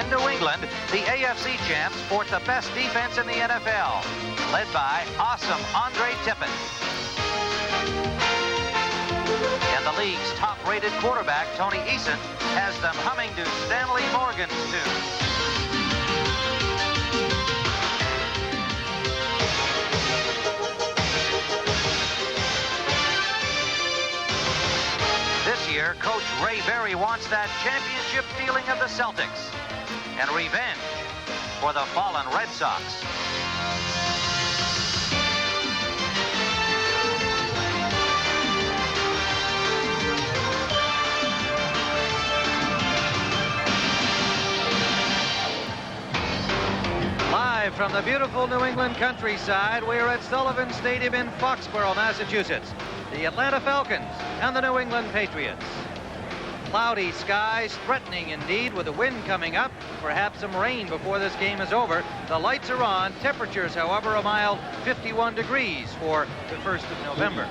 In New England, the AFC champs sport the best defense in the NFL, led by awesome Andre Tippett. And the league's top-rated quarterback, Tony Eason, has them humming to Stanley Morgan's tune. This year, Coach Ray Berry wants that championship feeling of the Celtics and revenge for the fallen Red Sox. Live from the beautiful New England countryside, we are at Sullivan Stadium in Foxborough, Massachusetts. The Atlanta Falcons and the New England Patriots. Cloudy skies, threatening indeed, with the wind coming up, perhaps some rain before this game is over. The lights are on. Temperatures, however, a mild 51 degrees for the 1st of November.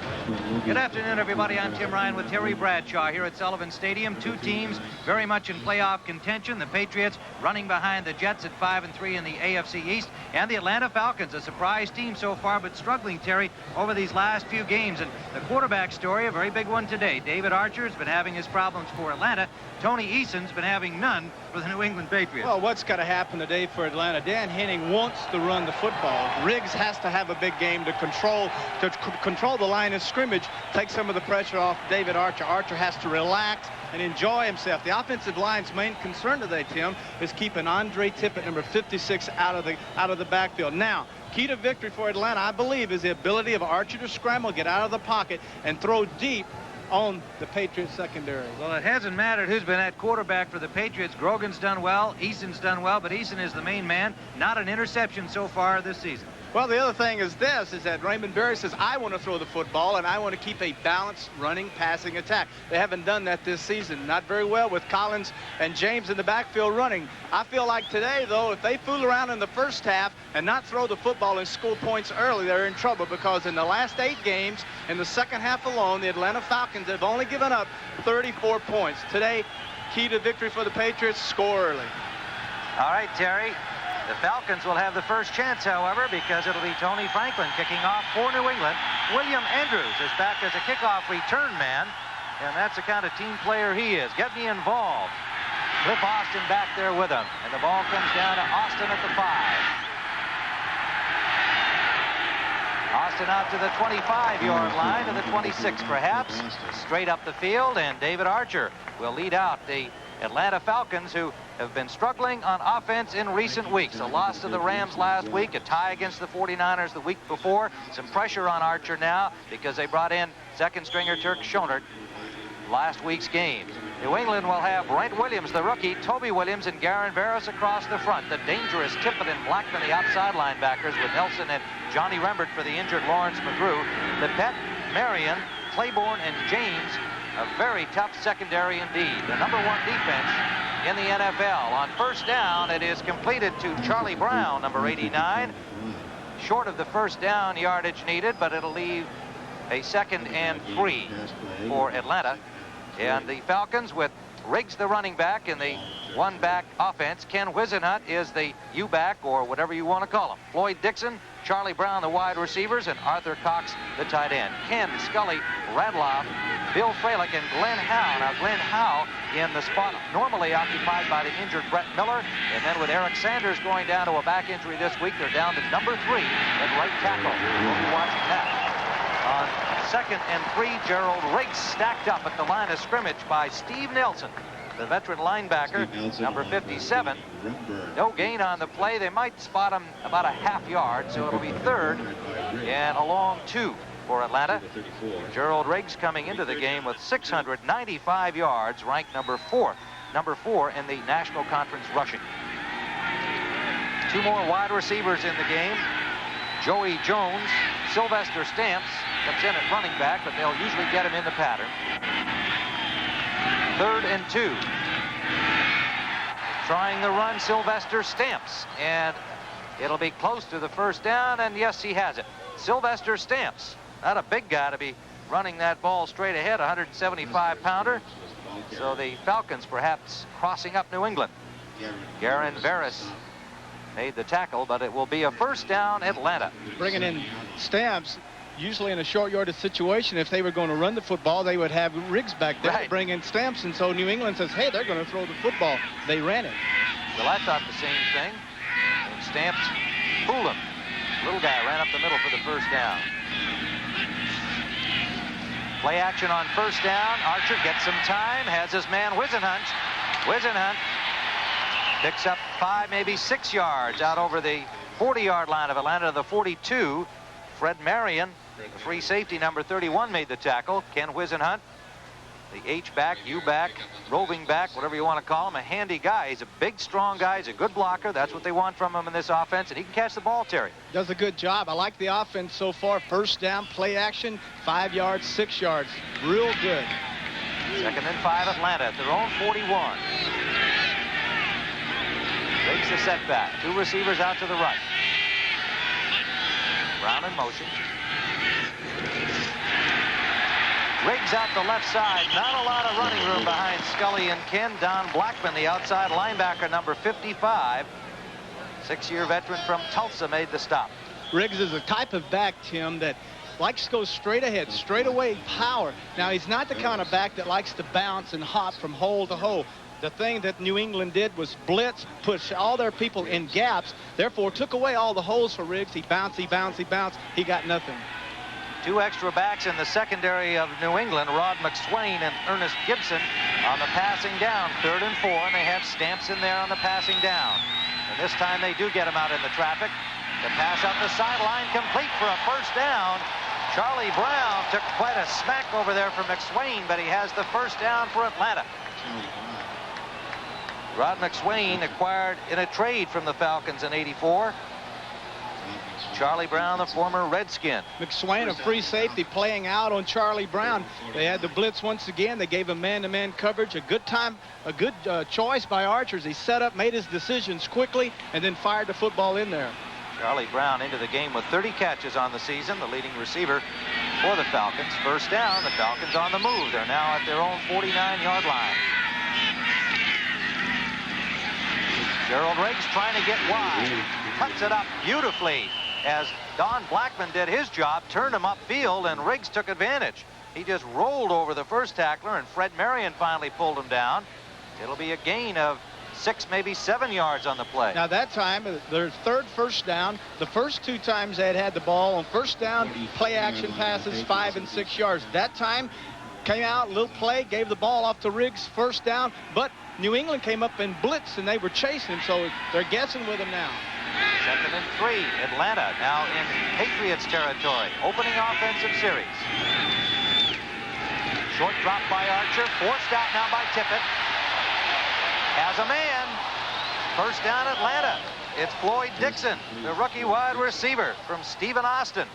Good afternoon, everybody. I'm Tim Ryan with Terry Bradshaw here at Sullivan Stadium. Two teams very much in playoff contention. The Patriots running behind the Jets at 5-3 in the AFC East, and the Atlanta Falcons, a surprise team so far, but struggling, Terry, over these last few games. And the quarterback story, a very big one today. David Archer's been having his problems for Atlanta. Tony Eason's been having none for the New England Patriots. Well, what's got to happen today for Atlanta? Dan Henning wants to run the football. Riggs has to have a big game to control the line of scrimmage, take some of the pressure off David Archer. Archer has to relax and enjoy himself. The offensive line's main concern today, Tim, is keeping Andre Tippett, number 56, out of the backfield. Now, key to victory for Atlanta, I believe, is the ability of Archer to scramble, get out of the pocket, and throw deep on the Patriots secondary. Well, it hasn't mattered who's been at quarterback for the Patriots. Grogan's done well, Eason's done well, but Eason is the main man. Not an interception so far this season. Well, the other thing is that Raymond Berry says, I want to throw the football, and I want to keep a balanced running, passing attack. They haven't done that this season. Not very well with Collins and James in the backfield running. I feel like today, though, if they fool around in the first half and not throw the football and score points early, they're in trouble, because in the last 8 games, in the second half alone, the Atlanta Falcons have only given up 34 points. Today, key to victory for the Patriots, score early. All right, Terry. The Falcons will have the first chance, however, because it'll be Tony Franklin kicking off for New England. William Andrews is back as a kickoff return man, and that's the kind of team player he is. Get me involved. Cliff Austin back there with him, and the ball comes down to Austin at the 5. Austin out to the 25-yard line, to the 26 perhaps, straight up the field, and David Archer will lead out the Atlanta Falcons, who have been struggling on offense in recent weeks. A loss to the Rams last week, a tie against the 49ers the week before. Some pressure on Archer now because they brought in second-stringer Turk Schonert last week's game. New England will have Brent Williams, the rookie, Toby Williams, and Garen Barris across the front. The dangerous Tippett and Blackman, the outside linebackers, with Nelson and Johnny Rembert for the injured Lawrence McGrew. The Pet, Marion, Claiborne, and James, a very tough secondary indeed. The #1 defense in the NFL. On first down, it is completed to Charlie Brown, number 89. Short of the first down yardage needed, but it'll leave a 2nd and 3 for Atlanta. And the Falcons, with Riggs the running back in the one-back offense. Ken Whisenhunt is the U-back, or whatever you want to call him. Floyd Dixon, Charlie Brown, the wide receivers, and Arthur Cox, the tight end. Ken, Scully, Radloff, Bill Fralick, and Glenn Howe. Now, Glenn Howe in the spot normally occupied by the injured Brett Miller. And then with Eric Sanders going down to a back injury this week, they're down to number 3 at right tackle. We'll be watching that. On 2nd and 3, Gerald Riggs stacked up at the line of scrimmage by Steve Nelson, the veteran linebacker, number 57. No gain on the play. They might spot him about a half yard, so it'll be 3rd and a long 2 for Atlanta. Gerald Riggs coming into the game with 695 yards, ranked number 4 in the National Conference rushing. 2 more wide receivers in the game. Joey Jones, Sylvester Stamps comes in at running back, but they'll usually get him in the pattern. 3rd and 2. Trying the run, Sylvester Stamps, and it'll be close to the first down, and yes, he has it. Sylvester Stamps, not a big guy to be running that ball straight ahead, 175-pounder. So the Falcons perhaps crossing up New England. Garen Barris made the tackle, but it will be a first down, Atlanta. Bringing in Stamps, usually in a short yardage situation, if they were going to run the football, they would have Riggs back there to bring in Stamps, and so New England says, hey, they're going to throw the football. They ran it. Well, I thought the same thing, and Stamps fooled him. Little guy ran up the middle for the first down. Play action on first down. Archer gets some time, has his man Wisenhunt. Wisenhunt picks up 5, maybe 6 yards out over the 40-yard line of Atlanta to the 42. Fred Marion, the free safety, number 31, made the tackle. Ken Wisenhunt, the H-back, U-back, roving back, whatever you want to call him, a handy guy. He's a big, strong guy. He's a good blocker. That's what they want from him in this offense, and he can catch the ball, Terry. Does a good job. I like the offense so far. First down, play action, 5 yards, 6 yards. Real good. 2nd and 5, Atlanta at their own 41. Takes the setback. 2 receivers out to the right. Brown in motion. Riggs out the left side. Not a lot of running room behind Scully and Ken. Don Blackman, the outside linebacker, number 55. 6-year veteran from Tulsa, made the stop. Riggs is a type of back, Tim, that likes to go straight ahead, straight away power. Now, he's not the kind of back that likes to bounce and hop from hole to hole. The thing that New England did was blitz, push all their people in gaps, therefore took away all the holes for Riggs. He bounced, he bounced, he bounced. He got nothing. 2 extra backs in the secondary of New England, Rod McSwain and Ernest Gibson on the passing down. 3rd and 4, and they have Stamps in there on the passing down. And this time they do get him out in the traffic. The pass up the sideline, complete for a first down. Charlie Brown took quite a smack over there from McSwain, but he has the first down for Atlanta. Rod McSwain acquired in a trade from the Falcons in '84. Charlie Brown, the former Redskin. McSwain, a free safety, playing out on Charlie Brown. They had the blitz once again. They gave him man-to-man coverage. A good choice by Archer. He set up, made his decisions quickly, and then fired the football in there. Charlie Brown into the game with 30 catches on the season, the leading receiver for the Falcons. First down, the Falcons on the move. They're now at their own 49-yard line. Gerald Riggs trying to get wide. Cuts it up beautifully as Don Blackman did his job, turned him upfield, and Riggs took advantage. He just rolled over the first tackler, and Fred Marion finally pulled him down. It'll be a gain of 6, maybe 7 yards on the play. Now that time, their 3rd first down. The first 2 times they had the ball on first down, play action passes, 5 and 6 yards. That time, came out, little play, gave the ball off to Riggs, first down, but New England came up in blitz, and they were chasing him, so they're guessing with him now. 2nd and 3, Atlanta now in Patriots territory. Opening offensive series. Short drop by Archer. Forced out now by Tippett. Has a man. First down, Atlanta. It's Floyd Dixon, the rookie wide receiver from Stephen Austin.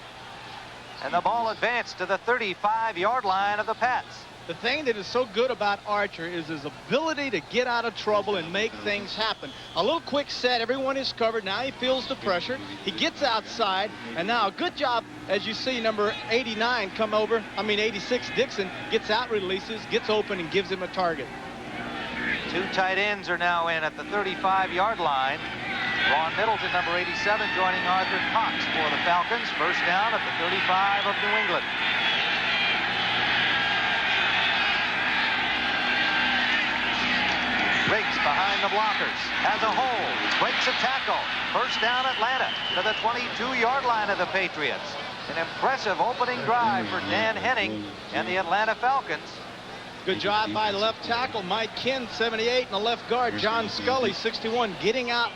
And the ball advanced to the 35-yard line of the Pats. The thing that is so good about Archer is his ability to get out of trouble and make things happen. A little quick set, everyone is covered. Now he feels the pressure. He gets outside, and now a good job, as you see, number 89 come over. 86, Dixon gets out, releases, gets open, and gives him a target. 2 tight ends are now in at the 35-yard line. Ron Middleton, number 87, joining Arthur Cox for the Falcons. First down at the 35 of New England. Riggs behind the blockers, has a hole, breaks a tackle. First down, Atlanta to the 22-yard line of the Patriots. An impressive opening drive for Dan Henning and the Atlanta Falcons. Good job by the left tackle, Mike Kinn, 78, and the left guard, John Scully, 61, getting out,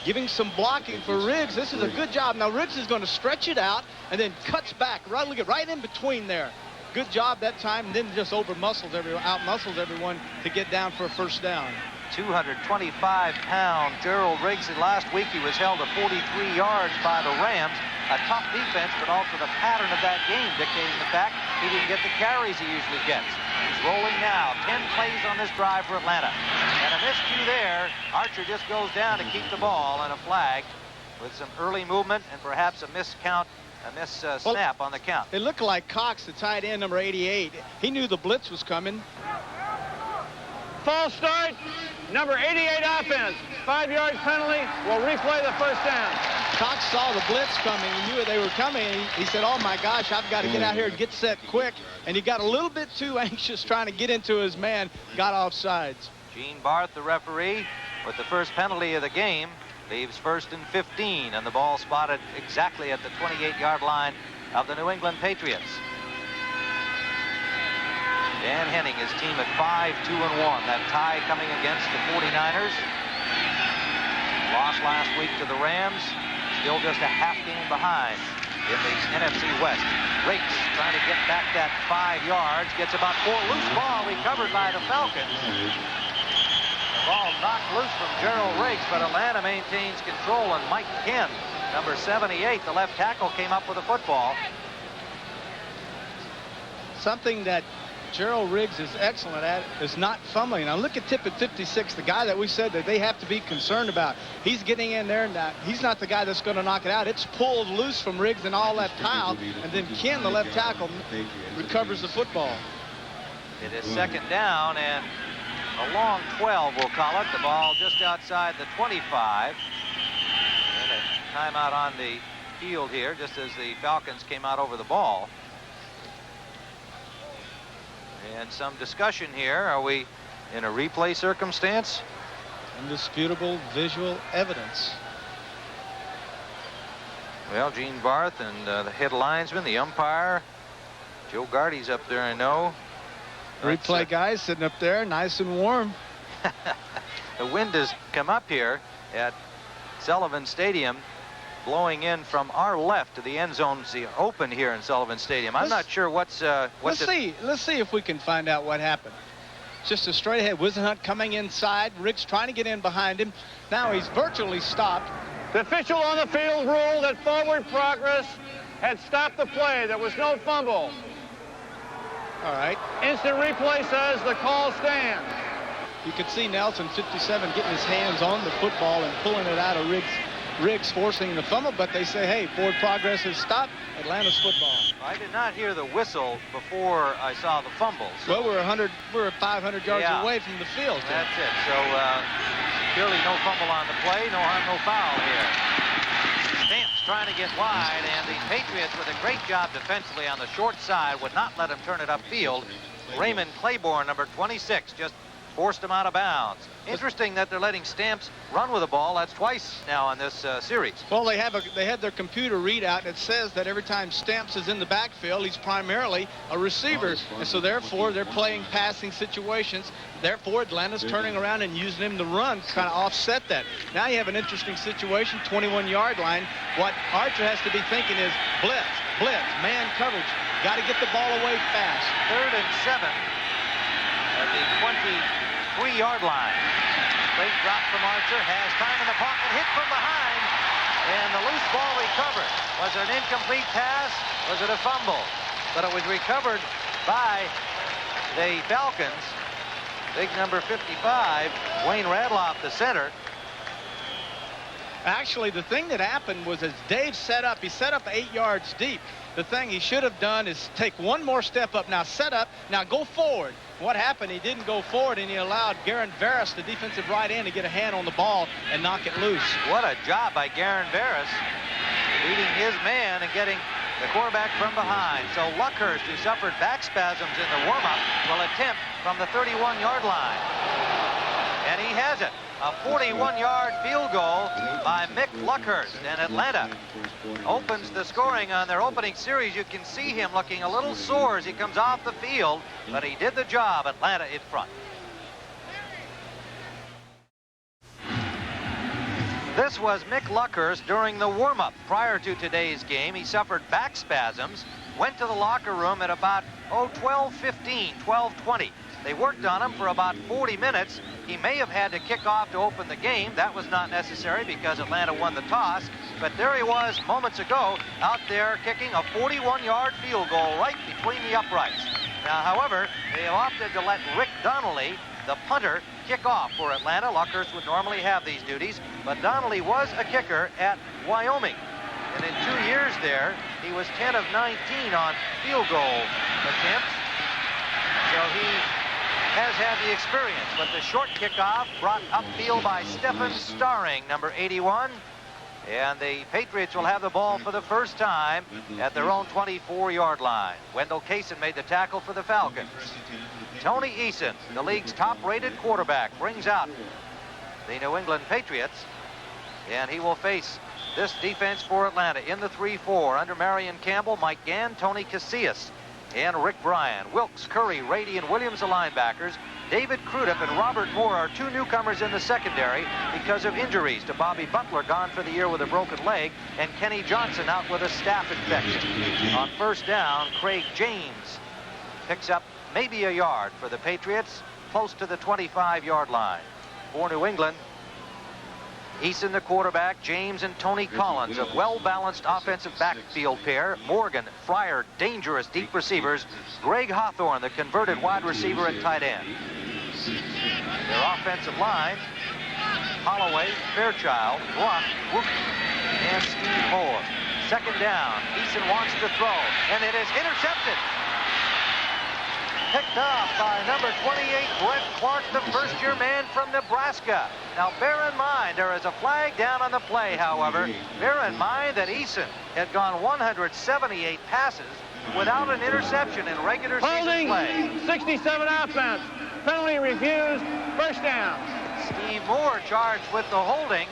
giving some blocking for Riggs. This is a good job. Now Riggs is going to stretch it out and then cuts back, right in between there. Good job that time, and then just out-muscles everyone to get down for a first down. 225-pound Gerald Riggs. And last week he was held to 43 yards by the Rams. A tough defense, but also the pattern of that game dictating the fact he didn't get the carries he usually gets. He's rolling now. 10 plays on this drive for Atlanta. And a miscue there. Archer just goes down to keep the ball, and a flag with some early movement and perhaps a miscount. Snap on the count. It looked like Cox, the tight end, number 88. He knew the blitz was coming. false start. Number 88 offense. 5-yard penalty. We'll replay the first down. Cox saw the blitz coming. He knew they were coming. He said, oh, my gosh, I've got to get out here and get set quick. And he got a little bit too anxious trying to get into his man. Got off sides. Gene Barth, the referee, with the first penalty of the game, leaves 1st and 15, and the ball spotted exactly at the 28-yard line of the New England Patriots. Dan Henning, his team at 5-2-1. That tie coming against the 49ers. Lost last week to the Rams. Still just a half game behind in the NFC West. Riggs trying to get back that 5 yards. Gets about 4. Loose ball recovered by the Falcons. The ball knocked loose from Gerald Riggs, but Atlanta maintains control, and Mike Ken, number 78, the left tackle, came up with the football. Something that Gerald Riggs is excellent at is not fumbling. Now look at Tippett 56, the guy that we said that they have to be concerned about. He's getting in there now. He's not the guy that's going to knock it out. It's pulled loose from Riggs and all that tile, and then Ken, the left tackle, recovers the football. It is 2nd down and a long 12, we'll call it. The ball just outside the 25. And a timeout on the field here just as the Falcons came out over the ball. And some discussion here. Are we in a replay circumstance? Indisputable visual evidence. Well, Gene Barth and the head linesman, the umpire. Joe Gardy's up there, I know. Replay guys sitting up there, nice and warm. The wind has come up here at Sullivan Stadium, blowing in from our left to the end zones, the open here in Sullivan Stadium. I'm not sure what's let's see if we can find out what happened. Just a straight ahead. Wisenhunt coming inside. Riggs trying to get in behind him. Now he's virtually stopped. The official on the field ruled that forward progress had stopped the play. There was no fumble. All right. Instant replay says the call stands. You could see Nelson, 57, getting his hands on the football and pulling it out of Riggs forcing the fumble, but they say, hey, forward progress has stopped. Atlanta's football. I did not hear the whistle before I saw the fumble. So. Well, we're 500 yards away from the field. So. That's it. So clearly no fumble on the play, no harm, no foul here. Stamps trying to get wide, and the Patriots with a great job defensively on the short side would not let him turn it upfield. Raymond Claiborne, number 26, just forced him out of bounds. Interesting that they're letting Stamps run with the ball. That's twice now in this series. Well, they had their computer readout, and it says that every time Stamps is in the backfield, he's primarily a receiver. And so therefore, they're playing passing situations. Therefore, Atlanta's turning around and using him to run to kind of offset that. Now you have an interesting situation, 21-yard line. What Archer has to be thinking is blitz, man coverage. Got to get the ball away fast. 3rd and 7 at the 23-yard line. Great drop from Archer, has time in the pocket, hit from behind, and the loose ball recovered. Was it an incomplete pass? Was it a fumble? But it was recovered by the Falcons. Big number 55, Wayne Radloff, the center. Actually, the thing that happened was as Dave set up, he set up 8 yards deep. The thing he should have done is take one more step up. Now set up, now go forward. What happened, he didn't go forward, and he allowed Garen Veras, the defensive right end, to get a hand on the ball and knock it loose. What a job by Garen Veras, leading his man and getting the quarterback from behind. So Luckhurst, who suffered back spasms in the warm-up, will attempt from the 31-yard line. And he has it. A 41-yard field goal by Mick Luckhurst. And Atlanta opens the scoring on their opening series. You can see him looking a little sore as he comes off the field, but he did the job. Atlanta in front. This was Mick Luckhurst during the warm-up prior to today's game. He suffered back spasms, went to the locker room at about 12:15, 12:20. They worked on him for about 40 minutes. He may have had to kick off to open the game. That was not necessary because Atlanta won the toss. But there he was moments ago out there kicking a 41-yard field goal right between the uprights. Now, however, they have opted to let Rick Donnelly, the punter, kick off for Atlanta. Luckhurst would normally have these duties, but Donnelly was a kicker at Wyoming. And in 2 years there, he was 10 of 19 on field goal attempts. So he has had the experience, but the short kickoff brought upfield by Stephen Starring, number 81. And the Patriots will have the ball for the first time at their own 24-yard line. Wendell Kaysen made the tackle for the Falcons. Tony Eason, the league's top-rated quarterback, brings out the New England Patriots. And he will face this defense for Atlanta in the 3-4 under Marion Campbell, Mike Gann, Tony Casillas, and Rick Bryan. Wilkes, Curry, Rady, and Williams, the linebackers. David Crudup and Robert Moore are two newcomers in the secondary because of injuries to Bobby Butler, gone for the year with a broken leg, and Kenny Johnson out with a staph infection. On first down, Craig James picks up maybe a yard for the Patriots, close to the 25-yard line. For New England, Eason, the quarterback, James and Tony Collins, a well-balanced offensive backfield pair. Morgan, Fryer, dangerous deep receivers. Greg Hawthorne, the converted wide receiver and tight end. Their offensive line, Holloway, Fairchild, Blunt, Whoop, and Steve Moore. Second down, Eason wants to throw, and it is intercepted. Picked off by number 28, Brett Clark, the first-year man from Nebraska. Now, bear in mind, there is a flag down on the play, however. Bear in mind that Eason had gone 178 passes without an interception in regular season play. 67 offense. Penalty refused. First down. Steve Moore charged with the holding.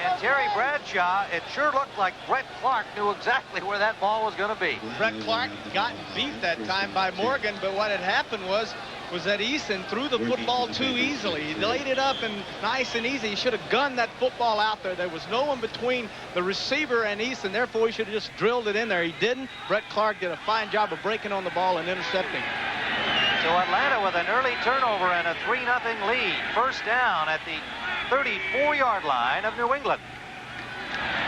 And Terry Bradshaw, it sure looked like Brett Clark knew exactly where that ball was going to be. Brett Clark got beat that time by Morgan, but what had happened was that Eason threw the football too easily. He laid it up and nice and easy. He should have gunned that football out there. There was no one between the receiver and Eason. Therefore, he should have just drilled it in there. He didn't. Brett Clark did a fine job of breaking on the ball and intercepting. So Atlanta with an early turnover and a 3-0 lead. First down at the 34-yard line of New England.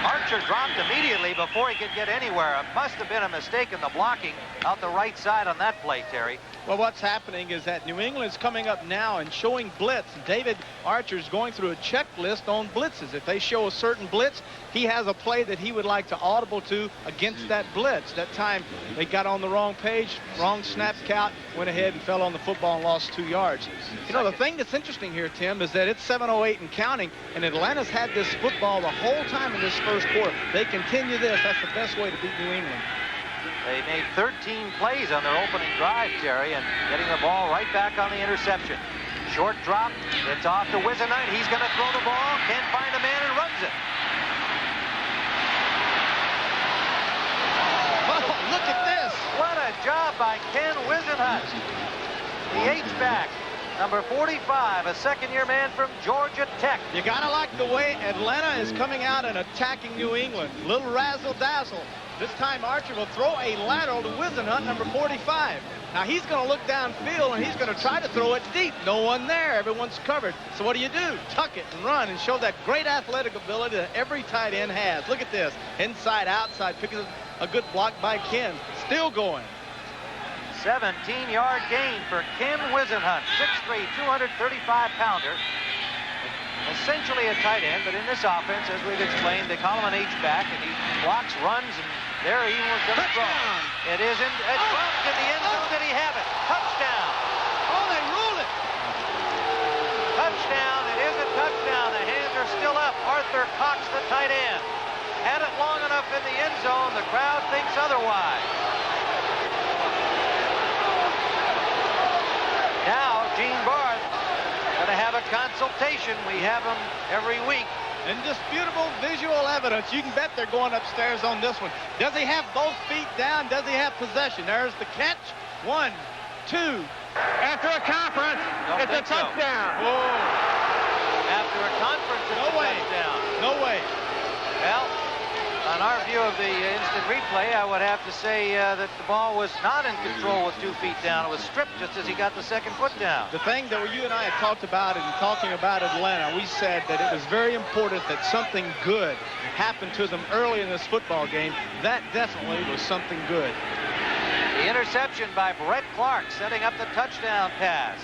Archer dropped immediately before he could get anywhere. It must have been a mistake in the blocking out the right side on that play, Terry. Well, what's happening is that New England's coming up now and showing blitz. David Archer's going through a checklist on blitzes. If they show a certain blitz, he has a play that he would like to audible to against that blitz. That time they got on the wrong page, wrong snap count, went ahead and fell on the football and lost 2 yards. You know, the thing that's interesting here, Tim, is that it's 7:08 and counting, and Atlanta's had this football the whole time in this first quarter. They continue this. That's the best way to beat New England. They made 13 plays on their opening drive, Terry, and getting the ball right back on the interception. Short drop. It's off to Wisenhunt. He's going to throw the ball. Can't find a man and runs it. Oh, look at this. What a job by Ken Wisenhunt. The H-back, number 45, a second-year man from Georgia Tech. You got to like the way Atlanta is coming out and attacking New England. Little razzle-dazzle. This time Archer will throw a lateral to Wisenhunt, number 45. Now he's going to look downfield and he's going to try to throw it deep. No one there. Everyone's covered. So what do? Tuck it and run and show that great athletic ability that every tight end has. Look at this. Inside, outside. Picking a good block by Ken. Still going. 17-yard gain for Ken Wisenhunt. 6'3", 235-pounder. Essentially a tight end, but in this offense, as we've explained, they call him an H-back, and he blocks, runs, and there he was going to throw. It is in, it's dropped in the end zone. Did he have it? Touchdown. Oh, they ruled it. Touchdown. It is a touchdown. The hands are still up. Arthur Cox, the tight end, had it long enough in the end zone. The crowd thinks otherwise. Now, Gene Barth going to have a consultation. We have them every week. Indisputable visual evidence. You can bet they're going upstairs on this one. Does he have both feet down? Does he have possession? There's the catch. 1, 2. After a conference, it's a touchdown. Whoa. After a conference, it's a touchdown. No way. Well, on our view of the instant replay, I would have to say that the ball was not in control with 2 feet down. It was stripped just as he got the second foot down. The thing that you and I had talked about in talking about Atlanta, we said that it was very important that something good happened to them early in this football game. That definitely was something good. The interception by Brett Clark, setting up the touchdown pass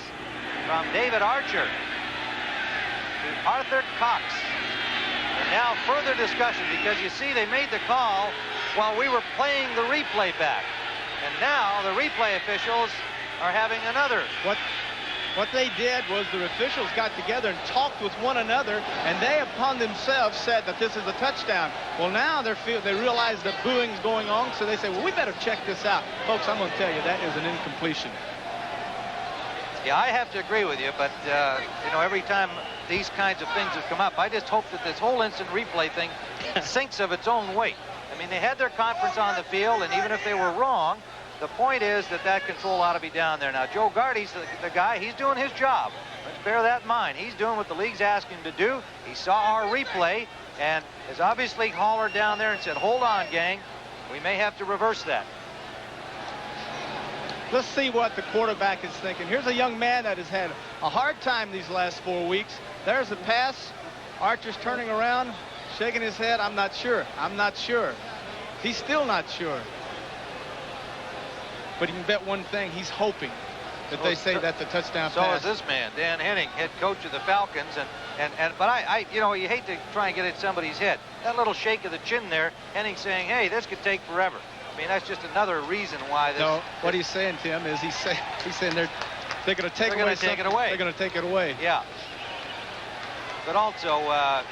from David Archer to Arthur Cox. And now further discussion, because you see they made the call while we were playing the replay back. And now the replay officials are having another What they did was the officials got together and talked with one another, and they upon themselves said that this is a touchdown. Well, now they realize that booing's going on, so they say, well, we better check this out. Folks, I'm going to tell you, that is an incompletion. Yeah, I have to agree with you, but, you know, every time these kinds of things have come up, I just hope that this whole instant replay thing sinks of its own weight. I mean, they had their conference on the field, and even if they were wrong, the point is that control ought to be down there. Now, Joe Gardy's the guy. He's doing his job. Let's bear that in mind. He's doing what the league's asking him to do. He saw our replay and has obviously hollered down there and said, hold on, gang. We may have to reverse that. Let's see what the quarterback is thinking. Here's a young man that has had a hard time these last 4 weeks. There's a pass. Archer's turning around, shaking his head. I'm not sure. I'm not sure. He's still not sure. But you can bet one thing, he's hoping that they say that's a touchdown pass. So is this man, Dan Henning, head coach of the Falcons. But I, you know, you hate to try and get at somebody's head. That little shake of the chin there, Henning saying, hey, this could take forever. I mean, that's just another reason why this... No, what he's saying, Tim, is he's saying they're going to take it away. They're going to take it away. Yeah. But also, I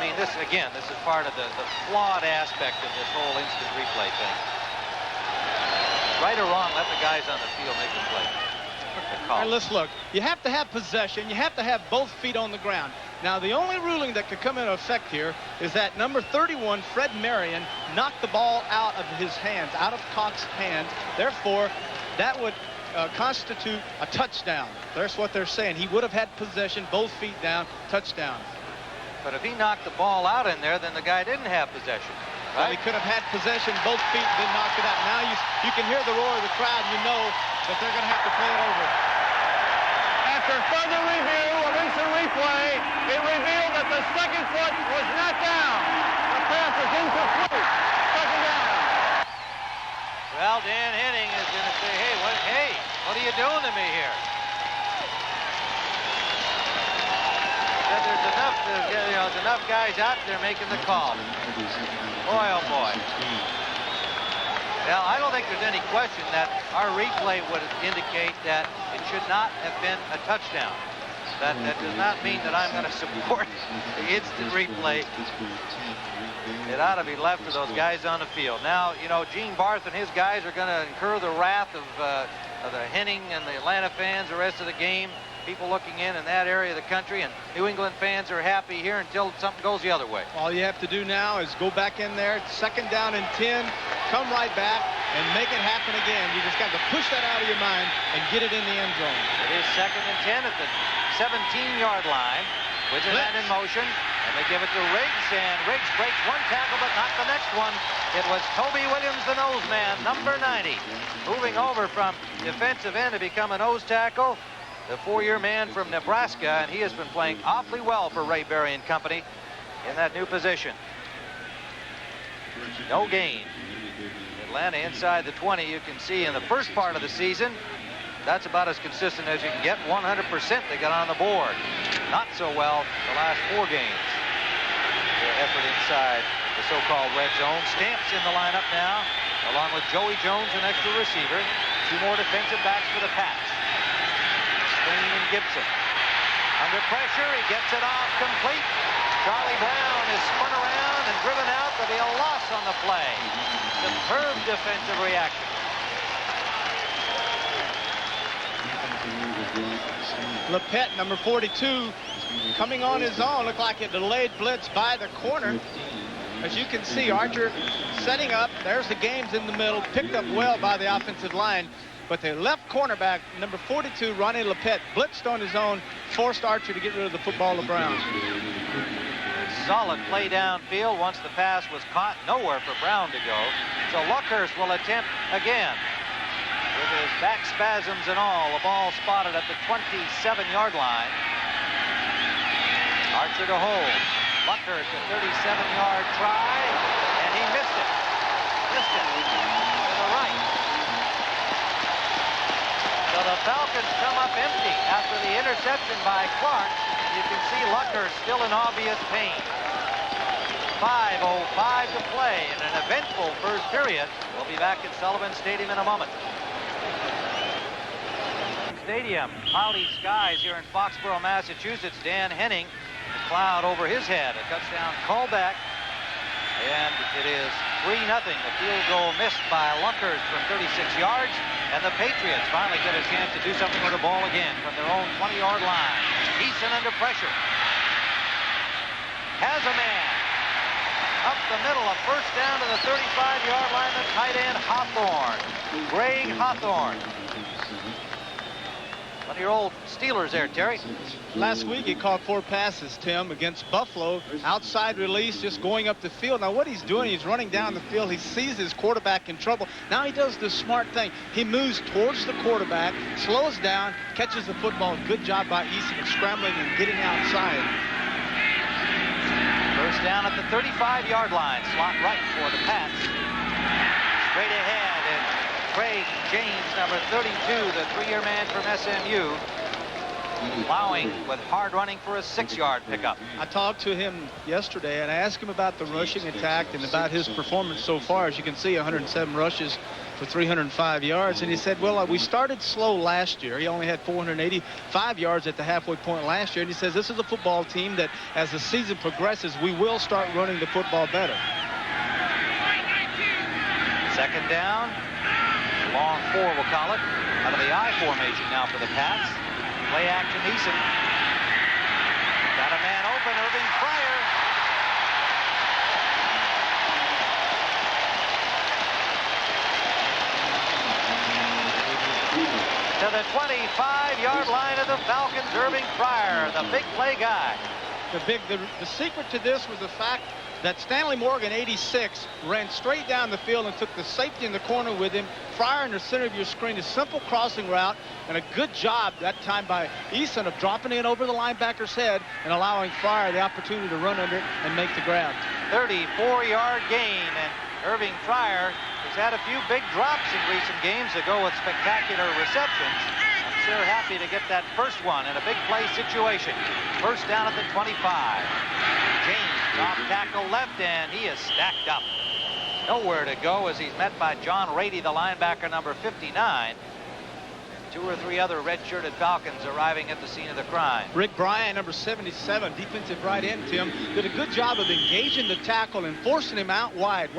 mean, this is part of the flawed aspect of this whole instant replay thing. Right or wrong, let the guys on the field make the play. All right, let's look. You have to have possession. You have to have both feet on the ground. Now, the only ruling that could come into effect here is that number 31, Fred Marion, knocked the ball out of his hands, out of Cox's hands. Therefore, that would constitute a touchdown. That's what they're saying. He would have had possession, both feet down, touchdown. But if he knocked the ball out in there, then the guy didn't have possession. Well, he could have had possession, both feet, then knocked it out. Now you can hear the roar of the crowd. You know that they're going to have to play it over. After further review of instant replay, it revealed that the second foot was not down. The pass was incomplete. Second down. Well, Dan Henning is going to say, hey, what are you doing to me here? There's enough guys out there making the call. Boy, oh boy. Well, I don't think there's any question that our replay would indicate that it should not have been a touchdown. That does not mean that I'm going to support the instant replay. It ought to be left for those guys on the field. Now, you know, Gene Barth and his guys are going to incur the wrath of the Henning and the Atlanta fans the rest of the game. People looking in that area of the country, and New England fans are happy here until something goes the other way. All you have to do now is go back in there, second down and 10, come right back and make it happen again. You just got to push that out of your mind and get it in the end zone. It is second and 10 at the 17-yard line with the man in motion, and they give it to Riggs, and Riggs breaks one tackle but not the next one. It was Toby Williams, the nose man, number 90, moving over from defensive end to become a nose tackle. The 4-year man from Nebraska, and he has been playing awfully well for Ray Berry and company in that new position. No gain. Atlanta inside the 20. You can see in the first part of the season, that's about as consistent as you can get. 100% they got on the board. Not so well the last 4 games. Their effort inside the so-called red zone. Stamps in the lineup now, along with Joey Jones, an extra receiver. 2 more defensive backs for the Pats. And Gibson. Under pressure, he gets it off complete. Charlie Brown is spun around and driven out. There'll be a loss on the play. Superb defensive reaction. Lepet, number 42, coming on his own. Looked like a delayed blitz by the corner. As you can see, Archer setting up. There's the games in the middle. Picked up well by the offensive line. But the left cornerback, number 42, Ronnie Lepet, blitzed on his own, forced Archer to get rid of the football to Brown. Solid play downfield once the pass was caught. Nowhere for Brown to go. So Luckhurst will attempt again. With his back spasms and all, the ball spotted at the 27-yard line. Archer to hold. Luckhurst, a 37-yard try, and he missed it. To the right. So the Falcons come up empty after the interception by Clark. You can see Luckhurst still in obvious pain. 5:05 to play in an eventful first period. We'll be back at Sullivan Stadium in a moment. Stadium. Cloudy skies here in Foxborough, Massachusetts. Dan Henning, a cloud over his head. A touchdown callback. And it is 3-0. The field goal missed by Lunkers from 36 yards. And the Patriots finally get a chance to do something with the ball again from their own 20-yard line. Eason under pressure. Has a man. Up the middle, a first down to the 35-yard line, the tight end Hawthorne. Greg Hawthorne. One of your old Steelers there, Terry. Last week he caught 4 passes, Tim, against Buffalo. Outside release, just going up the field. Now what he's doing, he's running down the field. He sees his quarterback in trouble. Now he does the smart thing. He moves towards the quarterback, slows down, catches the football. Good job by Eason of scrambling and getting outside. First down at the 35-yard line. Slot right for the Pats. Straight ahead, and Craig James, number 32, the 3-year man from SMU, allowing with hard running for a 6-yard pickup. I talked to him yesterday, and I asked him about the rushing attack and about his performance so far. As you can see, 107 rushes for 305 yards. And he said, well, we started slow last year. He only had 485 yards at the halfway point last year. And he says this is a football team that as the season progresses, we will start running the football better. Second down. Long 4, we'll call it. Out of the I formation now for the Pats. Play action, Eason. Got a man open, Irving Fryer. To the 25-yard line of the Falcons, Irving Fryer, the big play guy. The secret to this was the fact that Stanley Morgan, 86, ran straight down the field and took the safety in the corner with him. Fryer in the center of your screen, a simple crossing route, and a good job that time by Eason of dropping in over the linebacker's head and allowing Fryer the opportunity to run under it and make the grab. 34-yard gain, and Irving Fryer has had a few big drops in recent games to go with spectacular receptions. I'm sure happy to get that first one in a big play situation. First down at the 25. James off tackle left, and he is stacked up. Nowhere to go as he's met by John Rady, the linebacker, number 59. 2 or 3 other red-shirted Falcons arriving at the scene of the crime. Rick Bryan, number 77, defensive right end, Tim, did a good job of engaging the tackle and forcing him out wide.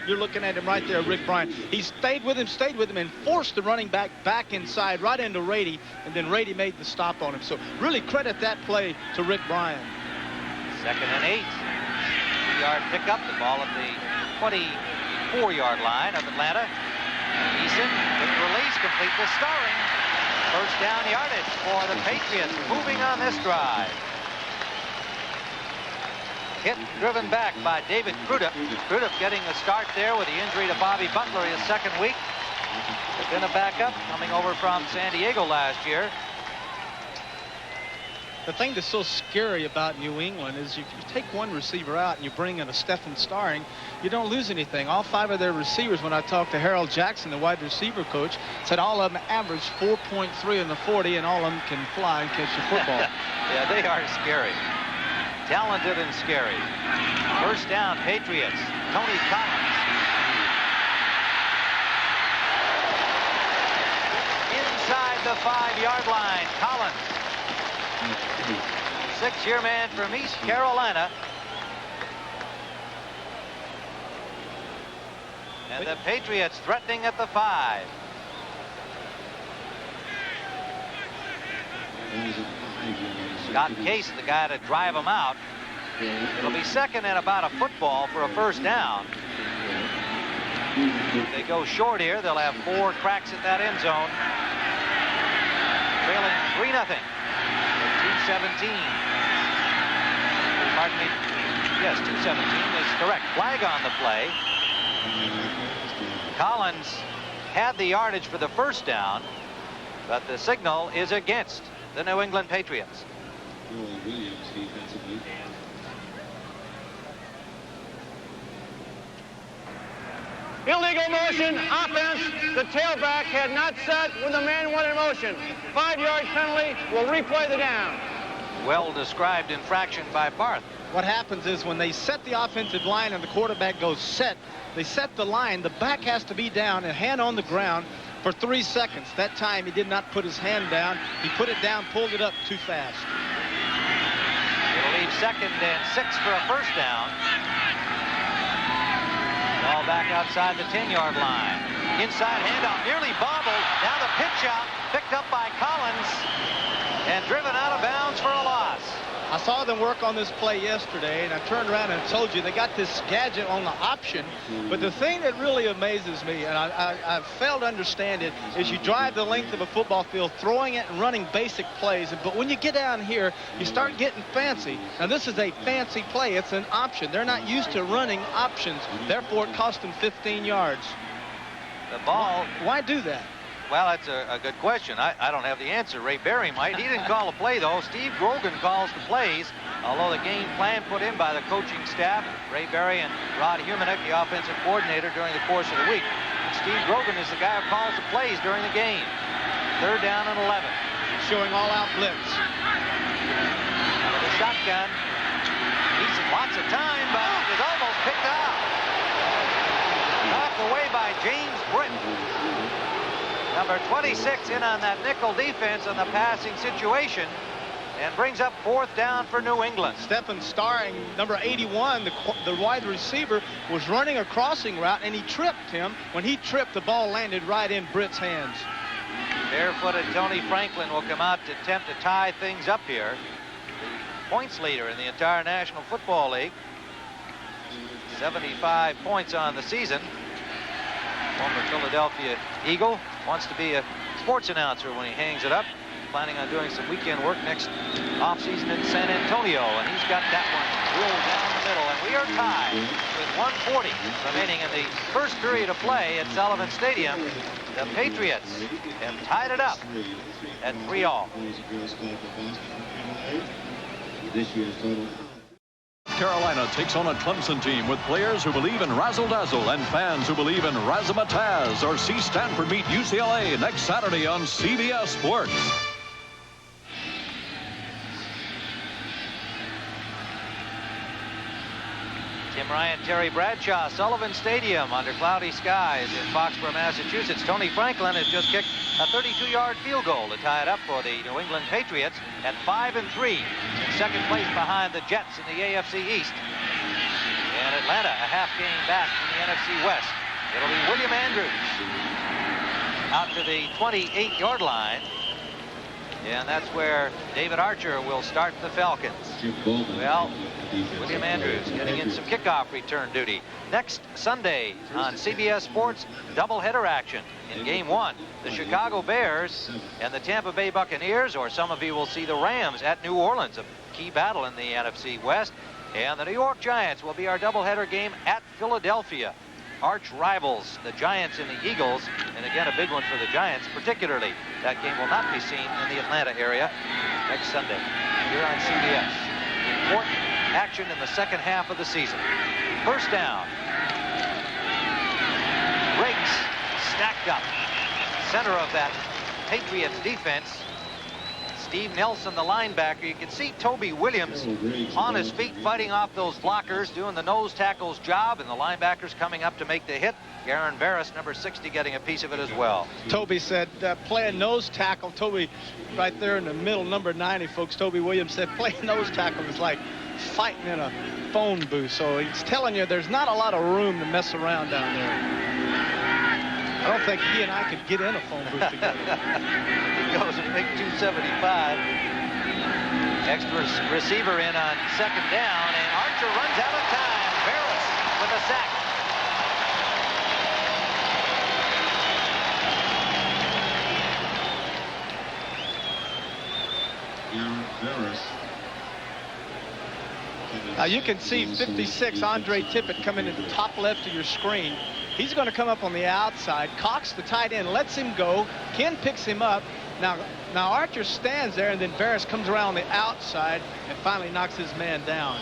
You're looking at him right there, Rick Bryan. He stayed with him, and forced the running back inside, right into Rady, and then Rady made the stop on him. So really credit that play to Rick Bryan. Second and 8. 2-yard pickup, the ball at the 24-yard line of Atlanta. Eason, quick release, complete to Starring. First down yardage for the Patriots, moving on this drive. Hit driven back by David Crudup. Crudup getting the start there with the injury to Bobby Butler his second week. Has been a backup coming over from San Diego last year. The thing that's so scary about New England is you take one receiver out and you bring in a Stephen Starring, you don't lose anything. All 5 of their receivers, when I talked to Harold Jackson, the wide receiver coach, said all of them average 4.3 in the 40, and all of them can fly and catch the football. Yeah, they are scary. Talented and scary. First down, Patriots. Tony Collins. Inside the 5-yard line, Collins. 6-year man from East Carolina. And the Patriots threatening at the 5. Scott Case, the guy to drive them out. It'll be second and about a football for a first down. If they go short here, they'll have 4 cracks at that end zone. Trailing 3-0. 2:17. Pardon me. Yes, 2:17 is correct. Flag on the play. Collins had the yardage for the first down, but the signal is against the New England Patriots. Illegal motion, offense. The tailback had not set when the man went in motion. 5-yard penalty. Will replay the down. Well described infraction by Barth. What happens is when they set the offensive line and the quarterback goes set, they set the line, the back has to be down and hand on the ground. for 3 seconds. That time he did not put his hand down. He put it down, pulled it up too fast. It'll leave 2nd and 6 for a first down. Ball back outside the 10-yard line. Inside handoff, nearly bobbled. Now the pitch out, picked up by Collins, and driven out of bounds for a loss. I saw them work on this play yesterday, and I turned around and told you they got this gadget on the option. But the thing that really amazes me, and I failed to understand it, is you drive the length of a football field, throwing it and running basic plays. But when you get down here, you start getting fancy. Now, this is a fancy play. It's an option. They're not used to running options. Therefore, it cost them 15 yards. The ball... Why do that? Well, that's a good question. I don't have the answer. Ray Berry might. He didn't call a play, though. Steve Grogan calls the plays, although the game plan put in by the coaching staff, Ray Berry and Rod Humanek, the offensive coordinator, during the course of the week. And Steve Grogan is the guy who calls the plays during the game. 3rd down and 11. Showing all-out blitz. Out of the shotgun. Needs lots of time, but is almost picked out. Knocked away by James Britton. Number 26 in on that nickel defense on the passing situation, and brings up 4th down for New England. Stephen Starring, number 81, the wide receiver, was running a crossing route, and he tripped him. When he tripped, the ball landed right in Britt's hands. Barefooted Tony Franklin will come out to attempt to tie things up here. The points leader in the entire National Football League. 75 points on the season. Former Philadelphia Eagle, wants to be a sports announcer when he hangs it up. Planning on doing some weekend work next offseason in San Antonio, and he's got that one rolled down the middle. And we are tied with 1:40 remaining in the first period of play at Sullivan Stadium. The Patriots have tied it up at 3-all. Carolina takes on a Clemson team with players who believe in razzle-dazzle and fans who believe in razzmatazz. Or see Stanford meet UCLA next Saturday on CBS Sports. Tim Ryan, Terry Bradshaw, Sullivan Stadium under cloudy skies in Foxborough, Massachusetts. Tony Franklin has just kicked a 32-yard field goal to tie it up for the New England Patriots at 5-3 in 2nd place behind the Jets in the AFC East. And Atlanta a half game back in the NFC West. It'll be William Andrews out to the 28-yard line. And that's where David Archer will start the Falcons. Well, William Andrews getting in some kickoff return duty. Next Sunday on CBS Sports, doubleheader action. In Game 1, the Chicago Bears and the Tampa Bay Buccaneers, or some of you will see the Rams at New Orleans, a key battle in the NFC West. And the New York Giants will be our doubleheader game at Philadelphia. Arch rivals, the Giants and the Eagles, and again a big one for the Giants particularly. That game will not be seen in the Atlanta area next Sunday here on CBS. Important action in the second half of the season. First down. Riggs stacked up. Center of that Patriots defense. Steve Nelson, the linebacker. You can see Toby Williams on his feet fighting off those blockers, doing the nose tackle's job, and the linebackers coming up to make the hit. Garen Barris, number 60, getting a piece of it as well. Toby said playing nose tackle. Toby right there in the middle, number 90, folks. Toby Williams said playing nose tackle is like fighting in a phone booth. So he's telling you there's not a lot of room to mess around down there. I don't think he and I could get in a phone booth together. He goes a big 275. Extra receiver in on 2nd down, and Archer runs out of time. Barris with a sack. Now you can see 56, Andre Tippett, coming in the top left of your screen. He's going to come up on the outside. Cox, the tight end, lets him go. Ken picks him up. Now Archer stands there, and then Barris comes around the outside and finally knocks his man down.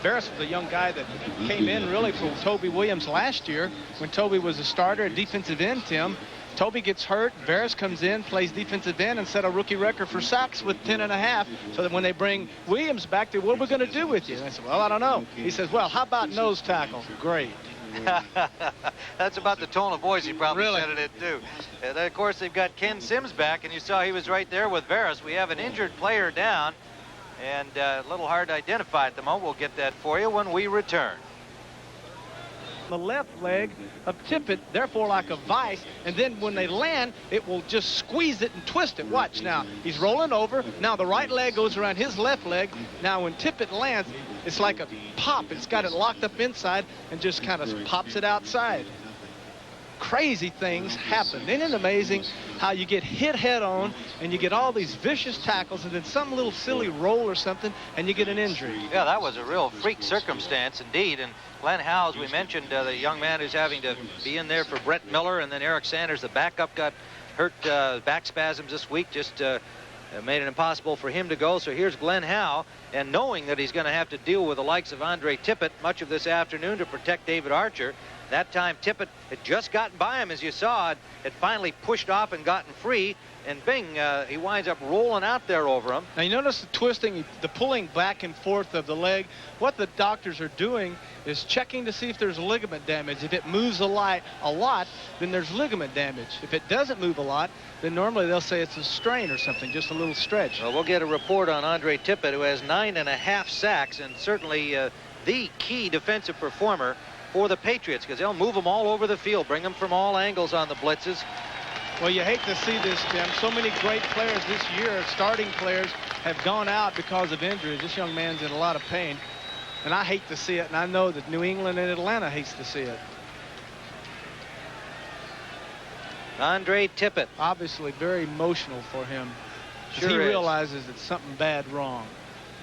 Barris was a young guy that came in really for Toby Williams last year when Toby was a starter at defensive end, Tim. Toby gets hurt. Barris comes in, plays defensive end, and set a rookie record for sacks with 10.5. So that when they bring Williams back, what are we going to do with you? And I said, well, I don't know. He says, well, how about nose tackle? Great. That's about the tone of voice he probably Really? said it in, too. And then, of course, they've got Ken Sims back, and you saw he was right there with Veras. We have an injured player down, and a little hard to identify at the moment. We'll get that for you when we return. The left leg of Tippett, therefore like a vice, and then when they land, it will just squeeze it and twist it. Watch now. He's rolling over. Now the right leg goes around his left leg. Now when Tippett lands, it's like a pop. It's got it locked up inside and just kind of pops it outside. Crazy things happen. Isn't it amazing how you get hit head on and you get all these vicious tackles and then some little silly roll or something and you get an injury? Yeah, that was a real freak circumstance indeed. And Glenn Howe, as we mentioned, the young man who's having to be in there for Brett Miller, and then Eric Sanders, the backup, got hurt back spasms this week, just made it impossible for him to go. So here's Glenn Howe, and knowing that he's going to have to deal with the likes of Andre Tippett much of this afternoon to protect David Archer. That time Tippett had just gotten by him, as you saw, had finally pushed off and gotten free, and bing, he winds up rolling out there over him. Now you notice the twisting, the pulling back and forth of the leg. What the doctors are doing is checking to see if there's ligament damage. If it moves a lot, then there's ligament damage. If it doesn't move a lot, then normally they'll say it's a strain or something, just a little stretch. Well, we'll get a report on Andre Tippett, who has 9.5 sacks, and certainly the key defensive performer for the Patriots, because they'll move them all over the field, bring them from all angles on the blitzes. Well, you hate to see this, Tim. So many great players this year, starting players, have gone out because of injuries. This young man's in a lot of pain, and I hate to see it, and I know that New England and Atlanta hates to see it. Andre Tippett. Obviously very emotional for him. Sure he is. realizes that something bad wrong.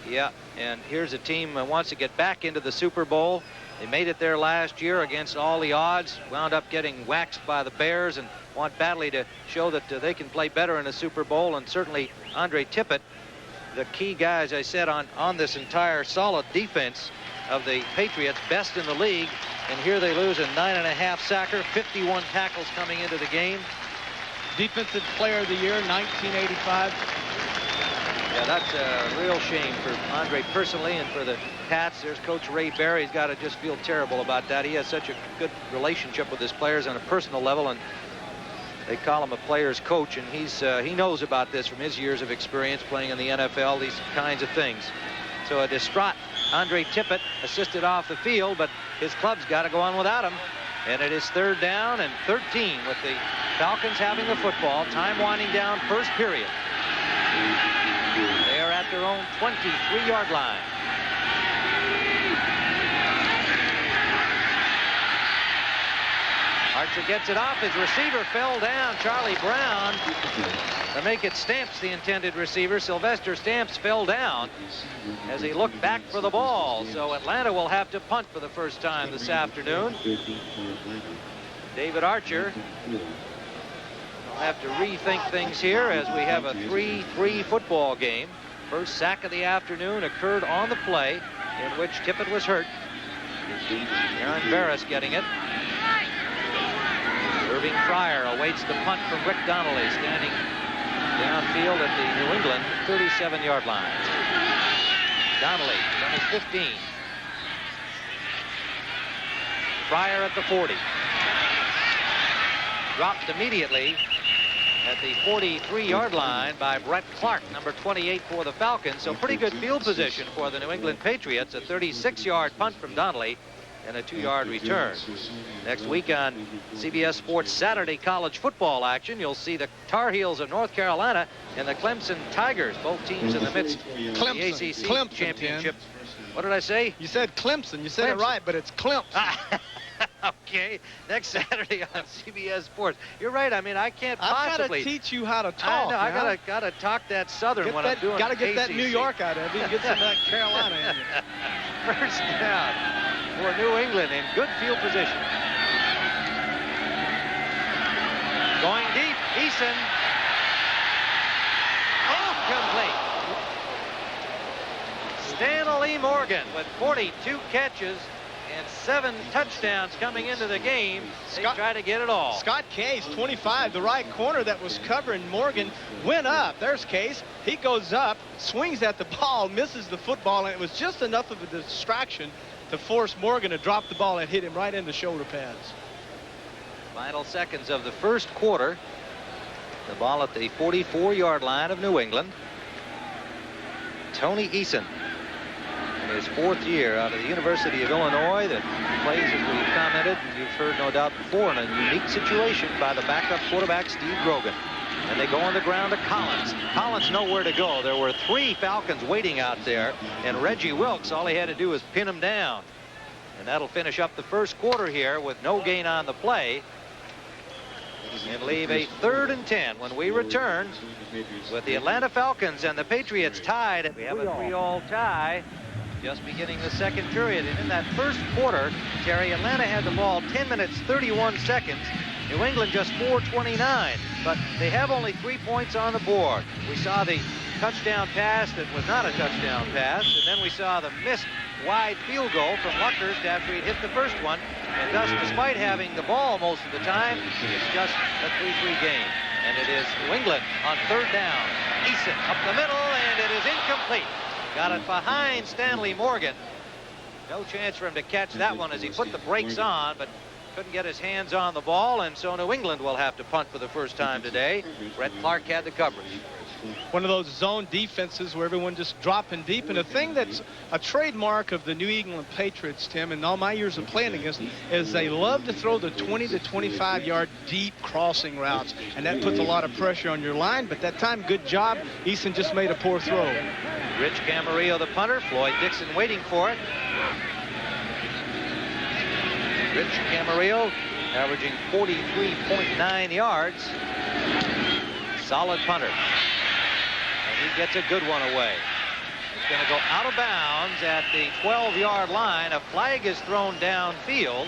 Yeah, and here's a team that wants to get back into the Super Bowl. They made it there last year against all the odds, wound up getting waxed by the Bears, and want badly to show that they can play better in the Super Bowl. And certainly Andre Tippett, the key guy, as I said, on this entire solid defense of the Patriots, best in the league. And here they lose a 9.5 sacker, 51 tackles coming into the game. Defensive Player of the Year, 1985. Yeah, that's a real shame for Andre personally, and for the Pats. There's Coach Ray Barry. He's got to just feel terrible about that. He has such a good relationship with his players on a personal level, and they call him a player's coach, and he knows about this from his years of experience playing in the NFL, these kinds of things. So a distraught Andre Tippett assisted off the field, but his club's got to go on without him. And it is 3rd down and 13 with the Falcons having the football. Time winding down, first period. They are at their own 23-yard line. Archer gets it off. His receiver fell down. Charlie Brown, to make it Stamps, the intended receiver. Sylvester Stamps fell down as he looked back for the ball. So Atlanta will have to punt for the first time this afternoon. David Archer will have to rethink things here as we have a 3-3 football game. First sack of the afternoon occurred on the play in which Tippett was hurt. Aaron Veras getting it. Irving Fryer awaits the punt from Rick Donnelly, standing downfield at the New England 37-yard line. Donnelly from his 15. Fryer at the 40. Dropped immediately at the 43-yard line by Brett Clark, number 28 for the Falcons. So pretty good field position for the New England Patriots. A 36-yard punt from Donnelly and a 2-yard return. Next week on CBS Sports Saturday college football action, you'll see the Tar Heels of North Carolina and the Clemson Tigers, both teams in the midst of the ACC championship. What did I say? You said Clemson. You said it right, but it's Clemson. Okay, next Saturday on CBS Sports. You're right. I mean, I can't possibly. I've got to teach you how to talk. I know. I gotta talk that Southern when I'm doing. Got to get ACC. That New York out of you. Get some of that Carolina in you. First down for New England in good field position. Going deep, Eason. Complete. Stanley Morgan with 42 catches and 7 touchdowns coming into the game. They try to get it all. Scott Case, 25, the right corner that was covering Morgan, went up. There's Case. He goes up, swings at the ball, misses the football, and it was just enough of a distraction to force Morgan to drop the ball and hit him right in the shoulder pads. Final seconds of the first quarter. The ball at the 44-yard line of New England. Tony Eason, in his 4th year out of the University of Illinois, that plays, as we've commented, and you've heard no doubt before, in a unique situation by the backup quarterback, Steve Grogan. And they go on the ground to Collins. Collins nowhere to go. There were 3 Falcons waiting out there, and Reggie Wilkes, all he had to do was pin him down. And that'll finish up the first quarter here with no gain on the play, and leave a 3rd and 10 when we return with the Atlanta Falcons and the Patriots tied. We have a 3-all tie just beginning the second period. And in that first quarter, Terry, Atlanta had the ball 10 minutes 31 seconds. New England just 4:29, but they have only 3 points on the board. We saw the touchdown pass that was not a touchdown pass, and then we saw the missed wide field goal from Luckhurst after he'd hit the first one. And thus, despite having the ball most of the time, it's just a 3-3 game. And it is New England on 3rd down. Eason up the middle, and it is incomplete. Got it behind Stanley Morgan. No chance for him to catch that one as he put the brakes on, but couldn't get his hands on the ball, and so New England will have to punt for the first time today. Brett Clark had the coverage. One of those zone defenses where everyone just dropping deep. And the thing that's a trademark of the New England Patriots, Tim, and all my years of playing against them, is they love to throw the 20 to 25-yard deep crossing routes. And that puts a lot of pressure on your line. But that time, good job. Eason just made a poor throw. Rich Camarillo, the punter. Floyd Dixon waiting for it. Rich Camarillo averaging 43.9 yards. Solid punter. And he gets a good one away. He's going to go out of bounds at the 12-yard line. A flag is thrown downfield.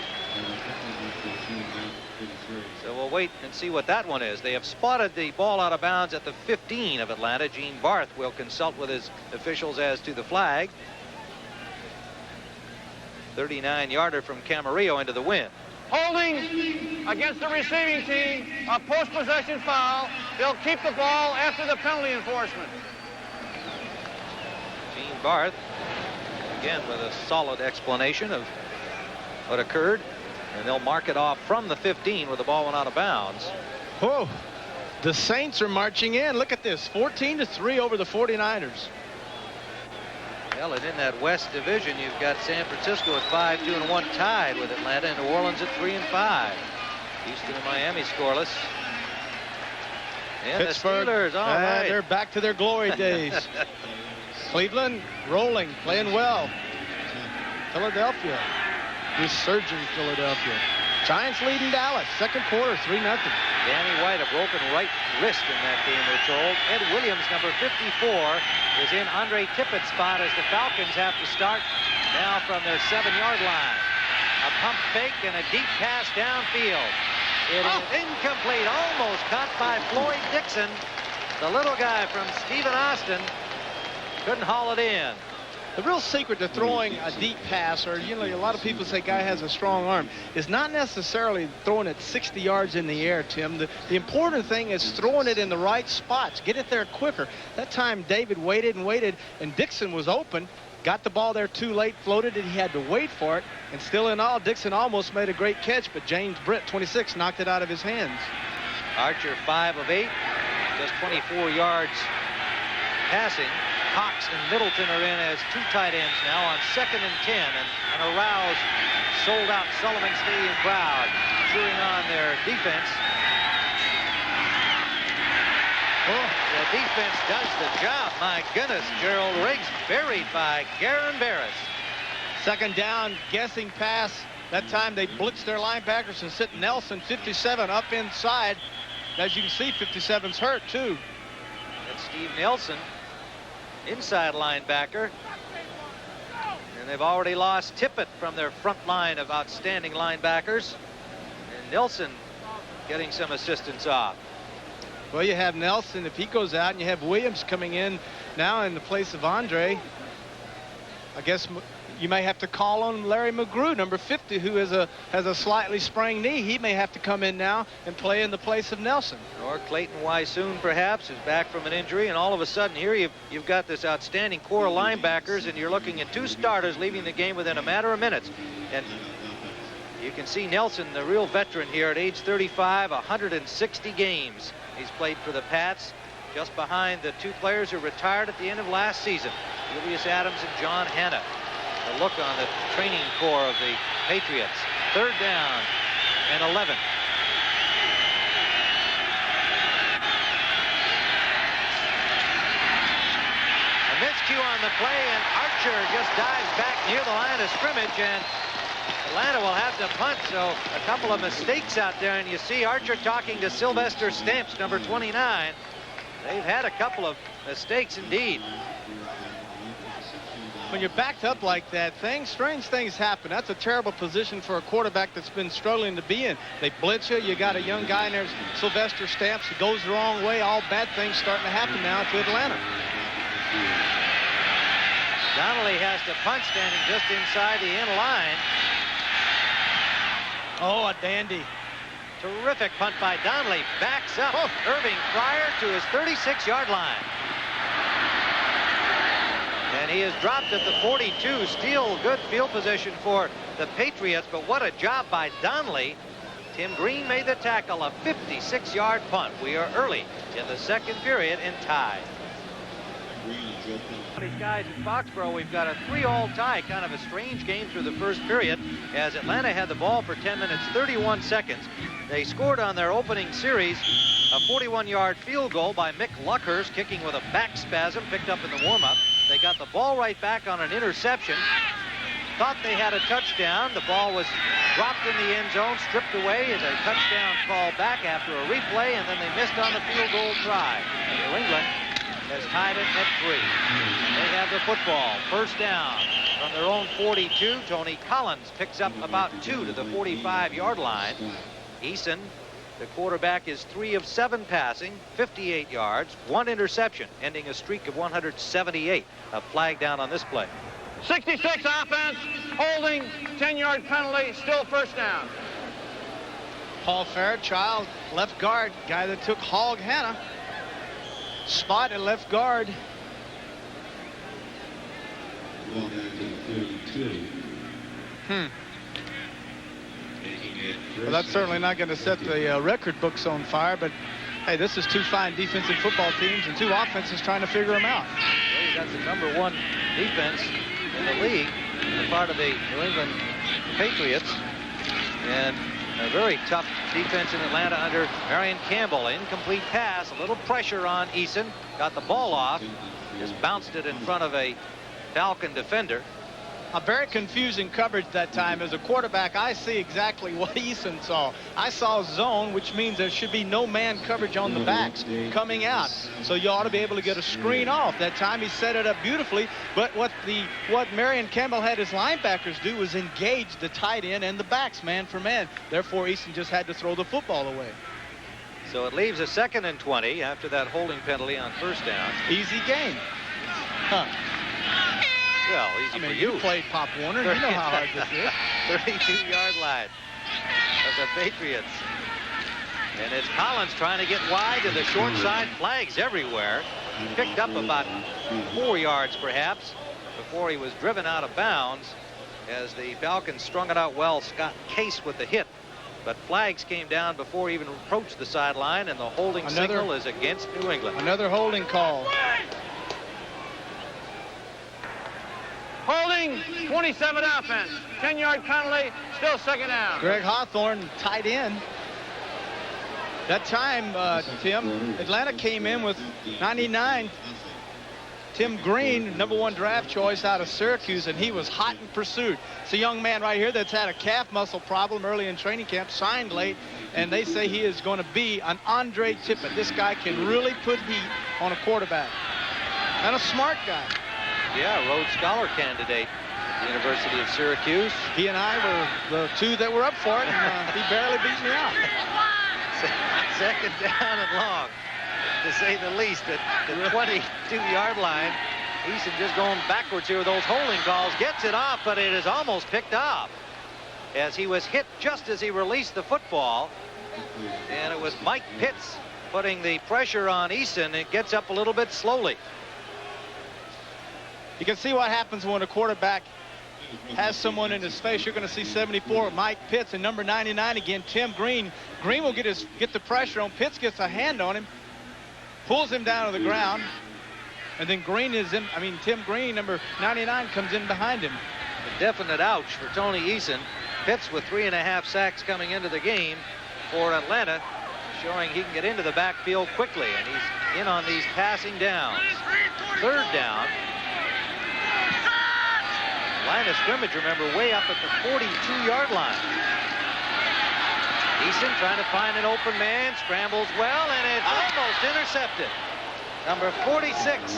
So we'll wait and see what that one is. They have spotted the ball out of bounds at the 15 of Atlanta. Gene Barth will consult with his officials as to the flag. 39-yarder from Camarillo into the wind. Holding against the receiving team, a post-possession foul. They'll keep the ball after the penalty enforcement. Gene Barth, again, with a solid explanation of what occurred. And they'll mark it off from the 15 where the ball went out of bounds. Whoa. The Saints are marching in. Look at this. 14-3 over the 49ers. Well, and in that West Division, you've got San Francisco at 5-2-1 tied with Atlanta, and New Orleans at 3-5. Houston and Miami scoreless. And Pittsburgh, the Steelers, all right. They're back to their glory days. Cleveland rolling, playing well. Philadelphia, resurging Philadelphia. Giants leading Dallas, second quarter, 3-0. Danny White, a broken right wrist in that game, we're told. Ed Williams, number 54, is in Andre Tippett's spot as the Falcons have to start now from their 7-yard line. A pump fake and a deep pass downfield. It is incomplete, almost caught by Floyd Dixon. The little guy from Stephen Austin couldn't haul it in. The real secret to throwing a deep pass, or, you know, a lot of people say guy has a strong arm, is not necessarily throwing it 60 yards in the air, Tim. The important thing is throwing it in the right spots. Get it there quicker. That time David waited and waited, and Dixon was open. Got the ball there too late, floated it. He had to wait for it. And still in all, Dixon almost made a great catch, but James Britt, 26, knocked it out of his hands. Archer, 5 of 8, just 24 yards passing. Cox and Middleton are in as 2 tight ends now on 2nd and 10, and an aroused, sold-out Sullivan Stadium crowd cheering on their defense. The defense does the job. My goodness, Gerald Riggs buried by Garen Barris. Second down, guessing pass. That time they blitzed their linebackers and sit Nelson, 57, up inside. As you can see, 57's hurt too. That's Steve Nelson, inside linebacker. And they've already lost Tippett from their front line of outstanding linebackers. And Nelson getting some assistance off. Well, you have Nelson if he goes out, and you have Williams coming in now in the place of Andre. I guess You may have to call on Larry McGrew, number 50, who has a slightly sprained knee. He may have to come in now and play in the place of Nelson. Or Clayton Wysoon, perhaps, is back from an injury, and all of a sudden here you've got this outstanding core of linebackers, and you're looking at 2 starters leaving the game within a matter of minutes. And you can see Nelson, the real veteran here at age 35, 160 games. He's played for the Pats, just behind the 2 players who retired at the end of last season, Julius Adams and John Hanna. A look on the training core of the Patriots. 3rd down and 11. A miscue on the play, and Archer just dives back near the line of scrimmage, and Atlanta will have to punt. So a couple of mistakes out there, and you see Archer talking to Sylvester Stamps, number 29. They've had a couple of mistakes indeed. When you're backed up like that, strange things happen. That's a terrible position for a quarterback that's been struggling to be in. They blitz you. You got a young guy in there, Sylvester Stamps, who goes the wrong way. All bad things starting to happen now to Atlanta. Donnelly has to punt, standing just inside the end line. Oh, a dandy. Terrific punt by Donnelly. Backs up Irving Fryer to his 36-yard line. And he is dropped at the 42. Still good field position for the Patriots, but what a job by Donnelly. Tim Green made the tackle, a 56-yard punt. We are early in the 2nd period and tied. These guys in Foxborough, we've got a 3-all tie, kind of a strange game through the 1st period, as Atlanta had the ball for 10 minutes, 31 seconds. They scored on their opening series a 41-yard field goal by Mick Luckhurst, kicking with a back spasm, picked up in the warm-up. They got the ball right back on an interception. Thought they had a touchdown. The ball was dropped in the end zone, stripped away, and a touchdown call back after a replay, and then they missed on the field goal try. And New England has tied it at 3. They have the football. 1st down from their own 42. Tony Collins picks up about 2 to the 45-yard line. Eason, the quarterback, is 3 of 7 passing, 58 yards, 1 interception, ending a streak of 178. A flag down on this play. 66 offense, holding, 10-yard penalty, still 1st down. Paul Fairchild, left guard, guy that took Hog Hanna. Spot at left guard. Well, that's certainly not going to set the record books on fire, but hey, this is 2 fine defensive football teams and 2 offenses trying to figure them out. Well, that's the #1 defense in the league on the part of the New England Patriots, and a very tough defense in Atlanta under Marion Campbell. Incomplete pass, a little pressure on Eason, got the ball off, just bounced it in front of a Falcon defender. A very confusing coverage that time. As a quarterback, I see exactly what Eason saw. I saw zone, which means there should be no man coverage on the backs coming out. So you ought to be able to get a screen off. That time he set it up beautifully. But what Marion Campbell had his linebackers do was engage the tight end and the backs man for man. Therefore, Eason just had to throw the football away. So it leaves a 2nd and 20 after that holding penalty on 1st down. Easy game. Huh. Well, easy for you. You played Pop Warner. You know how hard this is. 32-yard line of the Patriots. And it's Collins trying to get wide to the short side. Flags everywhere. He picked up about 4 yards, perhaps, before he was driven out of bounds as the Falcons strung it out well. Scott Case with the hit. But flags came down before he even approached the sideline, and the holding signal is against New England. Another holding call. Holding, 27 offense, 10-yard penalty, still 2nd down. Greg Hawthorne, tight end. That time, Tim, Atlanta came in with 99. Tim Green, #1 draft choice out of Syracuse, and he was hot in pursuit. It's a young man right here that's had a calf muscle problem early in training camp, signed late, and they say he is going to be an Andre Tippett. This guy can really put heat on a quarterback. And a smart guy. Yeah, Rhodes Scholar candidate at the University of Syracuse. He and I were the 2 that were up for it, and he barely beat me out. 2nd down and long, to say the least, at the 22-yard line Eason just going backwards here with those holding calls. Gets it off, but it is almost picked off as he was hit just as he released the football. And it was Mike Pitts putting the pressure on Eason. It gets up a little bit slowly. You can see what happens when a quarterback has someone in his face. You're going to see 74, Mike Pitts, and number 99 again, Tim Green. Green will get the pressure on. Pitts gets a hand on him, pulls him down to the ground, and then Tim Green, number 99, comes in behind him. A definite ouch for Tony Eason. Pitts with 3.5 sacks coming into the game for Atlanta, showing he can get into the backfield quickly, and he's in on these passing downs. Third down. Line of scrimmage, remember, way up at the 42-yard line. Eason trying to find an open man, scrambles well, and it's almost intercepted. Number 46,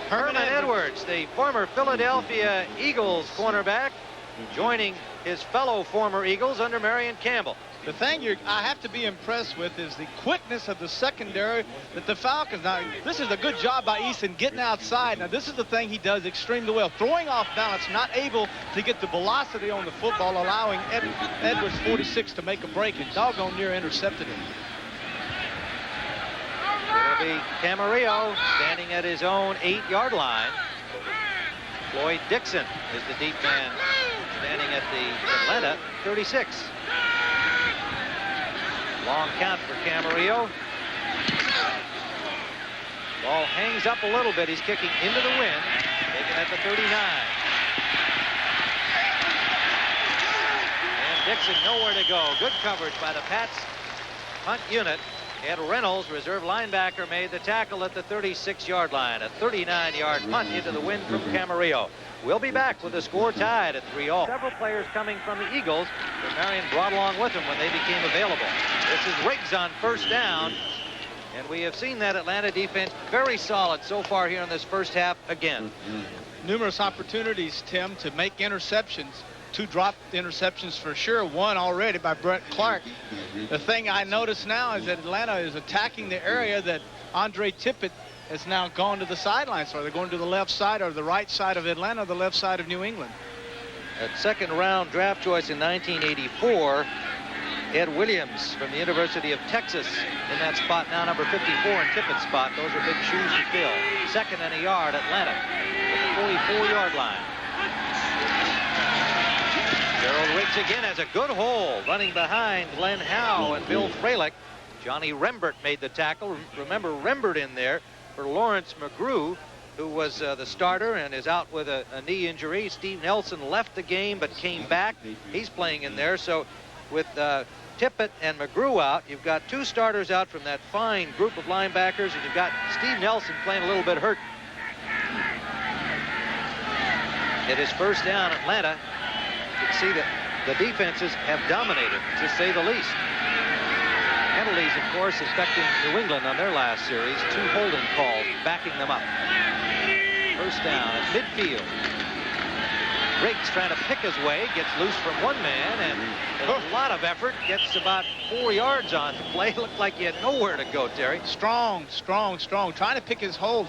Herman Edwards, the former Philadelphia Eagles cornerback, joining his fellow former Eagles under Marion Campbell. The thing I have to be impressed with is the quickness of the secondary that the Falcons. Now, this is a good job by Eason getting outside. Now, this is the thing he does extremely well. Throwing off balance, not able to get the velocity on the football, allowing Edwards 46 to make a break, and doggone near intercepted him. It'll be Camarillo standing at his own 8-yard line. Floyd Dixon is the deep man standing at the Atlanta 36. Long count for Camarillo. Ball hangs up a little bit. He's kicking into the wind. Taken at the 39. And Dixon nowhere to go. Good coverage by the Pats punt unit. Ed Reynolds, reserve linebacker, made the tackle at the 36-yard line. A 39-yard punt into the wind from Camarillo. We'll be back with the score tied at 3-all. Several players coming from the Eagles that Marion brought along with him when they became available. This is Riggs on first down. And we have seen that Atlanta defense very solid so far here in this first half again. Numerous opportunities, Tim, to make interceptions. 2 dropped interceptions for sure. 1 already by Brett Clark. The thing I notice now is that Atlanta is attacking the area that Andre Tippett has now gone to the sideline. So they're going to the left side or the right side of Atlanta, the left side of New England. At second-round draft choice in 1984, Ed Williams from the University of Texas in that spot now, number 54 in Tippett's spot. Those are big shoes to fill. Second and a yard, Atlanta at the 44-yard line. Gerald Riggs again has a good hole running behind Glenn Howe and Bill Fralick. Johnny Rembert made the tackle. Remember Rembert in there for Lawrence McGrew, who was the starter and is out with a knee injury. Steve Nelson left the game but came back. He's playing in there. So with Tippett and McGrew out, you've got 2 starters out from that fine group of linebackers, and you've got Steve Nelson playing a little bit hurt. It is first down, Atlanta. You can see that the defenses have dominated, to say the least. Penalties, of course, affecting New England on their last series. 2 holding calls backing them up. First down at midfield. Riggs trying to pick his way, gets loose from one man, and with a lot of effort, gets about 4 yards on the play. Looked like he had nowhere to go, Terry. Strong. Trying to pick his hold.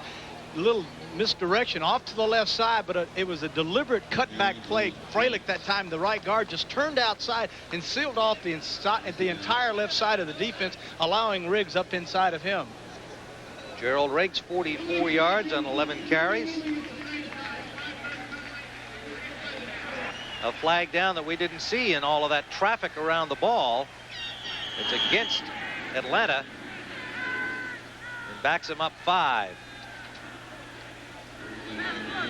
A little misdirection off to the left side, but it was a deliberate cutback play. Fralick that time, the right guard, just turned outside and sealed off the entire left side of the defense, allowing Riggs up inside of him. Gerald Riggs, 44 yards on 11 carries. A flag down that we didn't see in all of that traffic around the ball. It's against Atlanta. And backs him up 5.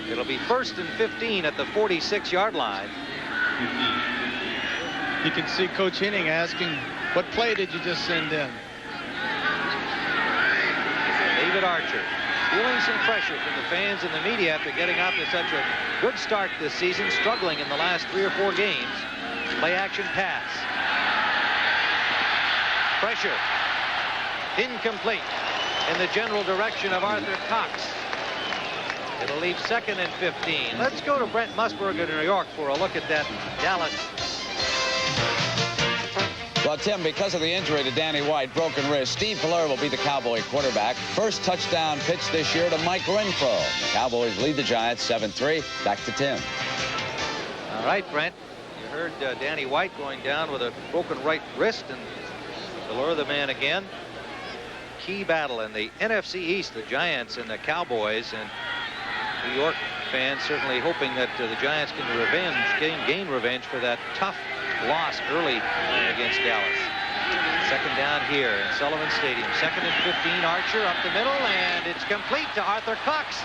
It'll be 1st and 15 at the 46-yard line. You can see Coach Henning asking, what play did you just send in? David Archer feeling some pressure from the fans and the media after getting off to such a good start this season, struggling in the last 3 or 4 games. Play action pass. Pressure. Incomplete in the general direction of Arthur Cox. It'll leave 2nd and 15. Let's go to Brent Musburger in New York for a look at that Dallas Well, Tim, because of the injury to Danny White, broken wrist, Steve Fuller will be the Cowboy quarterback. First touchdown pitch this year to Mike Renfro. The Cowboys lead the Giants 7-3. Back to Tim. All right, Brent. You heard Danny White going down with a broken right wrist, and Fuller the man again. Key battle in the NFC East, the Giants and the Cowboys, and New York fans certainly hoping that the Giants can gain revenge for that tough loss early against Dallas. Second down here in Sullivan Stadium. 2nd and 15. Archer up the middle, and it's complete to Arthur Cox.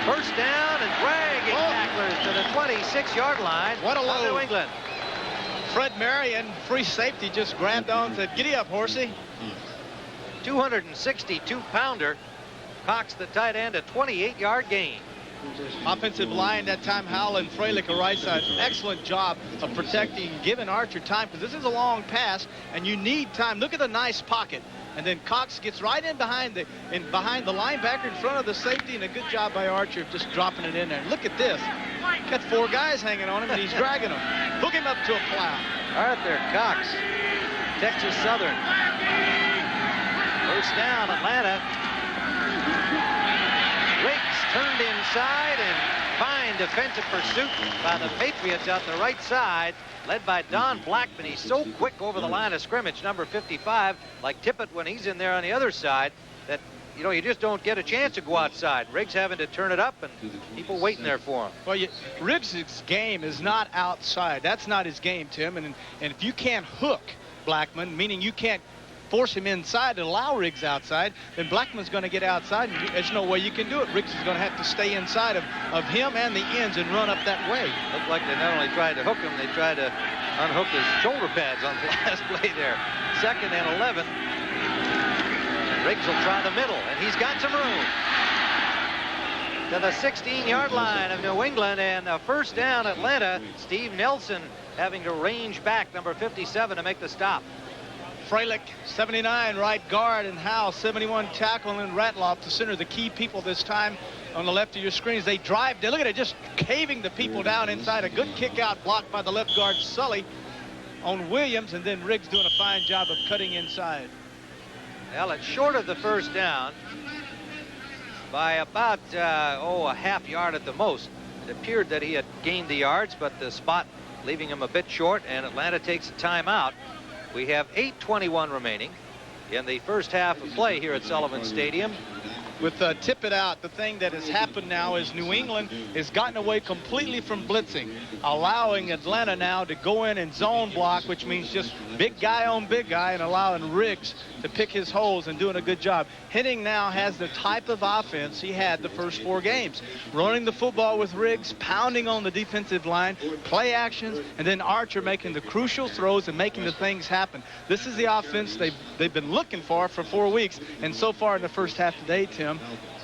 First down and dragging tacklers to the 26-yard line. What a of load. New England. Fred Marion, free safety, just grabbed on and said, "Giddy up, horsey." 262-pounder. Cox, the tight end, a 28-yard gain. Offensive line that time, Howell and Freilich, a right side. Excellent job of protecting, giving Archer time, because this is a long pass and you need time. Look at the nice pocket, and then Cox gets right in behind the linebacker in front of the safety, and a good job by Archer of just dropping it in there. Look at this. Got 4 guys hanging on him, and he's dragging them. Hook him up to a plow. Arthur Cox, Texas Southern. First down, Atlanta. Riggs turned inside, and fine defensive pursuit by the Patriots out the right side, led by Don Blackman. He's so quick over the line of scrimmage, number 55, like Tippett when he's in there on the other side, that, you know, you just don't get a chance to go outside. Riggs having to turn it up, and people waiting there for him. Well, Riggs' game is not outside. That's not his game, Tim. And if you can't hook Blackman, meaning you can't force him inside and allow Riggs outside, then Blackman's going to get outside, and there's no way you can do it. Riggs is going to have to stay inside of him and the ends and run up that way. Looked like they not only tried to hook him, they tried to unhook his shoulder pads on the last play there. 2nd and 11. Riggs will try the middle, and he's got some room. To the 16-yard line of New England, and a first down, Atlanta. Steve Nelson having to range back, number 57, to make the stop. Freilich, 79, right guard, and Howell, 71, tackle, and Ratloff, the center, the key people this time on the left of your screens. They drive down. Look at it, just caving the people down inside. A good kick out blocked by the left guard, Sully, on Williams, and then Riggs doing a fine job of cutting inside. Well, it's short of the first down by about, a half yard at the most. It appeared that he had gained the yards, but the spot leaving him a bit short, and Atlanta takes a timeout. We have 8:21 remaining in the first half of play here at Sullivan Stadium. With Tippett out, the thing that has happened now is New England has gotten away completely from blitzing, allowing Atlanta now to go in and zone block, which means just big guy on big guy, and allowing Riggs to pick his holes and doing a good job. Henning now has the type of offense he had the first 4 games. Running the football with Riggs, pounding on the defensive line, play actions, and then Archer making the crucial throws and making the things happen. This is the offense they've been looking for 4 weeks, and so far in the first half today, Tim,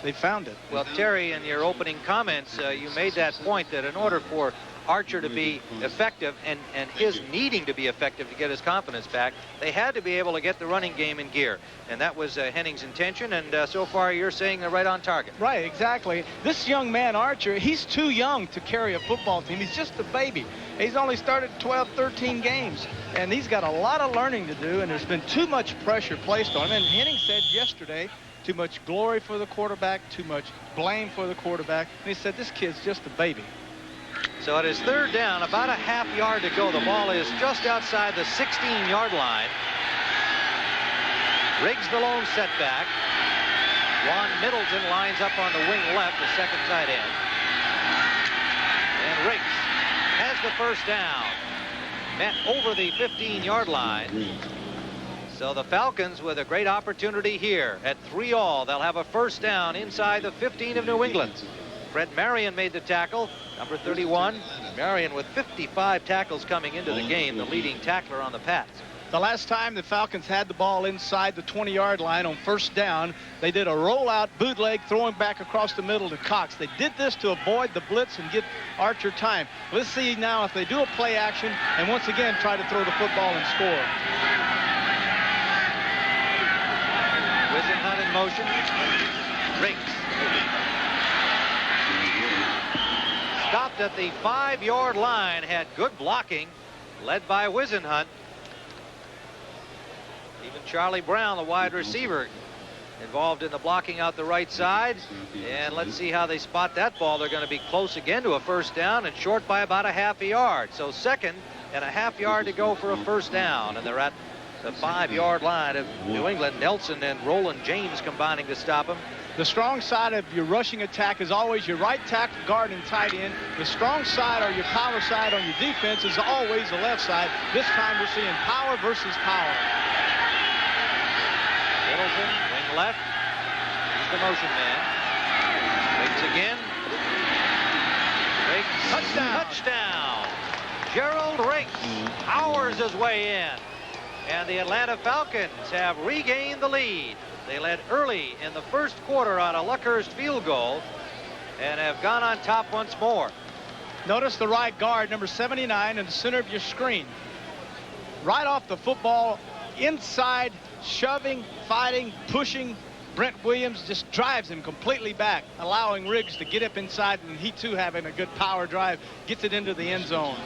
they found it. Well, Terry, in your opening comments, you made that point that in order for Archer to be effective and his needing to be effective to get his confidence back, they had to be able to get the running game in gear. And that was Henning's intention, and so far you're saying they're right on target. Right, exactly. This young man, Archer, he's too young to carry a football team. He's just a baby. He's only started 12, 13 games, and he's got a lot of learning to do, and there's been too much pressure placed on him. And Henning said yesterday, too much glory for the quarterback, too much blame for the quarterback. And he said, this kid's just a baby. So it is 3rd down, about a half yard to go. The ball is just outside the 16-yard line. Riggs the lone setback. Juan Middleton lines up on the wing left, the second tight end. And Riggs has the first down. Met over the 15-yard line. So the Falcons with a great opportunity here at 3-all. They'll have a first down inside the 15 of New England. Fred Marion made the tackle, number 31. Marion with 55 tackles coming into the game, the leading tackler on the Pats. The last time the Falcons had the ball inside the 20-yard line on first down, they did a rollout bootleg, throwing back across the middle to Cox. They did this to avoid the blitz and give Archer time. Let's see now if they do a play action and once again try to throw the football and score. Wisenhunt in motion. Riggs. Stopped at the 5-yard line, had good blocking, led by Wisenhunt. Even Charlie Brown, the wide receiver, involved in the blocking out the right side. And let's see how they spot that ball. They're going to be close again to a first down and short by about a half a yard. So 2nd and a half yard to go for a first down. And they're at the 5-yard line of New England. Nelson and Roland James combining to stop him. The strong side of your rushing attack is always your right tackle, guard, and tight end. The strong side, or your power side on your defense, is always the left side. This time we're seeing power versus power. Middleton, wing left. He's the motion man. Riggs again. Riggs. Touchdown. Touchdown. Gerald Riggs powers his way in. And the Atlanta Falcons have regained the lead. They led early in the first quarter on a Luckhurst field goal and have gone on top once more. Notice the right guard, number 79, in the center of your screen. Right off the football, inside, shoving, fighting, pushing. Brent Williams just drives him completely back, allowing Riggs to get up inside, and he too having a good power drive, gets it into the end zone.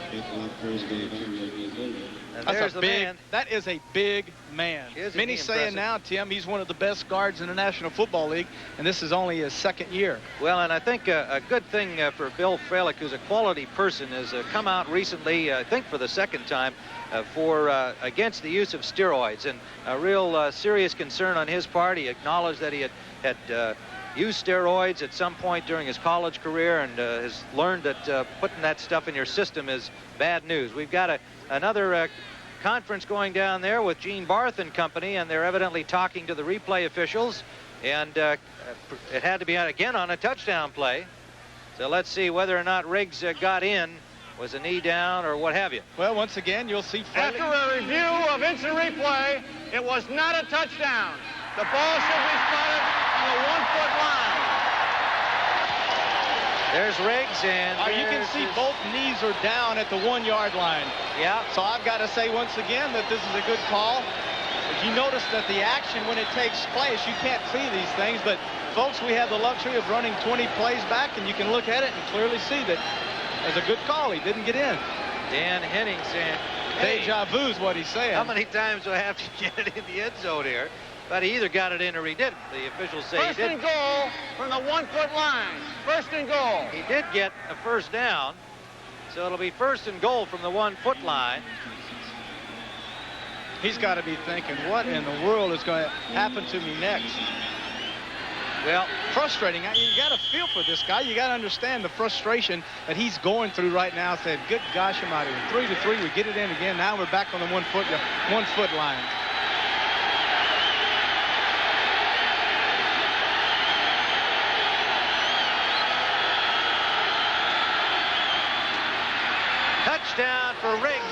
There's the man. That is a big man. Many saying now, Tim, he's one of the best guards in the National Football League, and this is only his 2nd year. Well, and I think a good thing for Bill Fralick, who's a quality person, has come out recently, I think for the 2nd time, against the use of steroids, and a real serious concern on his part. He acknowledged that he had used steroids at some point during his college career, and has learned that putting that stuff in your system is bad news. We've got another conference going down there with Gene Barth and company, and they're evidently talking to the replay officials, and it had to be again on a touchdown play. So let's see whether or not Riggs got in. Was a knee down or what have you? Well, once again, you'll see After a review of instant replay, it was not a touchdown. The ball should be spotted on the 1-foot line. There's Riggs, and you can see both knees are down at the 1-yard line. Yeah. So I've got to say once again that this is a good call. But you notice that the action when it takes place, you can't see these things. But folks, we have the luxury of running 20 plays back, and you can look at it and clearly see that it's a good call. He didn't get in. Dan Henning saying, hey, deja vu is what he's saying. How many times do I have to get it in the end zone here? But he either got it in or he didn't. The officials say First he didn't. and goal from the 1-foot line. First and goal. He did get a first down, so it'll be first and goal from the 1-foot line. He's got to be thinking, what in the world is going to happen to me next? Well, frustrating. You got to feel for this guy. You got to understand the frustration that he's going through right now. Said, good gosh almighty, 3-3, we get it in again. Now we're back on the 1-foot line. touchdown for Riggs.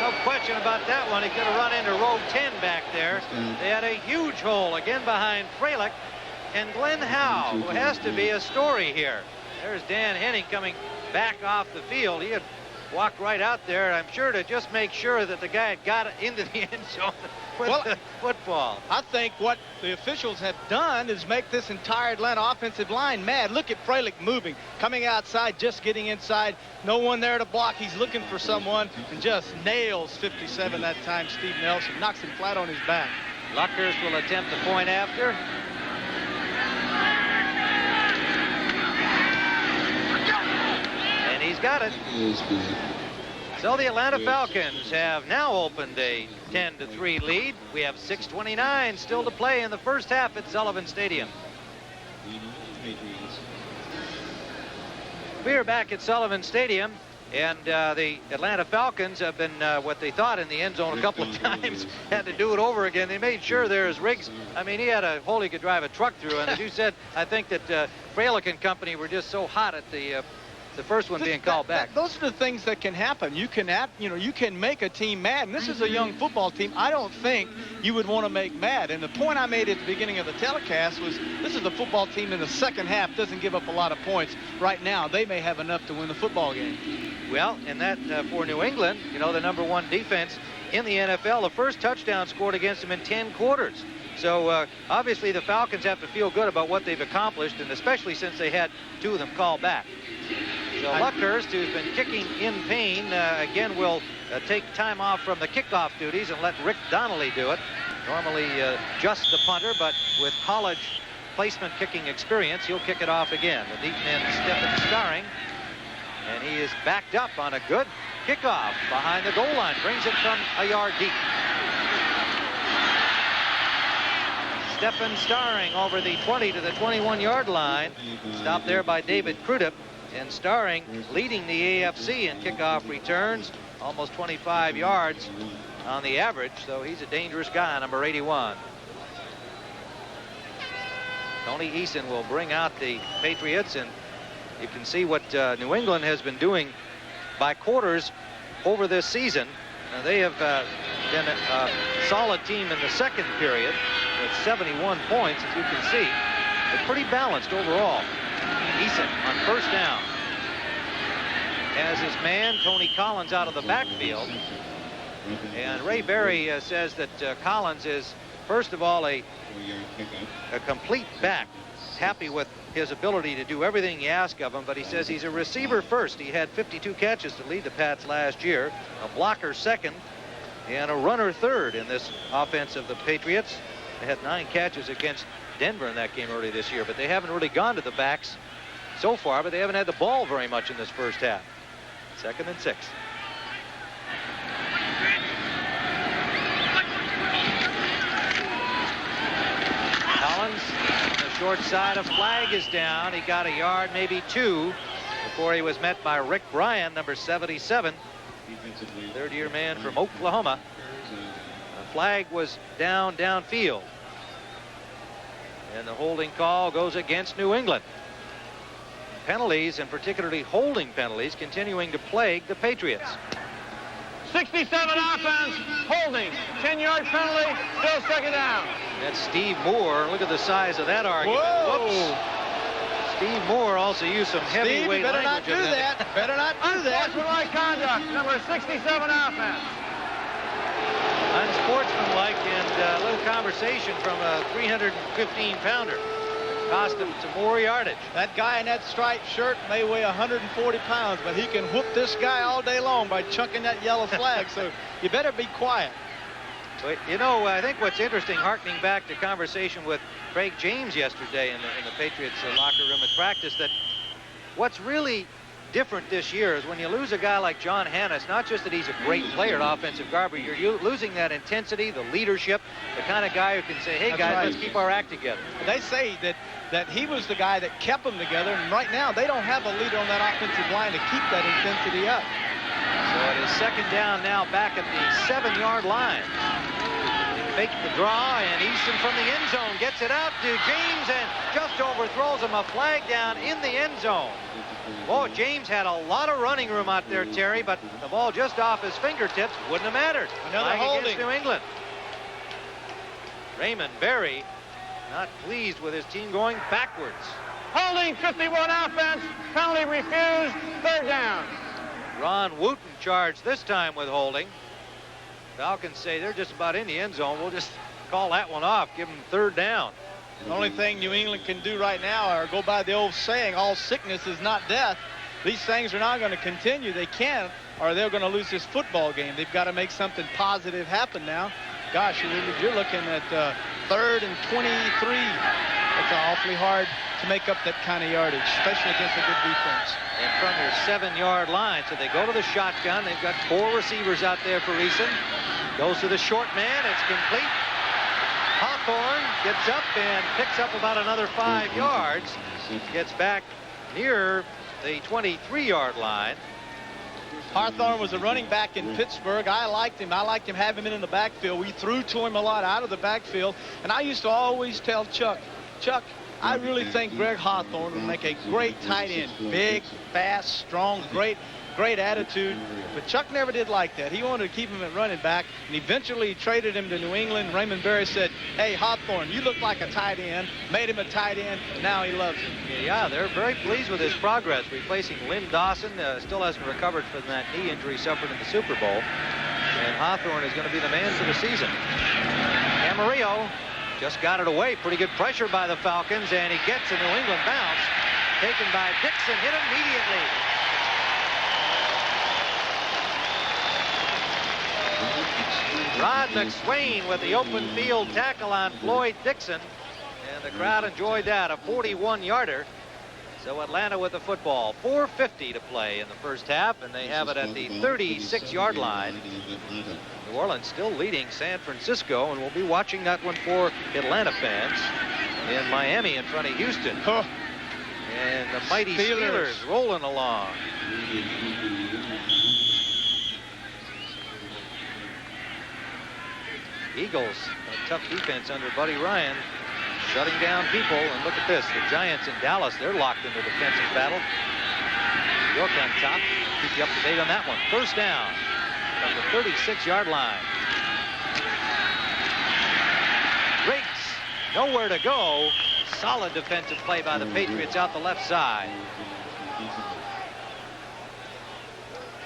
No question about that one. He could have run into row 10 back there. They had a huge hole again behind Fralick and Glenn Howe, who has to be a story here. There's Dan Henning coming back off the field. He had walked right out there, I'm sure, to just make sure that the guy had got it into the end zone with the football. I think what the officials have done is make this entire Atlanta offensive line mad. Look at Fralick moving, coming outside, just getting inside. No one there to block. He's looking for someone and just nails 57 that time. Steve Nelson knocks him flat on his back. Luckhurst will attempt the point after. And he's got it. So the Atlanta Falcons have now opened a 10-3 lead. We have 6:29 still to play in the first half at Sullivan Stadium. We are back at Sullivan Stadium, and the Atlanta Falcons have been what they thought in the end zone a couple of times. Had to do it over again. They made sure there's Riggs. I mean, he had a hole he could drive a truck through, and as you said, I think that Fralick and company were just so hot at the first one being called back. Those are the things that can happen. You can make a team mad, and this is a young football team. I don't think you would want to make mad. And the point I made at the beginning of the telecast was this is a football team in the second half doesn't give up a lot of points. Right now, they may have enough to win the football game. Well, and that for New England, the #1 defense in the NFL, the first touchdown scored against them in 10 quarters. So obviously the Falcons have to feel good about what they've accomplished, and especially since they had two of them called back. So Luckhurst, who's been kicking in pain, again will take time off from the kickoff duties and let Rick Donnelly do it. Normally just the punter, but with college placement kicking experience, he'll kick it off again. The deep man, Stephen Starring, and he is backed up on a good kickoff behind the goal line. Brings it from a yard deep. Stephen Starring over the 20 to the 21-yard line. Stopped there by David Crudup. And Starring leading the AFC in kickoff returns, almost 25 yards on the average. So he's a dangerous guy, number 81. Tony Eason will bring out the Patriots, and you can see what New England has been doing by quarters over this season. They have been a solid team in the second period with 71 points, as you can see. They're pretty balanced overall. Eason on first down has his man Tony Collins out of the backfield, and Ray Berry says that Collins is first of all a complete back. Happy with his ability to do everything you ask of him, but he says he's a receiver first. He had 52 catches to lead the Pats last year, a blocker second, and a runner third in this offense of the Patriots. They had 9 catches against Denver in that game early this year, but they haven't really gone to the backs so far, but they haven't had the ball very much in this first half. 2nd and 6. Collins on the short side. A flag is down. He got a yard, maybe 2, before he was met by Rick Bryan, number 77, third-year man from Oklahoma. The flag was downfield. And the holding call goes against New England. Penalties, and particularly holding penalties, continuing to plague the Patriots. 67 offense, holding, 10-yard penalty, still 2nd down. That's Steve Moore. Look at the size of that argument. Whoa. Whoops. Steve Moore also used some heavyweight better language. not do that. Better not do that. Unsportsmanlike conduct, number 67 offense. Unsportsmanlike, and a little conversation from a 315-pounder. Cost him some more yardage. That guy in that striped shirt may weigh 140 pounds, but he can whoop this guy all day long by chucking that yellow flag, so you better be quiet. But, you know, I think what's interesting, hearkening back to conversation with Craig James yesterday in the Patriots locker room at practice, that what's really different this year is when you lose a guy like John Hanna, it's not just that he's a great player at offensive guard, but you're losing that intensity, the leadership, the kind of guy who can say, hey, That's guys, right. let's keep our act together. They say that he was the guy that kept them together, and right now they don't have a leader on that offensive line to keep that intensity up. So it is 2nd down now, back at the 7-yard line. They fake the draw, and Easton from the end zone gets it out to James and just overthrows him. A flag down in the end zone. Oh, James had a lot of running room out there, Terry, but the ball just off his fingertips wouldn't have mattered. Another flag holding against New England. Raymond Berry not pleased with his team going backwards. Holding, 51 offense, penalty refused, 3rd down. Ron Wooten charged this time with holding. Falcons say they're just about in the end zone. We'll just call that one off, give them 3rd down. The only thing New England can do right now, or go by the old saying, all sickness is not death. These things are not going to continue. They can't, or they're going to lose this football game. They've got to make something positive happen now. Gosh, you're looking at 3rd and 23. It's awfully hard to make up that kind of yardage, especially against a good defense. And from their 7-yard line, so they go to the shotgun. They've got 4 receivers out there for Eason. Goes to the short man. It's complete. Hawthorne gets up and picks up about another 5 yards. Gets back near the 23-yard line. Hawthorne was a running back in Pittsburgh. I liked him. I liked him having him in the backfield. We threw to him a lot out of the backfield. And I used to always tell Chuck, I really think Greg Hawthorne would make a great tight end. Big, fast, strong, great attitude. But Chuck never did like that. He wanted to keep him at running back, and eventually he traded him to New England. Raymond Berry said, hey, Hawthorne, you look like a tight end. Made him a tight end, and now he loves him. Yeah, they're very pleased with his progress, replacing Lynn Dawson. Still hasn't recovered from that knee injury suffered in the Super Bowl. And Hawthorne is going to be the man for the season. Camarillo just got it away. Pretty good pressure by the Falcons, and he gets a New England bounce. Taken by Dixon, hit immediately. Rod McSwain with the open field tackle on Floyd Dixon. And the crowd enjoyed that, a 41-yarder. So Atlanta with the football, 4:50 to play in the first half, and they have it at the 36-yard line. New Orleans still leading San Francisco, and we'll be watching that one for Atlanta fans in Miami in front of Houston. Oh. And the mighty Steelers rolling along. Eagles, a tough defense under Buddy Ryan, shutting down people. And look at this, the Giants in Dallas, they're locked into defensive battle. York on top. Keep you up to date on that one. First down from the 36-yard line. Riggs, nowhere to go. Solid defensive play by the Patriots out the left side.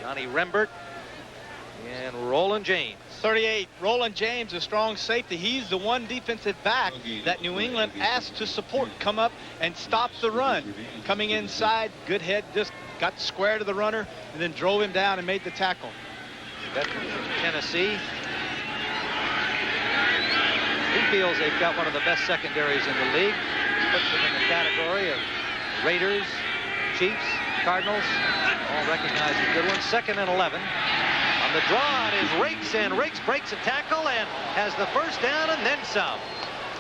Johnny Rembert and Roland James. 38, Roland James, a strong safety. He's the one defensive back that New England asked to support, come up and stop the run. Coming inside, good head, just got square to the runner and then drove him down and made the tackle. Veteran from Tennessee. He feels they've got one of the best secondaries in the league. Puts them in the category of Raiders, Chiefs, Cardinals. All recognize the good ones. 2nd and 11. On the draw, it is Riggs, and Riggs breaks a tackle and has the first down and then some.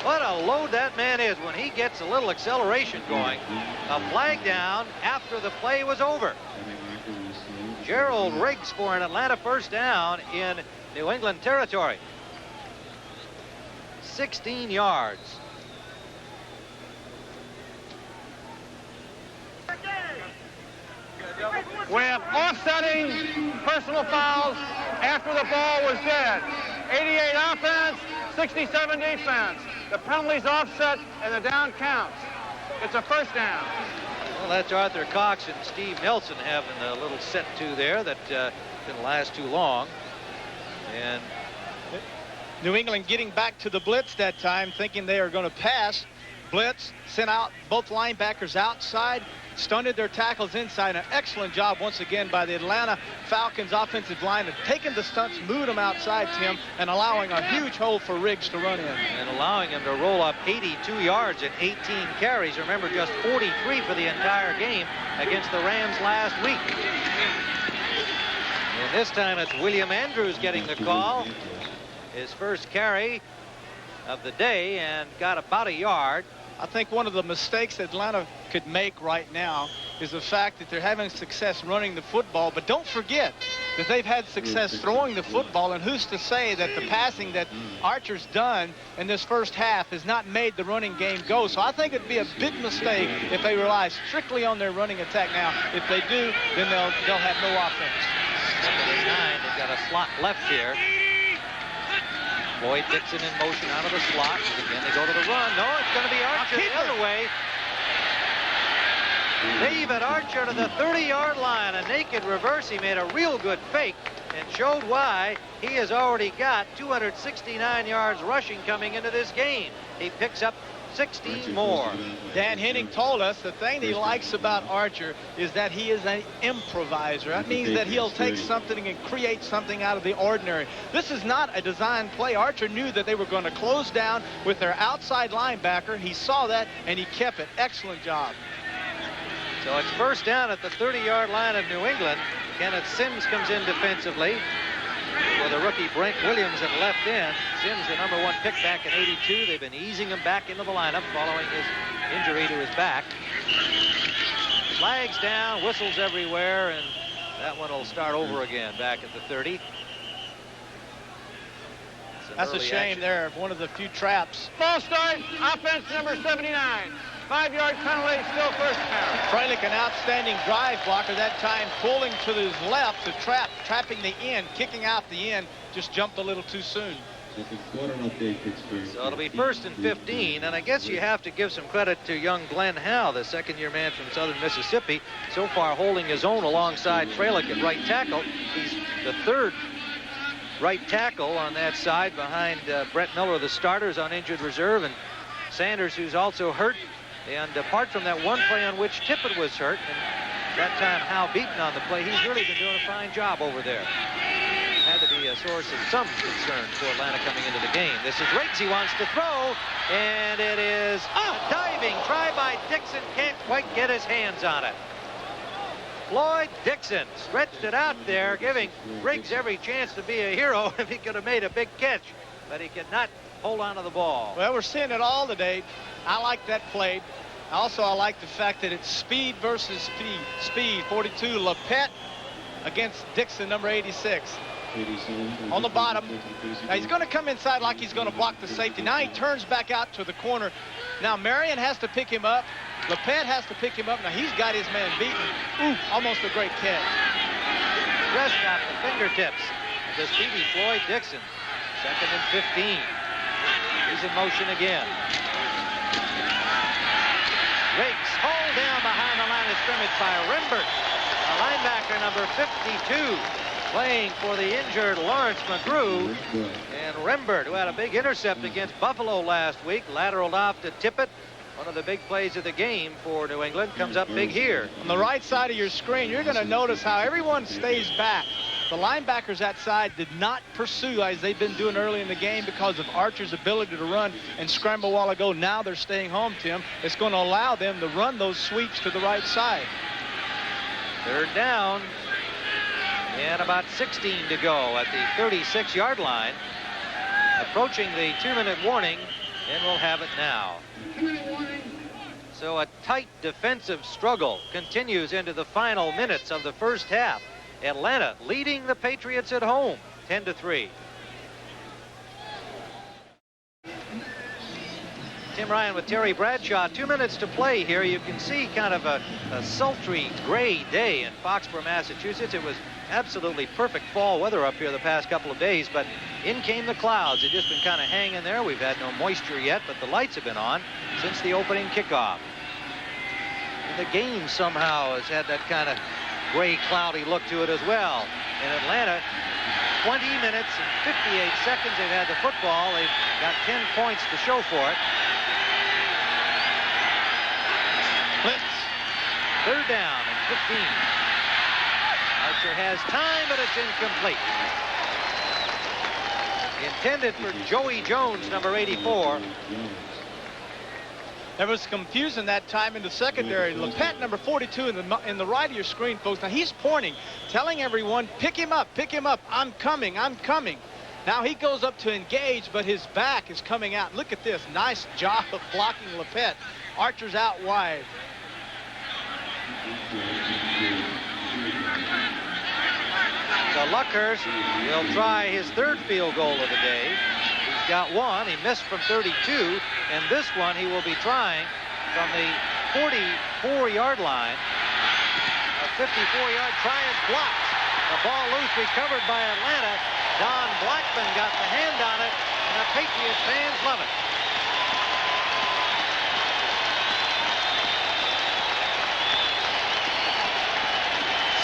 What a load that man is when he gets a little acceleration going. A flag down after the play was over. Gerald Riggs for an Atlanta first down in New England territory. 16 yards. With offsetting personal fouls after the ball was dead. 88 offense, 67 defense. The penalties offset and the down counts. It's a first down. Well, that's Arthur Cox and Steve Nelson having a little set to there that didn't last too long. And New England getting back to the blitz that time, thinking they are going to pass. Blitz, sent out both linebackers outside, stunted their tackles inside. An excellent job once again by the Atlanta Falcons offensive line of taking the stunts, moving them outside, Tim, and allowing a huge hole for Riggs to run in. And allowing him to roll up 82 yards in 18 carries. Remember, just 43 for the entire game against the Rams last week. And this time it's William Andrews getting the call. His first carry of the day and got about a yard. I think one of the mistakes Atlanta could make right now is the fact that they're having success running the football, but don't forget that they've had success throwing the football, and who's to say that the passing that Archer's done in this first half has not made the running game go. So I think it'd be a big mistake if they rely strictly on their running attack now. If they do, then they'll have no offense. 2nd and 9, they've got a slot left here. Floyd Dixon in motion out of the slot. Again, they go to the run. No, it's going to be Archer the other way. David Archer to the 30-yard line. A naked reverse. He made a real good fake and showed why he has already got 269 yards rushing coming into this game. He picks up 16 more. Dan Henning told us the thing he likes about Archer is that he is an improviser. That means that he'll take something and create something out of the ordinary. This is not a design play. Archer knew that they were going to close down with their outside linebacker. He saw that and he kept it. Excellent job. So it's first down at the 30-yard line of New England. Kenneth Sims comes in defensively for the rookie Brent Williams at left end. Sims, the #1 pick back in '82. They've been easing him back into the lineup following his injury to his back. Flags down, whistles everywhere, and that one will start over again back at the 30. That's a shame there, one of the few traps. Ball start, offense number 79. 5-yard penalty, still first down. Freilich, an outstanding drive blocker that time, pulling to his left to trapping the end, kicking out the end, just jumped a little too soon. So it'll be 1st and 15, and I guess you have to give some credit to young Glenn Howe, the second-year man from Southern Mississippi, so far holding his own alongside Freilich at right tackle. He's the 3rd right tackle on that side behind Brett Miller, the starters on injured reserve, and Sanders, who's also hurt. And apart from that one play on which Tippett was hurt, and that time Howe beaten on the play, he's really been doing a fine job over there. Had to be be a source of some concern for Atlanta coming into the game. This is Riggs. He wants to throw, and it is a diving try by Dixon. Can't quite get his hands on it. Floyd Dixon stretched it out there, giving Riggs every chance to be a hero if he could have made a big catch, but he could not hold on to the ball. Well, we're seeing it all today. I like that play. Also, I like the fact that it's speed versus speed. Speed, 42, Lepet against Dixon, number 86. On the bottom. Now, he's going to come inside like he's going to block the safety. Now he turns back out to the corner. Now, Marion has to pick him up. Lepet has to pick him up. Now, he's got his man beaten. Ooh, almost a great catch. Just off the fingertips of the speedy Floyd Dixon. 2nd and 15. He's in motion again. Riggs hauled down behind the line of scrimmage by Rembert, a linebacker number 52, playing for the injured Lawrence McGrew. And Rembert, who had a big intercept against Buffalo last week, lateraled off to Tippett. One of the big plays of the game for New England, comes up big here. On the right side of your screen, you're going to notice how everyone stays back. The linebackers that side did not pursue as they've been doing early in the game because of Archer's ability to run and scramble a while ago. Now they're staying home, Tim. It's going to allow them to run those sweeps to the right side. 3rd down and about 16 to go at the 36-yard line. Approaching the 2-minute warning, and we'll have it now. So a tight defensive struggle continues into the final minutes of the first half. Atlanta leading the Patriots at home 10-3. Tim Ryan with Terry Bradshaw. 2 minutes to play here. You can see kind of a sultry gray day in Foxborough, Massachusetts. It was absolutely perfect fall weather up here the past couple of days, but in came the clouds. They've just been kind of hanging there. We've had no moisture yet, but the lights have been on since the opening kickoff. And the game somehow has had that kind of gray, cloudy look to it as well. In Atlanta, 20 minutes and 58 seconds they've had the football. They've got 10 points to show for it. Blitz. 3rd down and 15. Archer has time, but it's incomplete. Intended for Joey Jones, number 84. There was confusion that time in the secondary. Lepet, number 42, in the right of your screen, folks. Now he's pointing, telling everyone, pick him up, I'm coming, I'm coming. Now he goes up to engage, but his back is coming out. Look at this, nice job of blocking Lepet. Archer's out wide. So Luckhurst will try his 3rd field goal of the day. He's got one. He missed from 32, and this one he will be trying from the 44-yard line. A 54-yard try is blocked. The ball loose, recovered by Atlanta. Don Blackman got the hand on it, and the Patriots fans love it.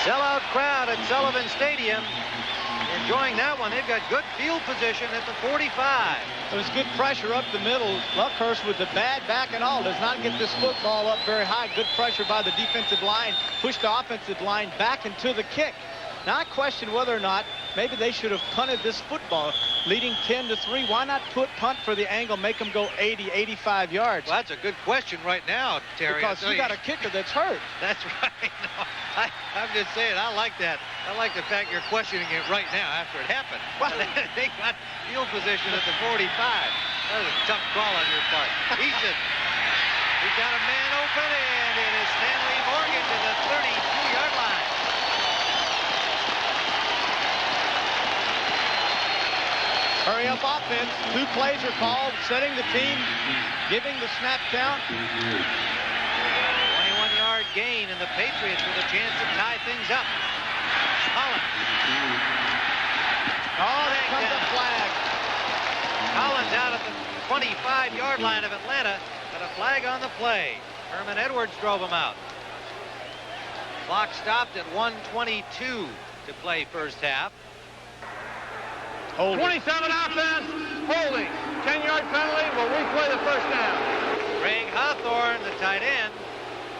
Sellout crowd at Sullivan Stadium. Enjoying that one. They've got good field position at the 45. There's good pressure up the middle. Luckhurst with the bad back and all does not get this football up very high. Good pressure by the defensive line. Push the offensive line back into the kick. Now I question whether or not maybe they should have punted this football, leading 10-3. Why not punt for the angle, make them go 80, 85 yards? Well, that's a good question right now, Terry. Because you got a kicker that's hurt. That's right. No, I'm just saying, I like that. I like the fact you're questioning it right now after it happened. Well, they got field position at the 45. That was a tough call on your part. He's got a man open, and it is Stanley Morgan to the 32-yard line. Hurry up offense. 2 plays are called, setting the team, giving the snap count. 21-yard gain, and the Patriots with a chance to tie things up. Collins. Oh, there comes the flag. Collins out at the 25-yard line of Atlanta. Got a flag on the play. Herman Edwards drove him out. Clock stopped at 1:22 to play first half. Holding. 27 offense, holding. 10-yard penalty will replay the first down. Greg Hawthorne, the tight end,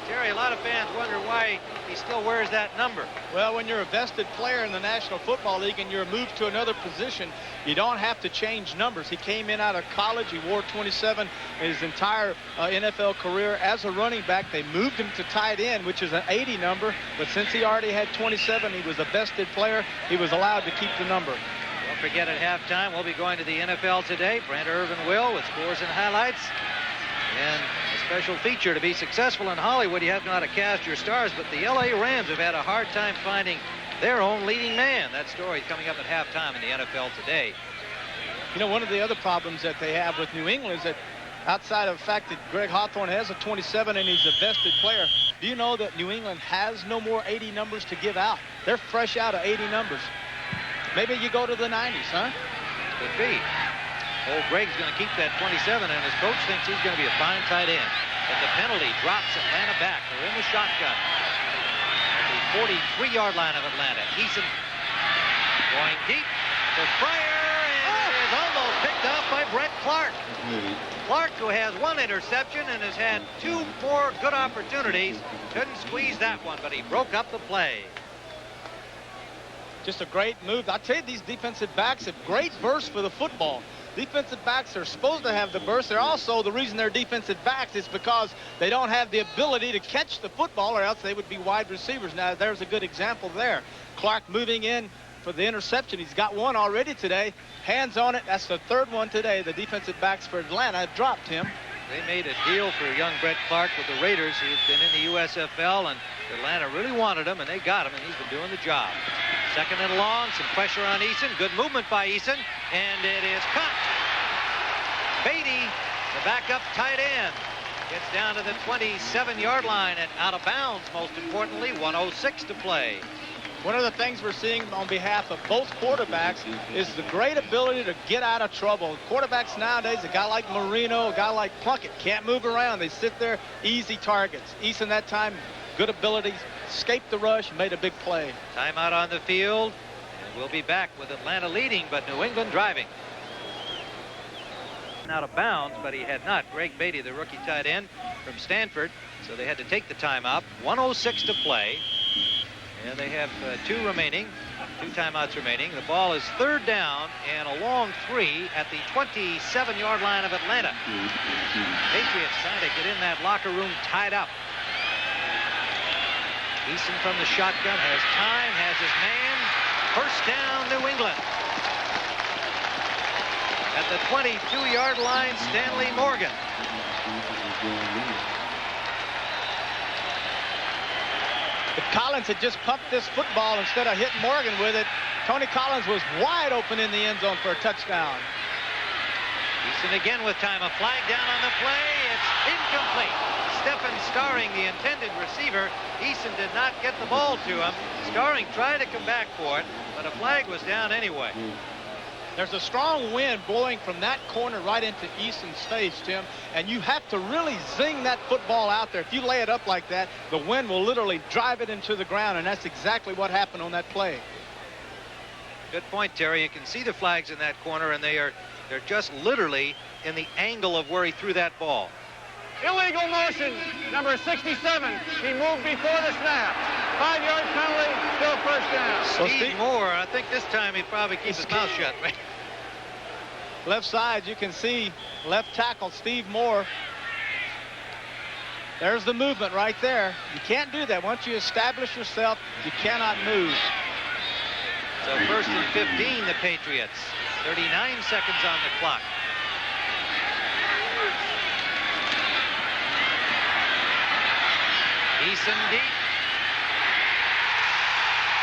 Terry, a lot of fans wonder why he still wears that number. Well, when you're a vested player in the National Football League and you're moved to another position, you don't have to change numbers. He came in out of college. He wore 27 his entire NFL career as a running back. They moved him to tight end, which is an 80 number. But since he already had 27, he was a vested player. He was allowed to keep the number. Don't forget, at halftime, we'll be going to the NFL today. Brent Irvin will with scores and highlights. And a special feature: to be successful in Hollywood, you have to know how to cast your stars. But the LA Rams have had a hard time finding their own leading man. That story is coming up at halftime in the NFL today. You know, one of the other problems that they have with New England is that outside of the fact that Greg Hawthorne has a 27 and he's a vested player, do you know that New England has no more 80 numbers to give out? They're fresh out of 80 numbers. Maybe you go to the 90s, huh? Could be. Old Greg's going to keep that 27, and his coach thinks he's going to be a fine tight end. But the penalty drops Atlanta back. They're in the shotgun at the 43-yard line of Atlanta. Eason going deep to Fryer, and it is almost picked up by Brett Clark. Clark, who has one interception and has had 2 more good opportunities, couldn't squeeze that one, but he broke up the play. Just a great move. I tell you, these defensive backs have great burst for the football. Defensive backs are supposed to have the burst. They're also, the reason they're defensive backs is because they don't have the ability to catch the football, or else they would be wide receivers. Now, there's a good example there. Clark moving in for the interception. He's got one already today. Hands on it. That's the 3rd one today. The defensive backs for Atlanta dropped him. They made a deal for young Brett Clark with the Raiders. He's been in the USFL, and Atlanta really wanted him, and they got him, and he's been doing the job. 2nd and long, some pressure on Eason. Good movement by Eason, and it is caught. Beatty, the backup tight end, gets down to the 27-yard line and out of bounds, most importantly. 1:06 to play. One of the things we're seeing on behalf of both quarterbacks is the great ability to get out of trouble. Quarterbacks nowadays, a guy like Marino, a guy like Plunkett, can't move around. They sit there, easy targets. Eason that time, good ability, escaped the rush, made a big play. Timeout on the field, and we'll be back with Atlanta leading, but New England driving. Out of bounds, but he had not. Greg Beatty, the rookie tight end from Stanford, so they had to take the timeout. 1:06 to play. And they have 2 timeouts remaining. The ball is 3rd down and a long 3 at the 27-yard line of Atlanta. Patriots trying to get in that locker room tied up. Eason from the shotgun has time, has his man. 1st down, New England. At the 22-yard line, Stanley Morgan. If Collins had just pumped this football instead of hitting Morgan with it, Tony Collins was wide open in the end zone for a touchdown. Eason again with time. A flag down on the play. It's incomplete. Stephen Starring, the intended receiver. Eason did not get the ball to him. Starring tried to come back for it, but a flag was down anyway. There's a strong wind blowing from that corner right into Eason's face, Tim, and you have to really zing that football out there. If you lay it up like that, the wind will literally drive it into the ground, and that's exactly what happened on that play. Good point, Terry. You can see the flags in that corner, and they're just literally in the angle of where he threw that ball. Illegal motion, number 67. He moved before the snap. 5-yard penalty, still 1st down. So Steve Moore, I think this time he probably keeps his mouth shut, right? Left side, you can see left tackle Steve Moore. There's the movement right there. You can't do that. Once you establish yourself, you cannot move. So 1st and 15, the Patriots. 39 seconds on the clock. Eason deep.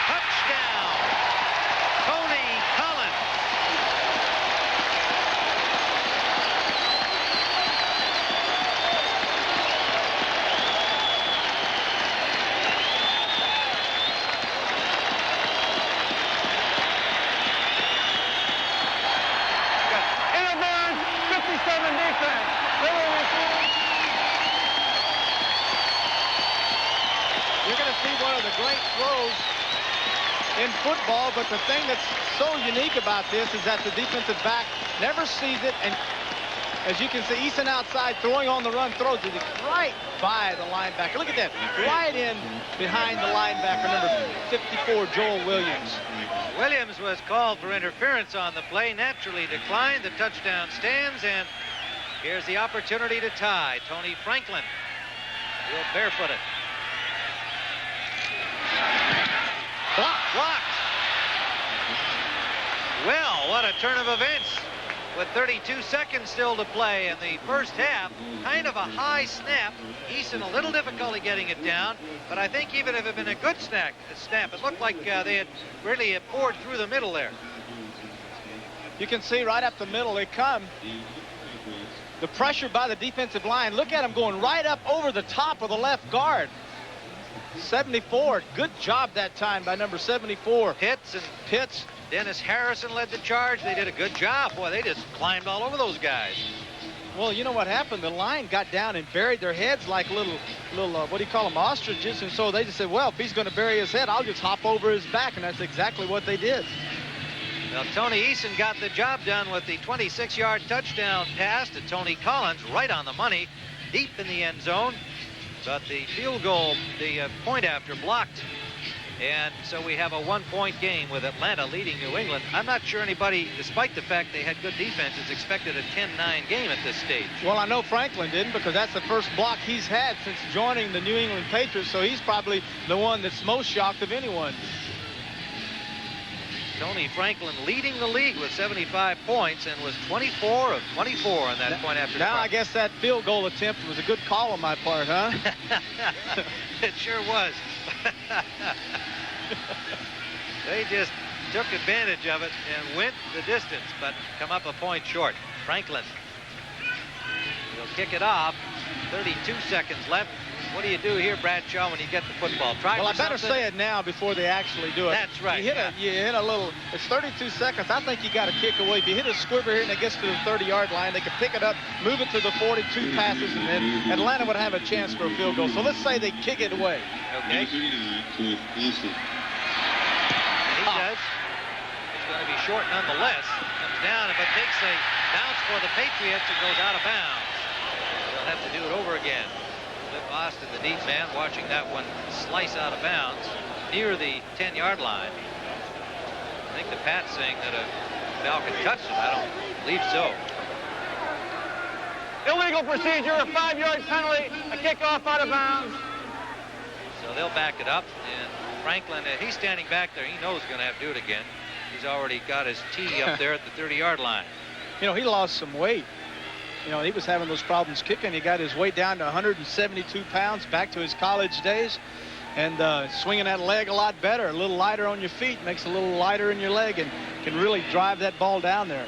Touchdown. Tony Collins. Interburn, 57 defense. You're going to see one of the great throws in football, but the thing that's so unique about this is that the defensive back never sees it and As you can see, Eason outside, throwing on the run, throws it right by the linebacker. Look at that, right in behind the linebacker, number 54, Joel Williams. Williams was called for interference on the play, naturally declined. The touchdown stands, and here's the opportunity to tie. Tony Franklin, real barefooted. Blocked. Well, what a turn of events with 32 seconds still to play in the first half. Kind of a high snap. Eason a little difficulty getting it down, but I think even if it had been a good snap, it looked like they had really poured through the middle there. You can see right up the middle they come. The pressure by the defensive line. Look at him going right up over the top of the left guard. 74, good job that time by number 74. Pitts. Dennis Harrison led the charge. They did a good job. Boy, they just climbed all over those guys. Well, you know what happened? The line got down and buried their heads like little what do you call them, ostriches. And so they just said, well, if he's going to bury his head, I'll just hop over his back. And that's exactly what they did. Well, Tony Eason got the job done with the 26-yard touchdown pass to Tony Collins, right on the money, deep in the end zone. But the field goal, the point after, blocked. And so we have a one-point game with Atlanta leading New England. I'm not sure anybody, despite the fact they had good defenses, expected a 10-9 game at this stage. Well, I know Franklin didn't, because that's the first block he's had since joining the New England Patriots, so he's probably the one that's most shocked of anyone. Tony Franklin leading the league with 75 points and was 24 of 24 on that point after. Now I guess that field goal attempt was a good call on my part, huh? It sure was. They just took advantage of it and went the distance, but come up a point short. Franklin will kick it off. 32 seconds left. What do you do here, Bradshaw, when you get the football? Well, I better say it now before they actually do it. That's right. You hit a little. It's 32 seconds. I think you got to kick away. If you hit a squibber here and it gets to the 30-yard line, they can pick it up, move it to the 42 passes, and then Atlanta would have a chance for a field goal. So let's say they kick it away. Okay. And he does. It's going to be short nonetheless. Comes down, but takes a bounce for the Patriots and goes out of bounds. They'll have to do it over again. Cliff Austin, the deep man, watching that one slice out of bounds near the 10-yard line. I think the Pat's saying that a Falcon touched it. I don't believe so. Illegal procedure, a 5-yard penalty, a kickoff out of bounds. So they'll back it up, and Franklin, he's standing back there. He knows he's going to have to do it again. He's already got his tee up there at the 30-yard line. You know, he lost some weight. You know, he was having those problems kicking. He got his weight down to 172 pounds, back to his college days, and swinging that leg a lot better. A little lighter on your feet, makes a little lighter in your leg, and can really drive that ball down there.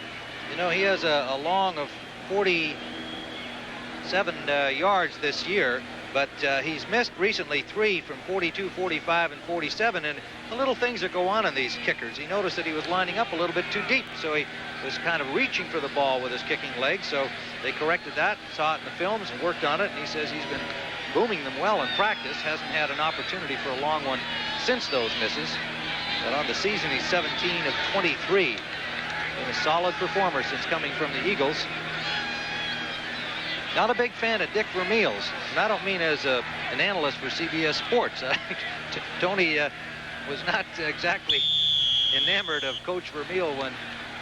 You know, he has a long of 47 yards this year, but he's missed recently 3 from 42, 45, and 47, and the little things that go on in these kickers. He noticed that he was lining up a little bit too deep, so he was kind of reaching for the ball with his kicking leg, so they corrected that, saw it in the films, and worked on it, and he says he's been booming them well in practice, hasn't had an opportunity for a long one since those misses, but on the season he's 17 of 23, and a solid performer since coming from the Eagles. Not a big fan of Dick Vermeil's, and I don't mean as an analyst for CBS Sports. Tony was not exactly enamored of Coach Vermeil when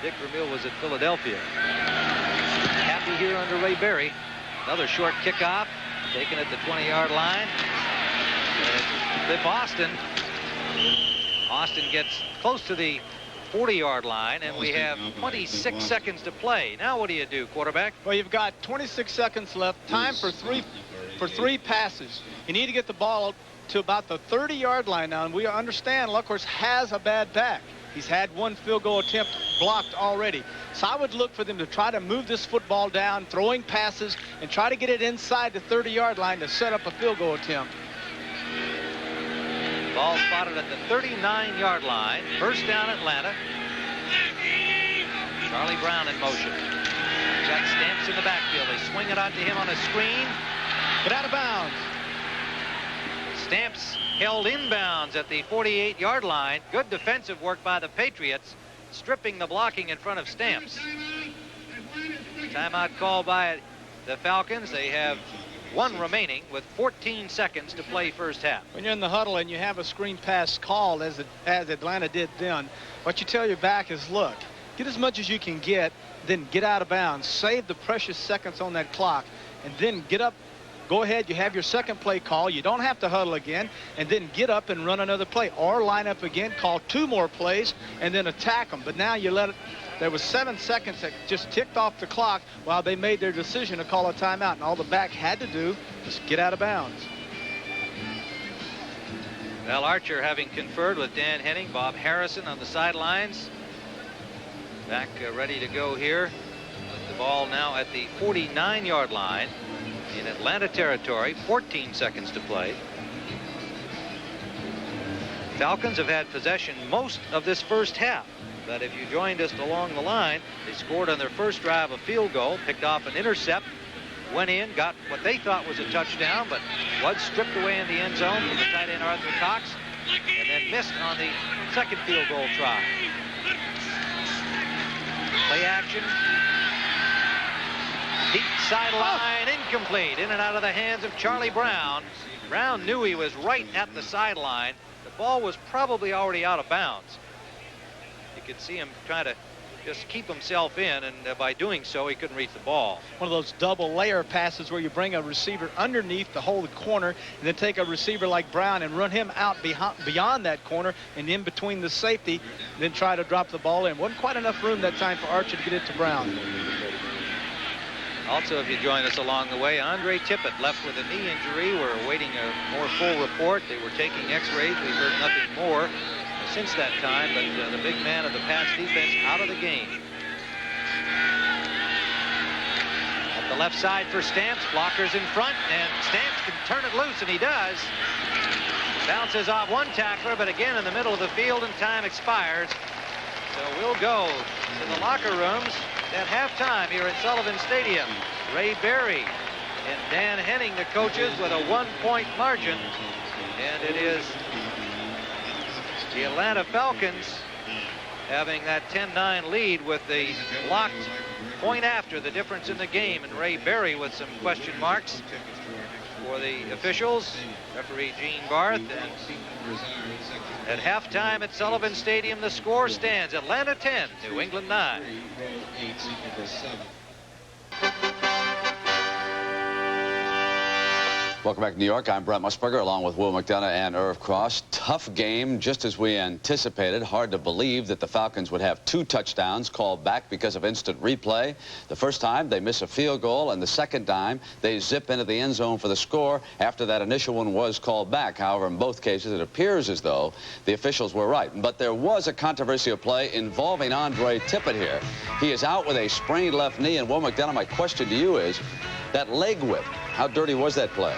Dick Vermeil was at Philadelphia. Happy here under Ray Berry. Another short kickoff, taken at the 20-yard line. Cliff Austin. Austin gets close to the 40-yard line, and we have 26 seconds to play. Now what do you do, quarterback? Well, you've got 26 seconds left. Time for three passes. You need to get the ball to about the 30-yard line now, and we understand Luckhorst has a bad back. He's had one field goal attempt blocked already. So I would look for them to try to move this football down, throwing passes, and try to get it inside the 30-yard line to set up a field goal attempt. Ball spotted at the 39-yard line. First down, Atlanta. Charlie Brown in motion. Got Stamps in the backfield. They swing it out to him on a screen. Get out of bounds. Stamps held inbounds at the 48-yard line. Good defensive work by the Patriots, stripping the blocking in front of Stamps. Timeout called by the Falcons. They have one remaining with 14 seconds to play first half. When you're in the huddle and you have a screen pass called as Atlanta did then, what you tell your back is, look, get as much as you can get, then get out of bounds. Save the precious seconds on that clock, and then get up. Go ahead, you have your second play call. You don't have to huddle again, and then get up and run another play. Or line up again, call 2 more plays, and then attack them. But now you let it. There was 7 seconds that just ticked off the clock while they made their decision to call a timeout. And all the back had to do was get out of bounds. Well, Archer having conferred with Dan Henning, Bob Harrison on the sidelines. Back ready to go here. The ball now at the 49-yard line in Atlanta territory. 14 seconds to play. Falcons have had possession most of this first half. But if you joined us along the line, they scored on their first drive a field goal, picked off an intercept, went in, got what they thought was a touchdown, but was stripped away in the end zone from the tight end Arthur Cox, and then missed on the second field goal try. Play action. Deep sideline, incomplete. In and out of the hands of Charlie Brown. Brown knew he was right at the sideline. The ball was probably already out of bounds. You could see him trying to just keep himself in, and by doing so, he couldn't reach the ball. One of those double layer passes where you bring a receiver underneath to hold the corner, and then take a receiver like Brown and run him out beyond that corner and in between the safety, and then try to drop the ball in. Wasn't quite enough room that time for Archer to get it to Brown. Also, if you join us along the way, Andre Tippett left with a knee injury. We're awaiting a more full report. They were taking x-rays. We've heard nothing more since that time, but the big man of the Pats defense out of the game. At the left side for Stamps, blockers in front, and Stamps can turn it loose, and he does. Bounces off one tackler, but again in the middle of the field, and time expires. So we'll go to the locker rooms at halftime here at Sullivan Stadium. Ray Berry and Dan Henning, the coaches, with a 1-point margin, and it is the Atlanta Falcons having that 10-9 lead with the blocked point after, the difference in the game, and Ray Berry with some question marks for the officials, referee Gene Barth. And at halftime at Sullivan Stadium, the score stands Atlanta 10, New England 9. Welcome back to New York. I'm Brent Musburger along with Will McDonough and Irv Cross. Tough game, just as we anticipated. Hard to believe that the Falcons would have 2 touchdowns called back because of instant replay. The first time they miss a field goal, and the second time they zip into the end zone for the score after that initial one was called back. However, in both cases, it appears as though the officials were right. But there was a controversial play involving Andre Tippett here. He is out with a sprained left knee, and Will McDonough, my question to you is, that leg whip, how dirty was that play?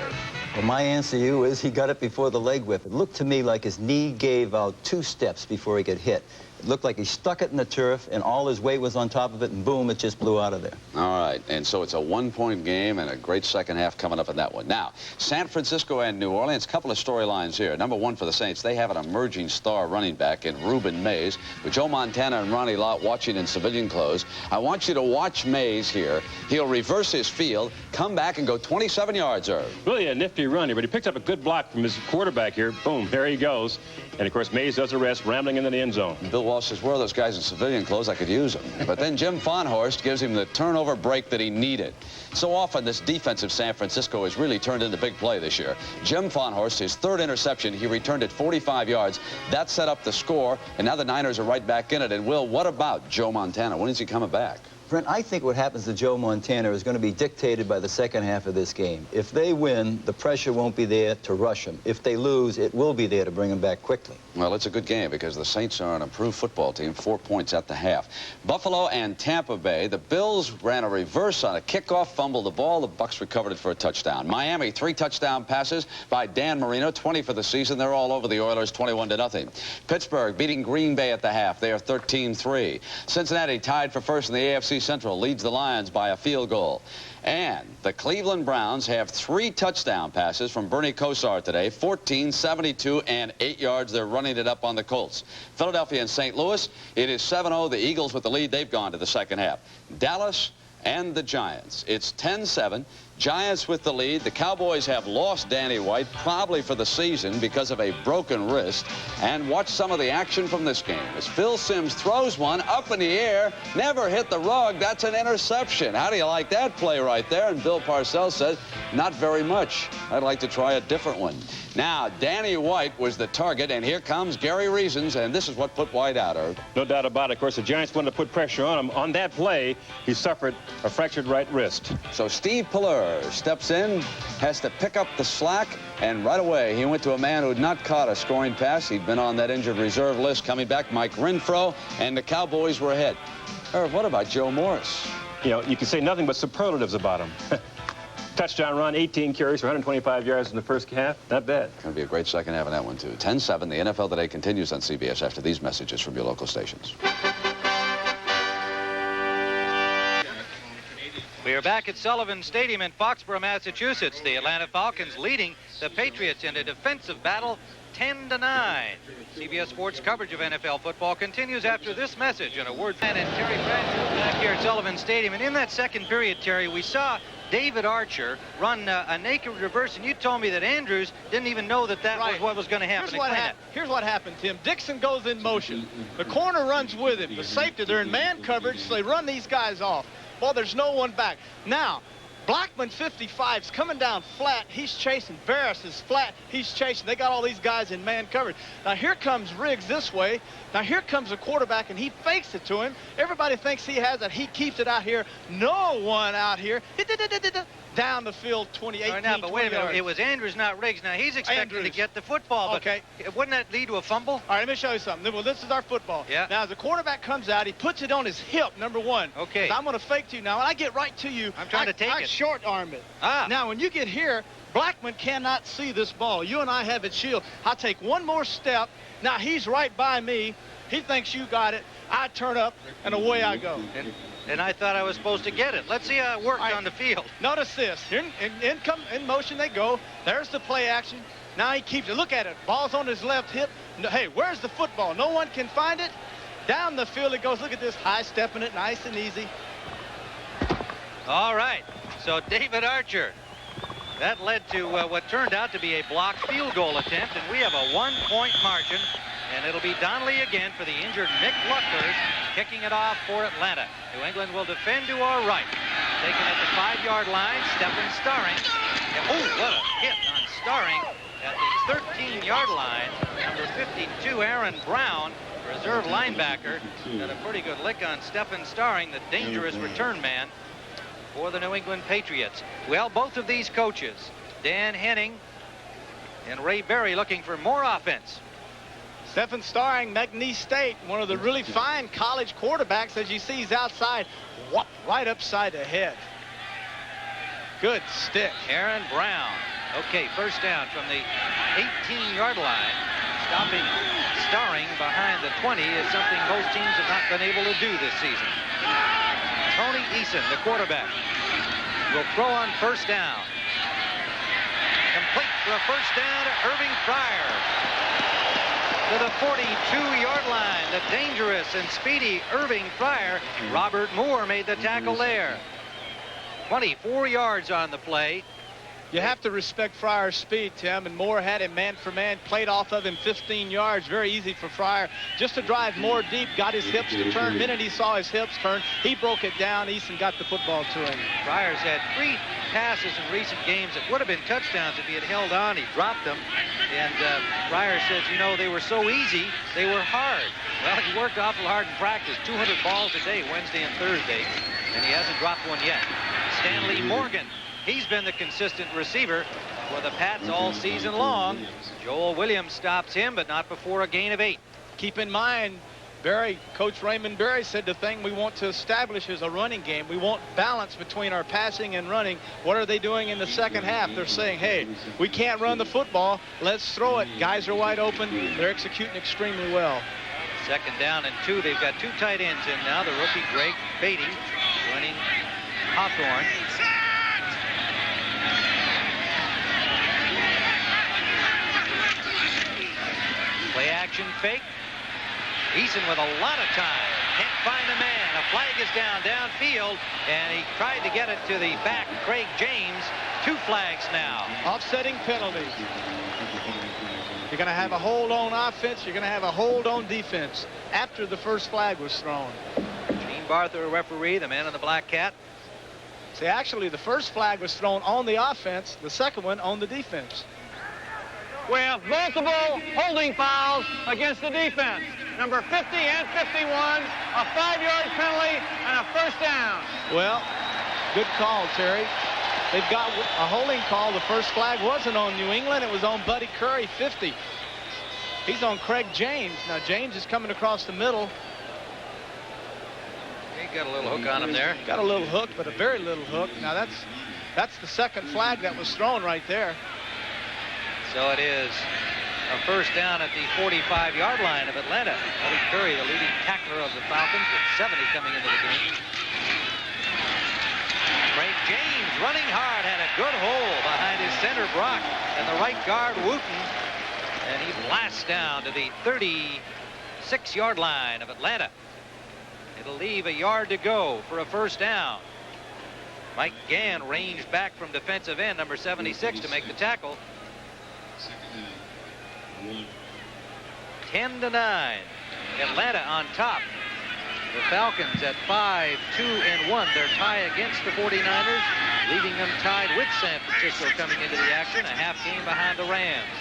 Well, my answer to you is he got it before the leg whip. It looked to me like his knee gave out 2 steps before he got hit. It looked like he stuck it in the turf, and all his weight was on top of it, and boom, it just blew out of there. All right, and so it's a 1-point game and a great second half coming up in that one. Now, San Francisco and New Orleans, a couple of storylines here. Number one for the Saints, they have an emerging star running back in Reuben Mays, with Joe Montana and Ronnie Lott watching in civilian clothes. I want you to watch Mays here. He'll reverse his field, come back and go 27 yards, Irv. Really a nifty run here, but he picked up a good block from his quarterback here. Boom, there he goes. And, of course, Mays does the rest, rambling into the end zone. Bill Walsh says, where are those guys in civilian clothes? I could use them. But then Jim Fonhorst gives him the turnover break that he needed. So often this defense of San Francisco has really turned into big play this year. Jim Fonhorst, his 3rd interception, he returned it 45 yards. That set up the score, and now the Niners are right back in it. And, Will, what about Joe Montana? When is he coming back? Brent, I think what happens to Joe Montana is going to be dictated by the second half of this game. If they win, the pressure won't be there to rush him. If they lose, it will be there to bring him back quickly. Well, it's a good game because the Saints are an improved football team, 4 points at the half. Buffalo and Tampa Bay, the Bills ran a reverse on a kickoff, fumbled the ball. The Bucs recovered it for a touchdown. Miami, 3 touchdown passes by Dan Marino, 20 for the season. They're all over the Oilers, 21-0. Pittsburgh beating Green Bay at the half. They are 13-3. Cincinnati tied for first in the AFC Central, leads the Lions by a field goal. And the Cleveland Browns have 3 touchdown passes from Bernie Kosar today, 14, 72, and 8 yards. They're running it up on the Colts. Philadelphia and St. Louis, it is 7-0. The Eagles with the lead. They've gone to the second half. Dallas and the Giants. It's 10-7. Giants with the lead. The Cowboys have lost Danny White, probably for the season because of a broken wrist. And watch some of the action from this game. As Phil Simms throws one up in the air, never hit the rug. That's an interception. How do you like that play right there? And Bill Parcells says, not very much. I'd like to try a different one. Now, Danny White was the target, and here comes Gary Reasons, and this is what put White out, Herb. No doubt about it. Of course, the Giants wanted to put pressure on him. On that play, he suffered a fractured right wrist. So Steve Pallur steps in, has to pick up the slack, and right away he went to a man who had not caught a scoring pass. He'd been on that injured reserve list. Coming back, Mike Renfro, and the Cowboys were ahead. Herb, what about Joe Morris? You know, you can say nothing but superlatives about him. Touchdown run, 18 carries for 125 yards in the first half. Not bad. Going to be a great second half in that one, too. 10-7. The NFL Today continues on CBS after these messages from your local stations. We are back at Sullivan Stadium in Foxborough, Massachusetts. The Atlanta Falcons leading the Patriots in a defensive battle 10-9. CBS Sports coverage of NFL football continues after this message and a word from and Terry Bradshaw back here at Sullivan Stadium. And in that second period, Terry, we saw David Archer run a naked reverse, and you told me that Andrews didn't even know that was what was going to happen. Here's what happened, Tim. Dixon goes in motion. The corner runs with him. The safety, they're in man coverage, so they run these guys off. Well, there's no one back. Now, Blackman 55's coming down flat. He's chasing. Barris is flat. He's chasing. They got all these guys in man coverage. Now, here comes Riggs this way. Now, here comes the quarterback, and he fakes it to him. Everybody thinks he has it. He keeps it out here. No one out here. Down the field, 28. Right now, but wait a minute. It was Andrews, not Riggs. Now, he's expecting to get the football. But okay. Wouldn't that lead to a fumble? All right, let me show you something. Well, this is our football. Yeah. Now, as the quarterback comes out, he puts it on his hip, number one. Okay. I'm going to fake to you now. When I get right to you, I'm trying to take I it. short arm it. Ah. Now, when you get here, Blackman cannot see this ball. You and I have it shielded. I take one more step. Now, he's right by me. He thinks you got it. I turn up, and away I go. And I thought I was supposed to get it. Let's see how it worked on the field. Notice this. In motion they go. There's the play action. Now he keeps it. Look at it. Ball's on his left hip. Hey, where's the football? No one can find it. Down the field it goes. Look at this. High stepping it. Nice and easy. All right. So David Archer. That led to what turned out to be a blocked field goal attempt. And we have a 1-point margin. And it'll be Donnelly again for the injured Mick Luckers, kicking it off for Atlanta. New England will defend to our right. Taken at the 5-yard line, Stephen Starring. Oh, what a hit on Starring at the 13-yard line. Number 52, Aaron Brown, reserve linebacker, got a pretty good lick on Stephen Starring, the dangerous return man for the New England Patriots. Well, both of these coaches, Dan Henning and Ray Berry, looking for more offense. Stephen Starring, McNeese State, one of the really fine college quarterbacks. As you see, he's outside, whoop, right upside the head. Good stick. Aaron Brown. Okay, first down from the 18-yard line. Stopping Starring behind the 20 is something most teams have not been able to do this season. Tony Eason, the quarterback, will throw on first down. Complete for a first down to Irving Fryer. To the 42-yard line, the dangerous and speedy Irving Fryer. Robert Moore made the tackle there. 24 yards on the play. You have to respect Fryer's speed, Tim, and Moore had him man for man, played off of him 15 yards. Very easy for Fryer just to drive more deep, got his hips to turn. The minute he saw his hips turn, he broke it down. Eason got the football to him. Fryer's had 3 passes in recent games that would have been touchdowns if he had held on. He dropped them. And Fryer says, you know, they were so easy, they were hard. Well, he worked awful hard in practice, 200 balls a day, Wednesday and Thursday, and he hasn't dropped one yet. Stanley Morgan. He's been the consistent receiver for the Pats all season long. Joel Williams stops him, but not before a gain of 8. Keep in mind, Coach Raymond Berry said the thing we want to establish is a running game. We want balance between our passing and running. What are they doing in the second half? They're saying, hey, we can't run the football. Let's throw it. Guys are wide open. They're executing extremely well. Second down and 2. They've got 2 tight ends in now. The rookie Greg Beatty joining Hawthorne. Play action fake. Eason with a lot of time. Can't find a man. A a flag is downfield, and he tried to get it to the back, Craig James. 2 flags now. Offsetting penalties. You're going to have a hold on offense. You're going to have a hold on defense after the first flag was thrown. Gene Barther, referee, the man in the black cap. See, actually, the first flag was thrown on the offense, the second one on the defense. We have multiple holding fouls against the defense. Number 50 and 51, a 5-yard penalty, and a first down. Well, good call, Terry. They've got a holding call. The first flag wasn't on New England. It was on Buddy Curry, 50. He's on Craig James. Now, James is coming across the middle. He got a little hook on him there. Got a little hook, but a very little hook. Now, that's the second flag that was thrown right there. So it is a first down at the 45-yard line of Atlanta. Buddy Curry, the leading tackler of the Falcons, with 70 coming into the game. Craig James running hard, had a good hole behind his center Brock and the right guard Wooten, and he blasts down to the 36-yard line of Atlanta. It'll leave a yard to go for a first down. Mike Gann ranged back from defensive end, number 76, to make the tackle. 10-9. Atlanta on top. The Falcons at 5-2-1. Their tie against the 49ers, leaving them tied with San Francisco coming into the action, a half game behind the Rams.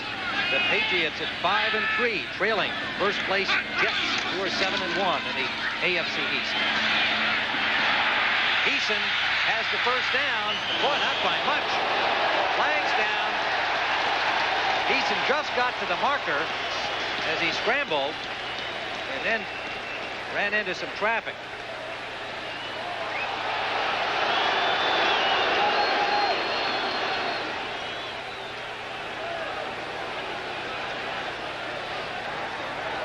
The Patriots at 5-3, trailing first place Jets, who are 7-1 in the AFC East. Eason has the first down. Boy, not by much. Flags down. Eason just got to the marker as he scrambled and then ran into some traffic.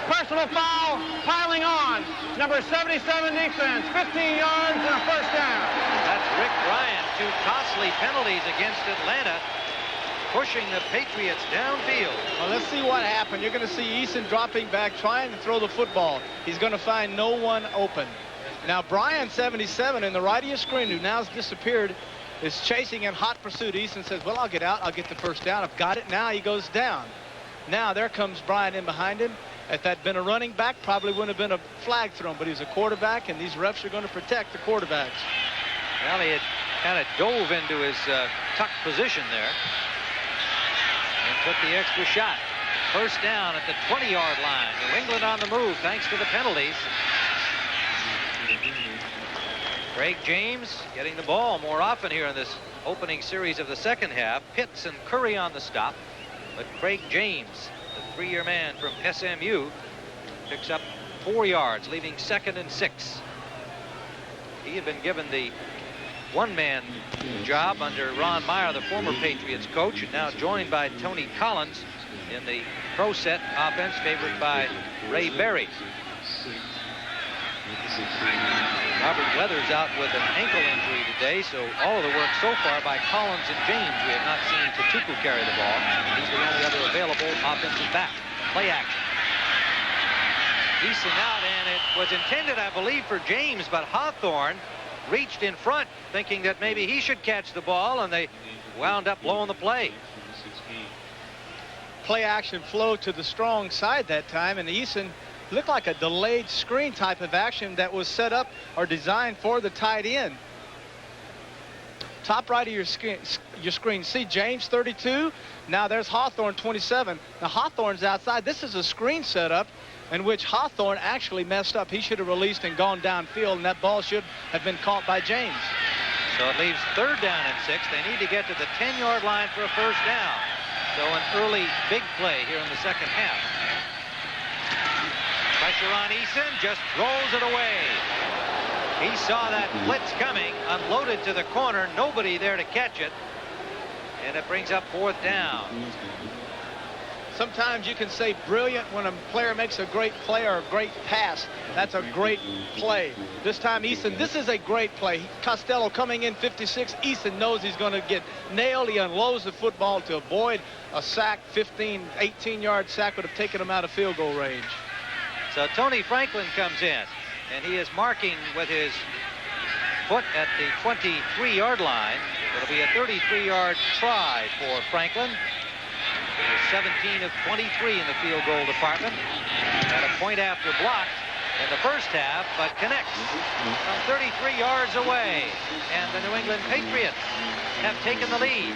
Personal foul, piling on. Number 77 defense, 15 yards and a first down. That's Rick Ryan. 2 costly penalties against Atlanta, pushing the Patriots downfield. Well, let's see what happened. You're going to see Eason dropping back, trying to throw the football. He's going to find no one open. Now, Brian, 77, in the right of your screen, who now has disappeared, is chasing in hot pursuit. Eason says, well, I'll get out. I'll get the first down. I've got it. Now he goes down. Now there comes Brian in behind him. If that had been a running back, probably wouldn't have been a flag thrown, but he's a quarterback, and these refs are going to protect the quarterbacks. Well, he had kind of dove into his tucked position there and took the extra shot. First down at the 20-yard line. New England on the move thanks to the penalties. Craig James getting the ball more often here in this opening series of the second half. Pitts and Curry on the stop, but Craig James, the 3-year man from SMU, picks up 4 yards, leaving 2nd and 6. He had been given the one-man job under Ron Meyer, the former Patriots coach, and now joined by Tony Collins in the pro set offense favored by Ray Berry. Robert Weathers out with an ankle injury today, so all of the work so far by Collins and James. We have not seen Tatuku carry the ball. He's the only other available offensive back. Play action. Eason out, and it was intended, I believe, for James, but Hawthorne reached in front thinking that maybe he should catch the ball, and they wound up blowing the play. Play action flow to the strong side that time, and Eason looked like a delayed screen type of action that was set up or designed for the tight end. Top right of your screen, see James 32. Now there's Hawthorne 27. Now Hawthorne's outside. This is a screen setup in which Hawthorne actually messed up. He should have released and gone downfield, and that ball should have been caught by James. So it leaves 3rd down and 6. They need to get to the 10-yard line for a first down. So an early big play here in the second half. Pressure on Eason, just throws it away. He saw that blitz coming, unloaded to the corner, nobody there to catch it, and it brings up 4th down. Sometimes you can say brilliant when a player makes a great play or a great pass. That's a great play. This time Eason, this is a great play. Costello coming in 56. Eason knows he's going to get nailed. He unloads the football to avoid a sack. 18-yard sack would have taken him out of field goal range. So Tony Franklin comes in. and he is marking with his foot at the 23-yard line. It'll be a 33-yard try for Franklin. He was 17 of 23 in the field goal department. Had a point after block in the first half, but connects from 33 yards away. And the New England Patriots have taken the lead.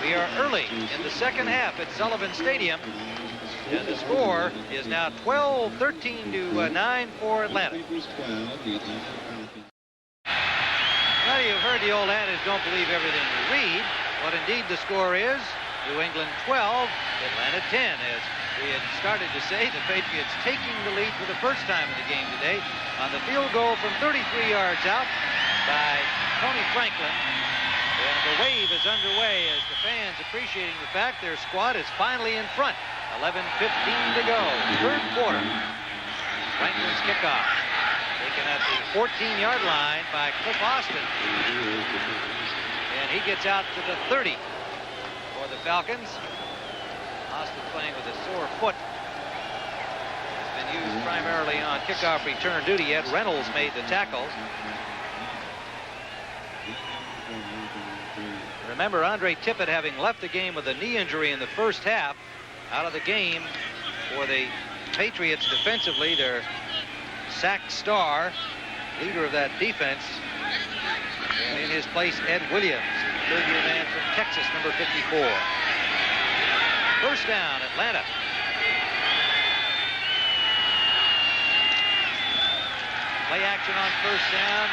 We are early in the second half at Sullivan Stadium. And the score is now 12-13 to 9 for Atlanta. Well, you've heard the old adage, don't believe everything you read. What indeed the score is, New England 12, Atlanta 10. As we had started to say, the Patriots taking the lead for the first time in the game today on the field goal from 33 yards out by Tony Franklin. And the wave is underway as the fans appreciating the fact their squad is finally in front. 11:15 to go, third quarter. Franklin's kickoff taken at the 14-yard line by Cliff Austin. And he gets out to the 30 for the Falcons. Austin playing with a sore foot. Has been used primarily on kickoff return duty. Ed Reynolds made the tackle. Remember, Andre Tippett, having left the game with a knee injury in the first half, out of the game for the Patriots defensively, their sack star, leader of that defense. And in his place, Ed Williams, third-year man from Texas, number 54. First down, Atlanta. Play action on first down.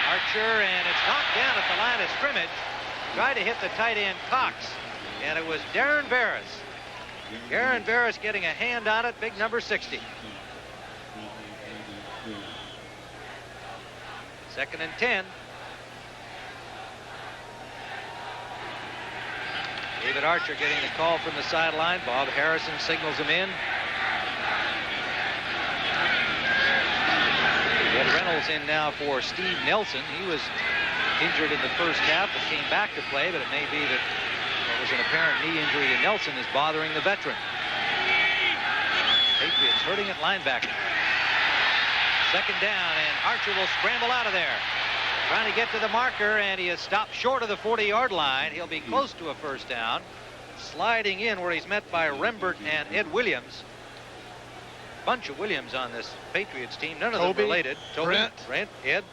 Archer, and it's knocked down at the line of scrimmage. Tried to hit the tight end Cox, and it was Darren Barris. Darren Barris getting a hand on it, big number 60. Second and 10. David Archer getting the call from the sideline. Bob Harrison signals him in. Ed Reynolds in now for Steve Nelson. He was injured in the first half but came back to play, but it may be that what was an apparent knee injury to Nelson is bothering the veteran. Patriots hurting at linebacker. Second down, and Archer will scramble out of there. Trying to get to the marker, and he is stopped short of the 40-yard line. He'll be close to a first down. Sliding in where he's met by Rembert and Ed Williams. Bunch of Williams on this Patriots team. None of them related. Toby, Brent, Ed.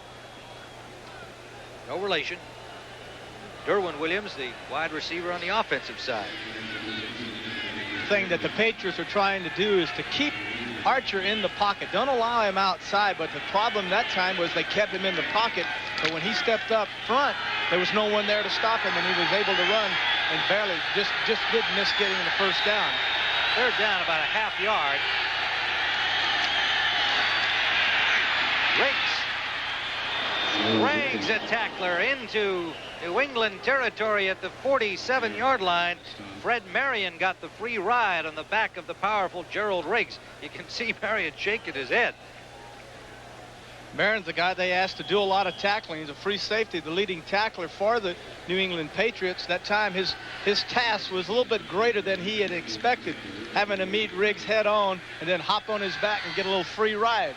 No relation. Derwin Williams, the wide receiver on the offensive side. The thing that the Patriots are trying to do is to keep Archer in the pocket. Don't allow him outside, but the problem that time was they kept him in the pocket. But when he stepped up front, there was no one there to stop him, and he was able to run and barely just did miss getting the first down. Third down, about a half yard. Rangs a tackler into New England territory at the 47-yard line. Fred Marion got the free ride on the back of the powerful Gerald Riggs. You can see Marion shaking his head. Marion's the guy they asked to do a lot of tackling. He's a free safety, the leading tackler for the New England Patriots. That time his task was a little bit greater than he had expected, having to meet Riggs head on and then hop on his back and get a little free ride.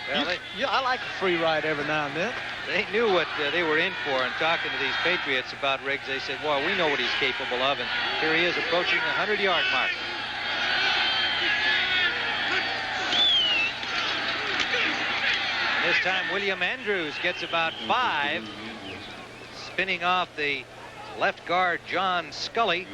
Well, I like a free ride every now and then. They knew what they were in for, and talking to these Patriots about Riggs, they said, well, we know what he's capable of, and here he is approaching the 100-yard mark. And this time, William Andrews gets about 5, spinning off the left guard, John Scully,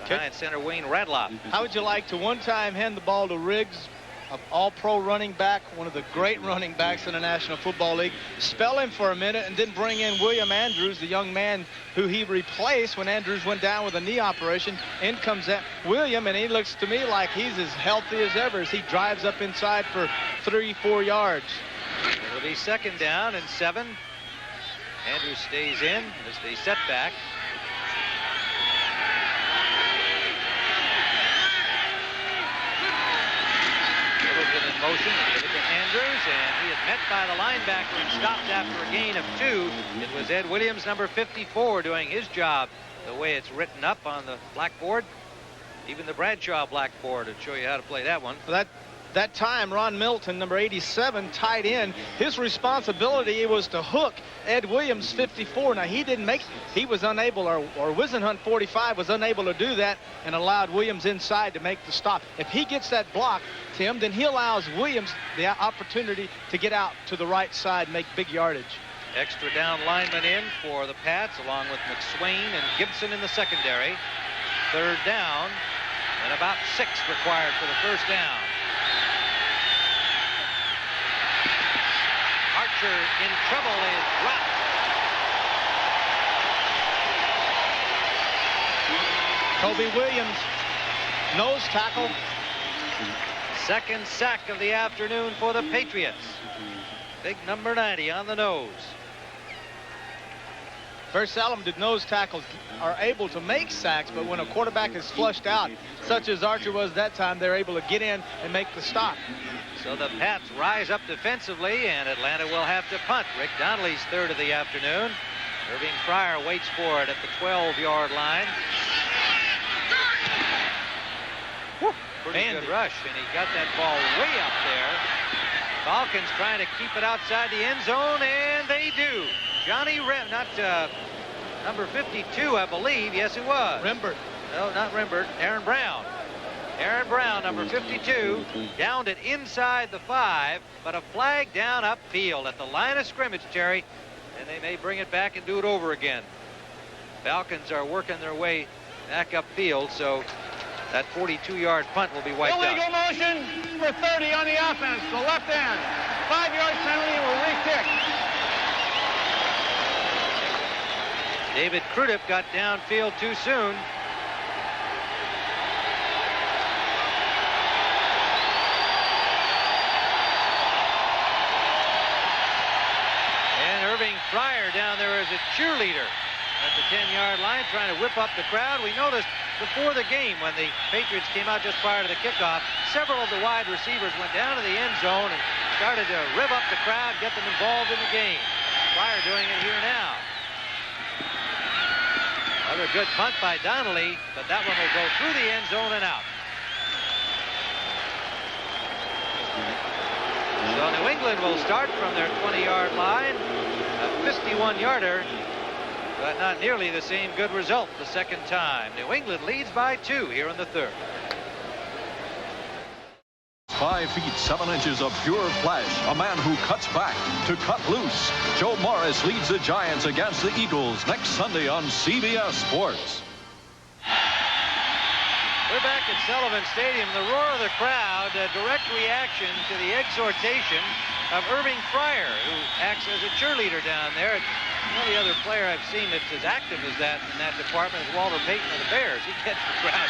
behind center Wayne Radloff. How would you like to one time hand the ball to Riggs, an all-pro running back, one of the great running backs in the National Football League, spell him for a minute, and then bring in William Andrews, the young man who he replaced when Andrews went down with a knee operation. In comes that William, and he looks to me like he's as healthy as ever as he drives up inside for 3-4 yards. It'll be second down and 7. Andrews stays in as they set back. In motion, give it to Andrews, and he is met by the linebacker and stopped after a gain of 2. It was Ed Williams, number 54, doing his job the way it's written up on the blackboard. Even the Bradshaw blackboard would show you how to play that one. Well, That time, Ron Milton, number 87, tight end, his responsibility was to hook Ed Williams, 54. Now, he was unable, or Wisenhunt, 45, was unable to do that and allowed Williams inside to make the stop. If he gets that block, Tim, then he allows Williams the opportunity to get out to the right side and make big yardage. Extra down lineman in for the Pats, along with McSwain and Gibson in the secondary. Third down, and about 6 required for the first down. Archer in trouble is dropped. Kobe Williams, nose tackle. Second sack of the afternoon for the Patriots. Big number 90 on the nose. Very seldom did nose tackles are able to make sacks, but when a quarterback is flushed out, such as Archer was that time, they're able to get in and make the stop. So the Pats rise up defensively, and Atlanta will have to punt. Rick Donnelly's third of the afternoon. Irving Fryer waits for it at the 12-yard line. Whew, pretty good rush, and he got that ball way up there. Falcons trying to keep it outside the end zone, and they do. Johnny number 52, I believe. Yes, it was. Rembert. No, not Rembert. Aaron Brown. Aaron Brown, number 52, downed it inside the 5, but a flag down upfield at the line of scrimmage, Terry, and they may bring it back and do it over again. Falcons are working their way back upfield, so that 42-yard punt will be wiped out. Illegal motion for 30 on the offense, the left end. 5-yard penalty will re-kick. David Crudup got downfield too soon. And Irving Fryer down there as a cheerleader at the 10-yard line, trying to whip up the crowd. We noticed before the game, when the Patriots came out just prior to the kickoff, several of the wide receivers went down to the end zone and started to rev up the crowd, get them involved in the game. Fryer doing it here now. Another good punt by Donnelly, but that one will go through the end zone and out. So New England will start from their 20-yard line, a 51-yarder, but not nearly the same good result the second time. New England leads by 2 here in the third. 5 feet 7 inches of pure flesh, a man who cuts back to cut loose. Joe Morris leads the Giants against the Eagles next Sunday on CBS Sports. We're back at Sullivan Stadium. The roar of the crowd, a direct reaction to the exhortation of Irving Fryer, who acts as a cheerleader down there. The only other player I've seen that's as active as that in that department is Walter Payton of the Bears. He gets the crowd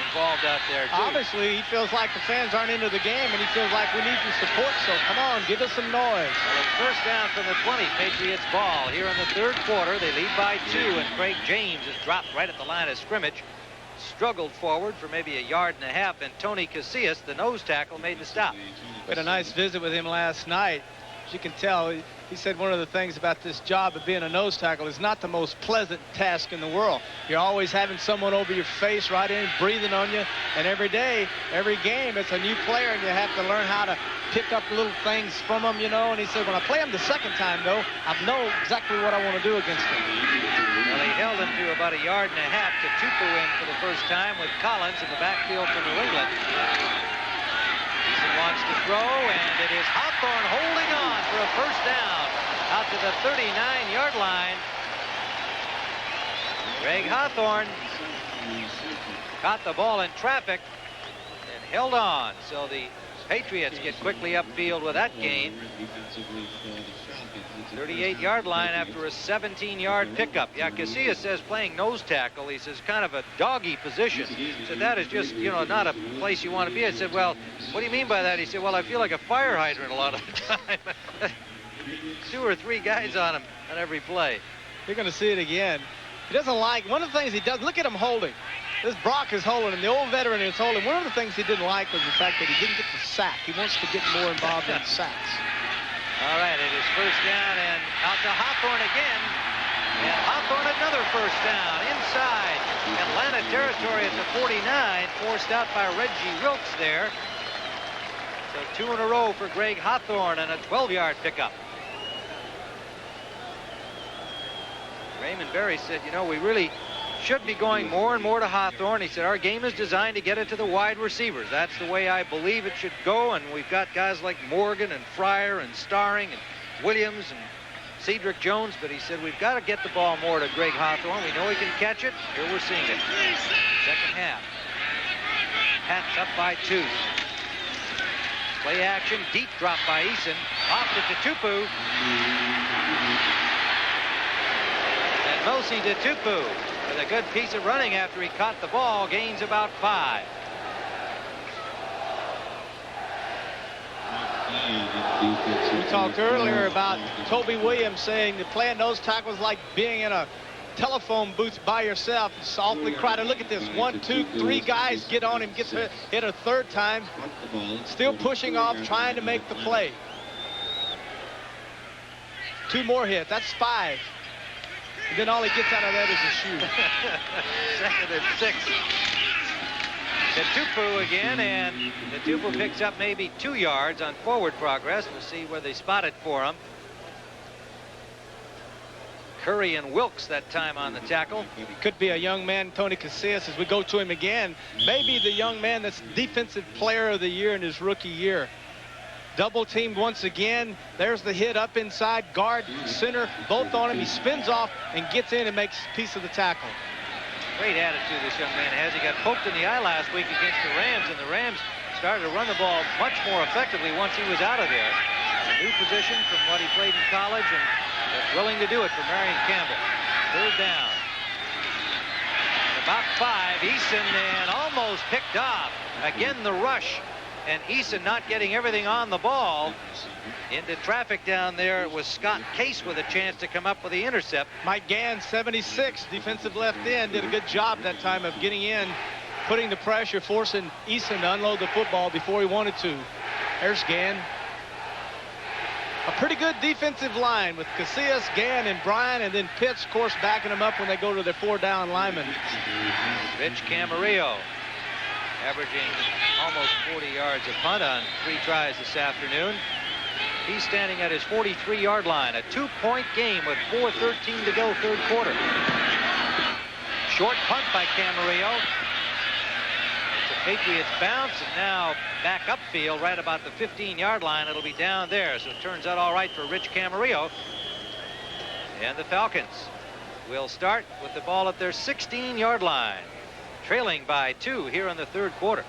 involved out there, too. Obviously, he feels like the fans aren't into the game, and he feels like we need your support, so come on, give us some noise. Well, it's first down from the 20, Patriots ball. Here in the third quarter, they lead by 2, and Craig James is dropped right at the line of scrimmage. Struggled forward for maybe a yard and a half, and Tony Casillas, the nose tackle, made the stop. We had a nice visit with him last night. As you can tell, he said one of the things about this job of being a nose tackle is not the most pleasant task in the world. You're always having someone over your face right in, breathing on you, and every day, every game, it's a new player, and you have to learn how to pick up little things from them, you know. And he said, when I play him the second time, though, I know exactly what I want to do against him. Well, he held him to about a yard and a half to Tupu in for the first time with Collins in the backfield for New England. Eason wants to throw, and it is Hawthorne holding on for a first down out to the 39-yard line. Greg Hawthorne caught the ball in traffic and held on. So the Patriots get quickly upfield with that gain. 38-yard line after a 17-yard pickup. Yeah, Casillas says playing nose tackle, he says, kind of a doggy position. He said, that is just, you know, not a place you want to be. I said, well, what do you mean by that? He said, well, I feel like a fire hydrant a lot of the time. 2 or 3 guys on him on every play. You're going to see it again. He doesn't like, one of the things he does, look at him holding. This Brock is holding him. The old veteran is holding. One of the things he didn't like was the fact that he didn't get the sack. He wants to get more involved in sacks. All right, it is first down and out to Hawthorne again. And Hawthorne another first down inside Atlanta territory at the 49, forced out by Reggie Wilkes there. So 2 in a row for Greg Hawthorne and a 12-yard pickup. Raymond Berry said, you know, we really should be going more and more to Hawthorne. He said, our game is designed to get it to the wide receivers. That's the way I believe it should go, and we've got guys like Morgan and Fryer and Starring and Williams and Cedric Jones, but he said, we've got to get the ball more to Greg Hawthorne. We know he can catch it. Here we're seeing it. Second half. Pats up by 2. Play action, deep drop by Eason. Off to Tutupu. And Mosi Tutupu with a good piece of running after he caught the ball, gains about 5. We talked earlier about Toby Williams saying that playing those tackles like being in a telephone booth by yourself. It's awfully crowded. Look at this. 1, 2, 3 guys get on him, gets hit a third time. Still pushing off, trying to make the play. 2 more hits. That's 5. And then all he gets out of that is a shoe. Second and 6. Tutupu again, and Tutupu picks up maybe 2 yards on forward progress. We'll see where they spot it for him. Curry and Wilkes that time on the tackle. Could be a young man, Tony Casillas, as we go to him again. Maybe the young man that's defensive player of the year in his rookie year. Double teamed once again. There's the hit up inside, guard, center, both on him. He spins off and gets in and makes a piece of the tackle. Great attitude this young man has. He got poked in the eye last week against the Rams, and the Rams started to run the ball much more effectively once he was out of there. A new position from what he played in college, and willing to do it for Marion Campbell. Third down. About 5. Eason and almost picked off. Again, the rush. And Eason not getting everything on the ball. Into traffic down there, it was Scott Case with a chance to come up with the intercept. Mike Gann, 76, defensive left end, did a good job that time of getting in, putting the pressure, forcing Eason to unload the football before he wanted to. There's Gann. A pretty good defensive line with Casillas, Gann, and Bryan, and then Pitts, of course, backing them up when they go to their 4-down linemen. Rich Camarillo averaging almost 40 yards a punt on 3 tries this afternoon. He's standing at his 43-yard line. A 2-point game with 4:13 to go, third quarter. Short punt by Camarillo. Patriots bounce, and now back upfield right about the 15-yard line. It'll be down there, so it turns out all right for Rich Camarillo. And the Falcons will start with the ball at their 16-yard line, trailing by 2 here in the third quarter.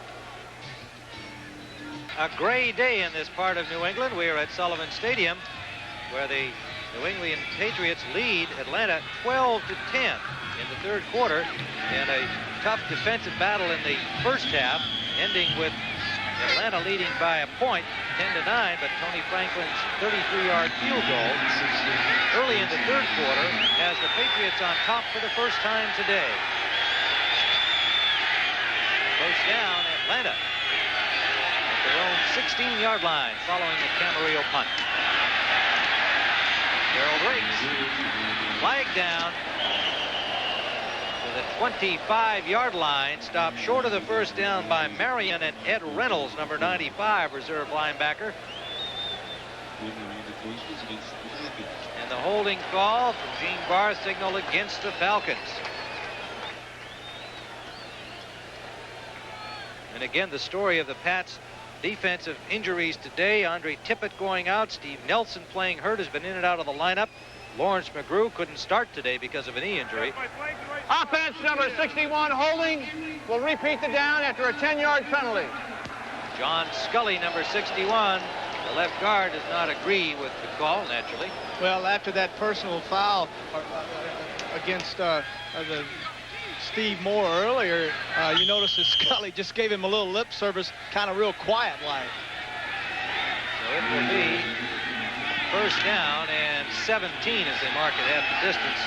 A gray day in this part of New England. We are at Sullivan Stadium, where the New England Patriots lead Atlanta 12-10 in the third quarter, and a tough defensive battle in the first half, ending with Atlanta leading by a point, 10-9, but Tony Franklin's 33-yard field goal early in the third quarter has the Patriots on top for the first time today. First down, Atlanta at their own 16-yard line following the Camarillo punt. Gerald Riggs, flag down to the 25-yard line, stopped short of the first down by Marion and Ed Reynolds, number 95, reserve linebacker. And the holding call from Gene Barr signaled against the Falcons. And again, the story of the Pats' defensive injuries today. Andre Tippett going out. Steve Nelson playing hurt, has been in and out of the lineup. Lawrence McGrew couldn't start today because of a knee injury. Offense number 61 holding will repeat the down after a 10-yard penalty. John Scully, number 61, the left guard, does not agree with the call, naturally. Well, after that personal foul against the Steve Moore earlier, you notice that Scully just gave him a little lip service, kind of real quiet like. So it will be first down and 17 as they mark it half the distance.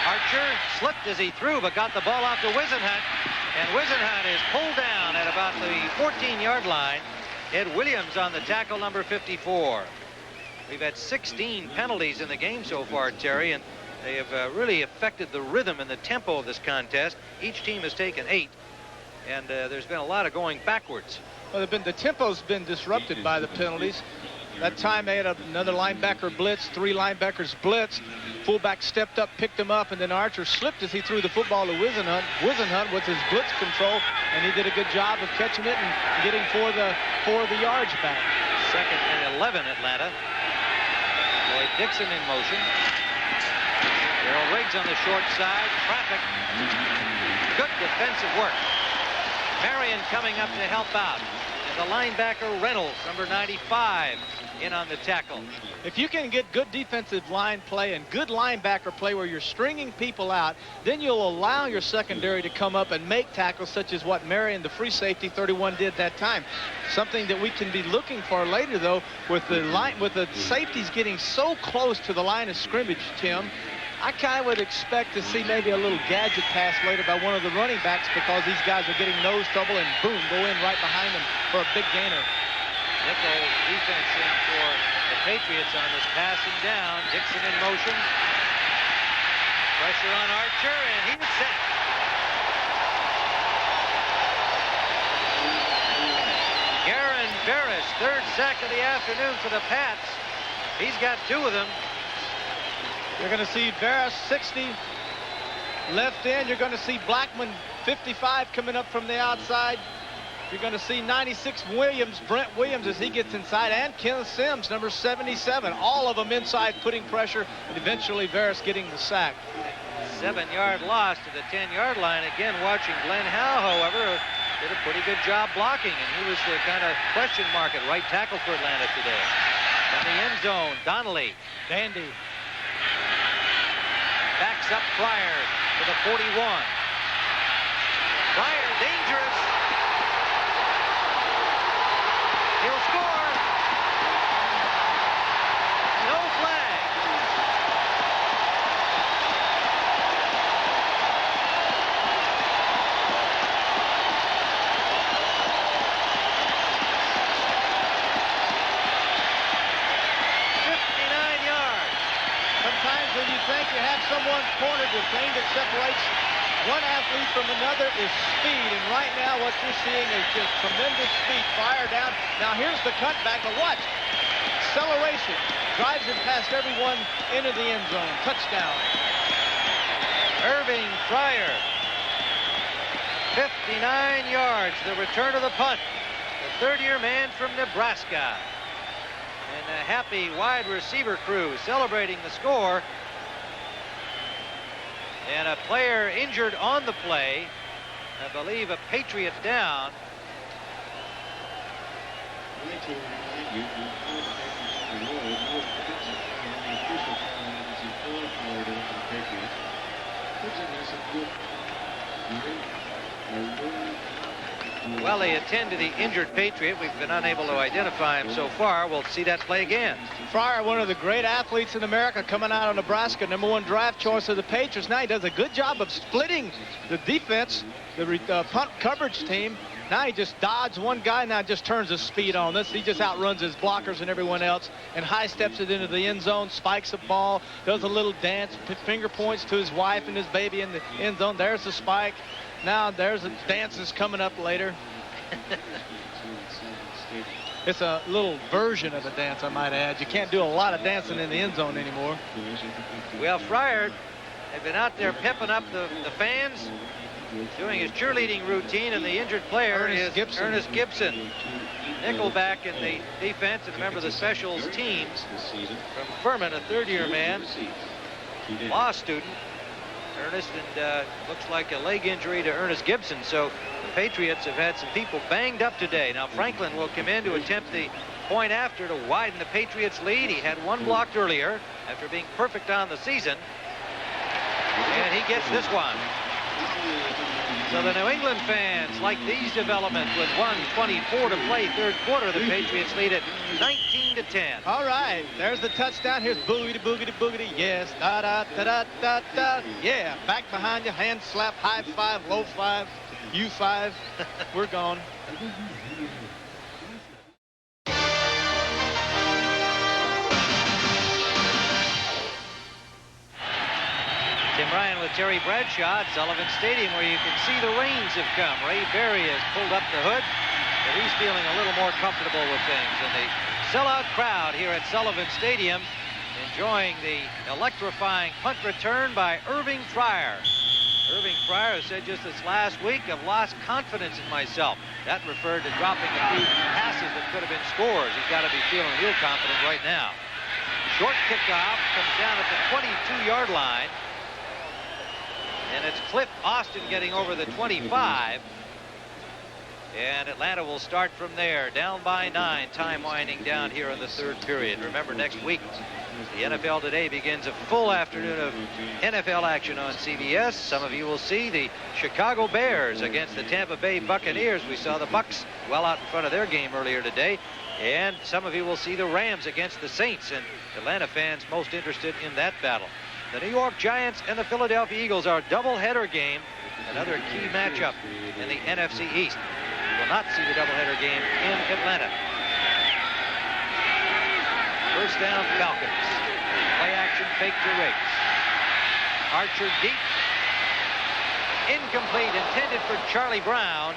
Archer slipped as he threw, but got the ball out to Whisenhunt. And Whisenhunt is pulled down at about the 14-yard line. Ed Williams on the tackle, number 54. We've had 16 penalties in the game so far, Terry, and they have really affected the rhythm and the tempo of this contest. Each team has taken 8, and there's been a lot of going backwards. Well, the tempo's been disrupted by the penalties. That time they had another linebacker blitz, 3 linebackers blitzed. Fullback stepped up, picked him up, and then Archer slipped as he threw the football to Wisenhunt. Wisenhunt with his blitz control, and he did a good job of catching it and getting for the yards back. 2nd and 11, Atlanta. Lloyd Dixon in motion. Darrell Riggs on the short side. Traffic. Good defensive work. Marion coming up to help out. And the linebacker Reynolds, number 95, in on the tackle. If you can get good defensive line play and good linebacker play where you're stringing people out, then you'll allow your secondary to come up and make tackles, such as what Marion, the free safety 31, did that time. Something that we can be looking for later, though, with the safeties getting so close to the line of scrimmage, Tim. I kind of would expect to see maybe a little gadget pass later by one of the running backs, because these guys are getting nose trouble and boom, go in right behind them for a big gainer. Nickel defense in for the Patriots on this passing down. Dixon in motion. Pressure on Archer, and he's sacked. Garen Barris, 3rd sack of the afternoon for the Pats. He's got 2 of them. You're going to see Barris 60 left end. You're going to see Blackman 55 coming up from the outside. You're going to see 96 Williams, Brent Williams, as he gets inside, and Kenneth Sims, number 77. All of them inside putting pressure, and eventually Barris getting the sack. 7-yard loss to the 10-yard line. Again, watching Glenn Howe, however, did a pretty good job blocking, and he was the kind of question mark at right tackle for Atlanta today. From the end zone, Donnelly. Dandy. Backs up Fryer to the 41. Fryer dangerous. He'll score. No flag. Sometimes when you think you have someone cornered, the thing that separates one athlete from another is speed. And right now what you're seeing is just tremendous speed. Fire down. Now here's the cutback, but watch. Acceleration. Drives him past everyone into the end zone. Touchdown. Irving Fryer. 59 yards. The return of the punt. The 3rd-year man from Nebraska. And a happy wide receiver crew celebrating the score. And a player injured on the play. I believe a Patriot down. Well, they attend to the injured Patriot. We've been unable to identify him so far. We'll see that play again. Fryer, one of the great athletes in America, coming out of Nebraska, #1 draft choice of the Patriots. Now he does a good job of splitting the defense, the punt coverage team. Now he just dodged one guy, now just turns his speed on. He just outruns his blockers and everyone else, and high steps it into the end zone, spikes a ball, does a little dance, finger points to his wife and his baby in the end zone. There's the spike. Now there's the dances coming up later. It's a little version of a dance, I might add. You can't do a lot of dancing in the end zone anymore. Well, Fryer had been out there pepping up the fans, doing his cheerleading routine, and the injured player is Ernest Gibson. Nickelback in the defense and a member of the specials teams from Furman, a 3rd-year man, law student. Ernest, and looks like a leg injury to Ernest Gibson. So the Patriots have had some people banged up today. Now Franklin will come in to attempt the point after to widen the Patriots lead. He had one blocked earlier after being perfect on the season, and he gets this one. So the New England fans like these developments with 1:24 to play, 3rd quarter. The Patriots lead it 19-10. All right, there's the touchdown. Here's boogity, boogity, boogity. Yes, da-da-da-da-da-da. Yeah, back behind you, hand slap, high five, low five, U5. We're gone. Tim Ryan with Terry Bradshaw at Sullivan Stadium, where you can see the rains have come. Ray Berry has pulled up the hood, but he's feeling a little more comfortable with things. And the sellout crowd here at Sullivan Stadium enjoying the electrifying punt return by Irving Fryer. Irving Fryer said just this last week, "I've lost confidence in myself." That referred to dropping a few passes that could have been scores. He's got to be feeling real confident right now. Short kickoff comes down at the 22-yard line. And it's Cliff Austin getting over the 25. And Atlanta will start from there, down by 9, time winding down here in the third period. Remember, next week, the NFL Today begins a full afternoon of NFL action on CBS. Some of you will see the Chicago Bears against the Tampa Bay Buccaneers. We saw the Bucs well out in front of their game earlier today. And some of you will see the Rams against the Saints, and Atlanta fans most interested in that battle. The New York Giants and the Philadelphia Eagles are a doubleheader game, another key matchup in the NFC East. You will not see the doubleheader game in Atlanta. First down, Falcons. Play action fake to Riggs. Archer deep. Incomplete, intended for Charlie Brown.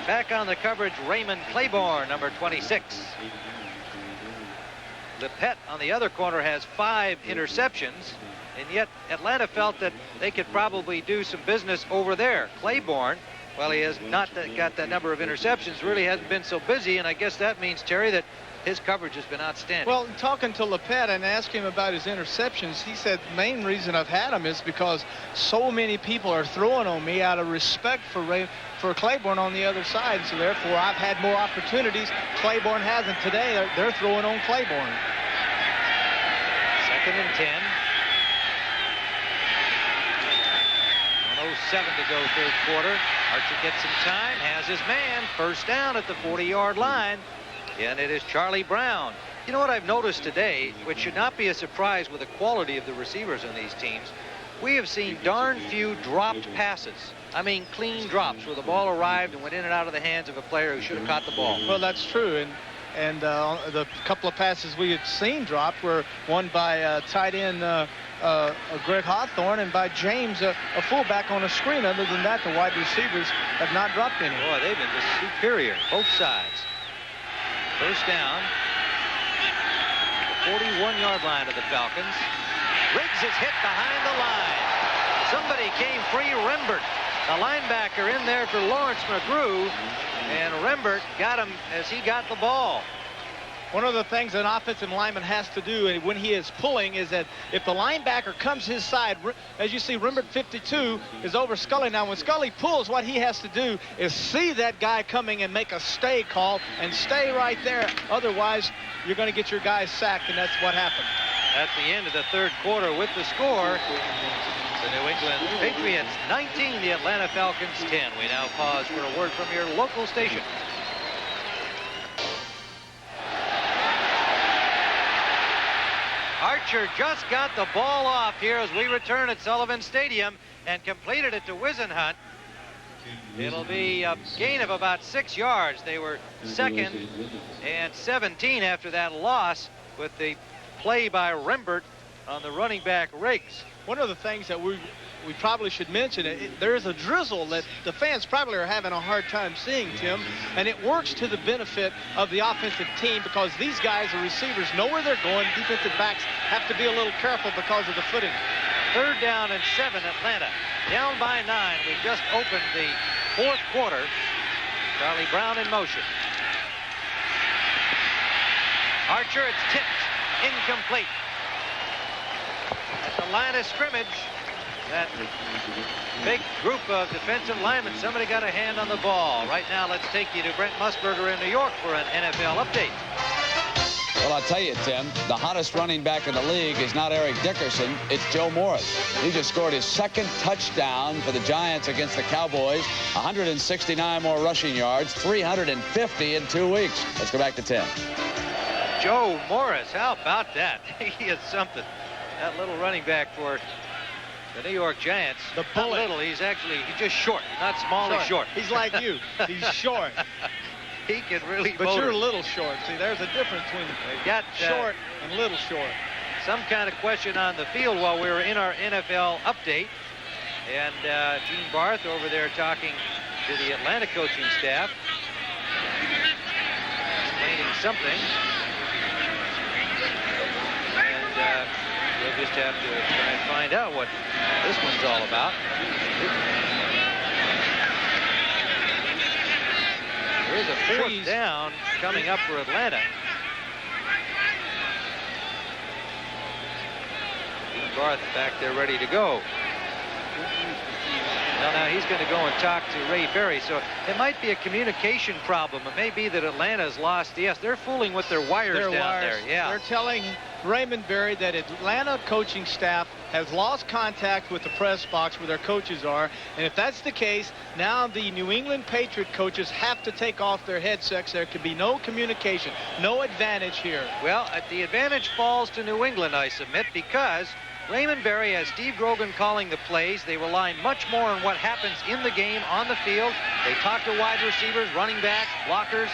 Back on the coverage, Raymond Claiborne, number 26. Lippett on the other corner has 5 interceptions, and yet Atlanta felt that they could probably do some business over there. Claiborne, well, he has not got that number of interceptions, really hasn't been so busy, and I guess that means, Terry, that his coverage has been outstanding. Well, talking to Lippett and asking him about his interceptions, he said the main reason I've had them is because so many people are throwing on me out of respect for Claiborne on the other side. So therefore, I've had more opportunities. Claiborne hasn't. Today, they're throwing on Claiborne. 2nd and 10. 1:07 to go third quarter. Archer gets some time, has his man. First down at the 40-yard line. And it is Charlie Brown. You know what I've noticed today, which should not be a surprise with the quality of the receivers on these teams, we have seen darn few dropped passes. I mean, clean drops where the ball arrived and went in and out of the hands of a player who should have caught the ball. Well, that's true. And the couple of passes we had seen dropped were one by tight end Greg Hawthorne and by James, a fullback on a screen. Other than that, the wide receivers have not dropped any. Boy, they've been just superior, both sides. First down, the 41-yard line of the Falcons. Riggs is hit behind the line. Somebody came free, Rembert, the linebacker, in there for Lawrence McGrew, and Rembert got him as he got the ball. One of the things an offensive lineman has to do when he is pulling is that if the linebacker comes his side, as you see, Rembert 52 is over Scully. Now, when Scully pulls, what he has to do is see that guy coming and make a stay call and stay right there. Otherwise, you're going to get your guy sacked, and that's what happened. At the end of the third quarter with the score, the New England Patriots 19, the Atlanta Falcons 10. We now pause for a word from your local station. Archer just got the ball off here as we return at Sullivan Stadium and completed it to Wisenhunt. It'll be a gain of about 6 yards. They were 2nd and 17 after that loss with the play by Rembert on the running back Riggs. One of the things that we probably should mention, there is a drizzle that the fans probably are having a hard time seeing, Tim, and it works to the benefit of the offensive team because these guys, the receivers, know where they're going. Defensive backs have to be a little careful because of the footing. 3rd down and 7, Atlanta. Down by 9. We just opened the fourth quarter. Charlie Brown in motion. Archer, it's tipped. Incomplete. At the line of scrimmage, that big group of defensive linemen, somebody got a hand on the ball. Right now, let's take you to Brent Musburger in New York for an NFL update. Well, I'll tell you, Tim, the hottest running back in the league is not Eric Dickerson, it's Joe Morris. He just scored his 2nd touchdown for the Giants against the Cowboys. 169 more rushing yards, 350 in 2 weeks. Let's go back to Tim. Joe Morris, how about that? He is something. That little running back for the New York Giants. The bullet. Not little, he's just short. Not small, he's short. He's like you. He's short. He can really But motor. you're a little short. See, there's a difference between short and little short. some kind of question on the field while we were in our NFL update. And Gene Barth over there talking to the Atlanta coaching staff, explaining something. And we'll just have to try and find out what this one's all about. There's a fourth down coming up for Atlanta. Gene Barth back there ready to go. Well, now he's going to go and talk to Ray Ferry. So it might be a communication problem. It may be that Atlanta's lost. Yes, they're fooling with their wires down there. Yeah. They're telling Raymond Berry that Atlanta coaching staff has lost contact with the press box where their coaches are. And if that's the case, now the New England Patriot coaches have to take off their headsets. There could be no communication, no advantage here. Well, the advantage falls to New England, I submit, because Raymond Berry has Steve Grogan calling the plays. They rely much more on what happens in the game on the field. They talk to wide receivers, running backs, blockers.